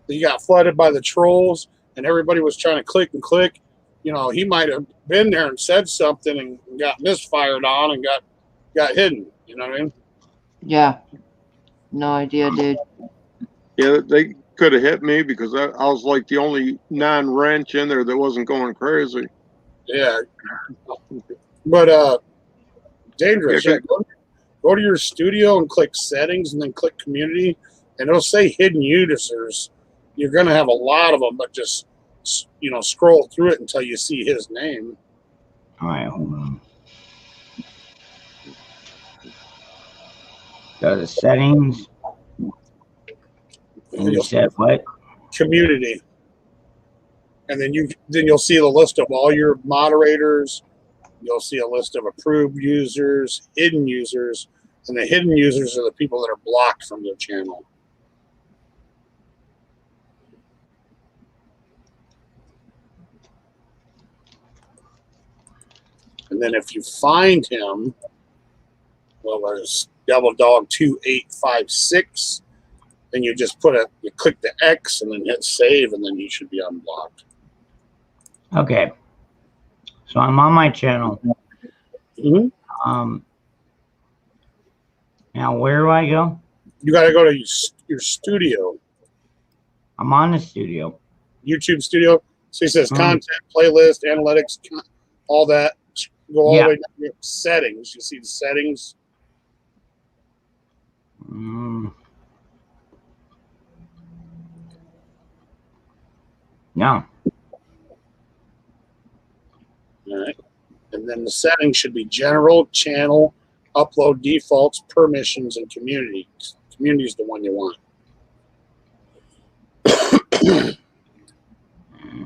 that you got flooded by the trolls and everybody was trying to click and click, you know, he might have been there and said something and got misfired on and got hidden. You know what I mean? Yeah, no idea, dude. Yeah, they could have hit me because I was like the only non-wrench in there that wasn't going crazy. Yeah. But dangerous. Yeah, Yeah, go to your studio and click settings and then click community, and it'll say hidden users. You're gonna have a lot of them, but just scroll through it until you see his name. All right, hold on. Go to settings. And you said what? Community. And then you'll see the list of all your moderators. You'll see a list of approved users, hidden users, and the hidden users are the people that are blocked from their channel. And then if you find him, well, there's Devil Dog 2856. Then you just you click the X and then hit save, and then you should be unblocked. Okay. So I'm on my channel. Mm-hmm. Now where do I go? You got to go to your studio. I'm on the studio. YouTube studio. So it says content, playlist, analytics, all that. Go all the way down to settings. You see the settings? No. All right. And then the settings should be general, channel, upload defaults, permissions, and community. Community is the one you want.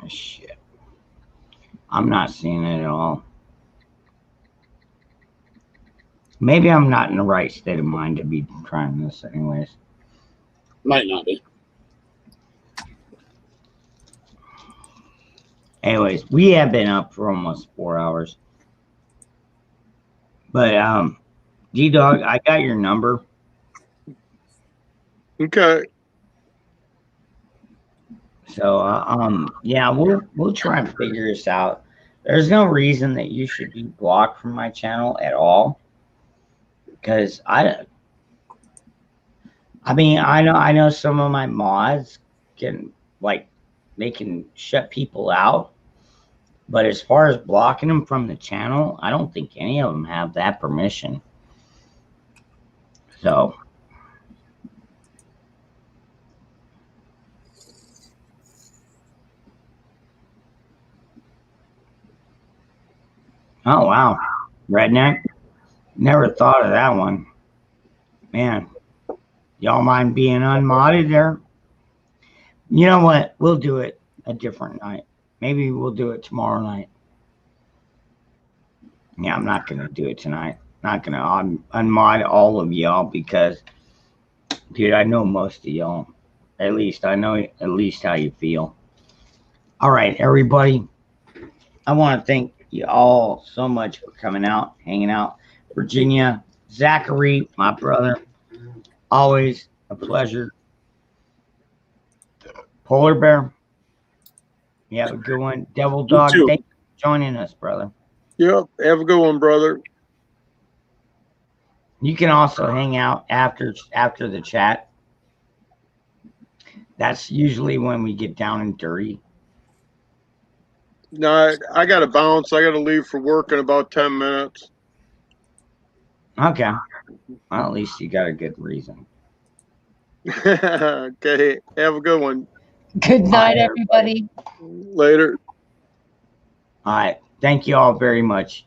Shit. I'm not seeing it at all. Maybe I'm not in the right state of mind to be trying this anyways. Might not be. Anyways, we have been up for almost 4 hours. But D-Dog, I got your number. Okay. So yeah, we'll try and figure this out. There's no reason that you should be blocked from my channel at all. Because I mean, I know some of my mods can they can shut people out, but as far as blocking them from the channel, I don't think any of them have that permission. So oh wow, Redneck. Never thought of that one. Man, y'all mind being unmodded there? You know what? We'll do it a different night. Maybe we'll do it tomorrow night. Yeah, I'm not going to do it tonight. Not going to unmod all of y'all because, dude, I know most of y'all. At least I know at least how you feel. All right, everybody. I want to thank you all so much for coming out, hanging out. Virginia, Zachary, my brother, always a pleasure. Polar Bear, you have a good one. Devil Dog, thank you for joining us, brother. Yep, have a good one, brother. You can also hang out after the chat. That's usually when we get down and dirty. No, I got to bounce. I got to leave for work in about 10 minutes. Okay. Well, at least you got a good reason. Okay. Have a good one. Good night, everybody. everybody. Later. All right. Thank you all very much.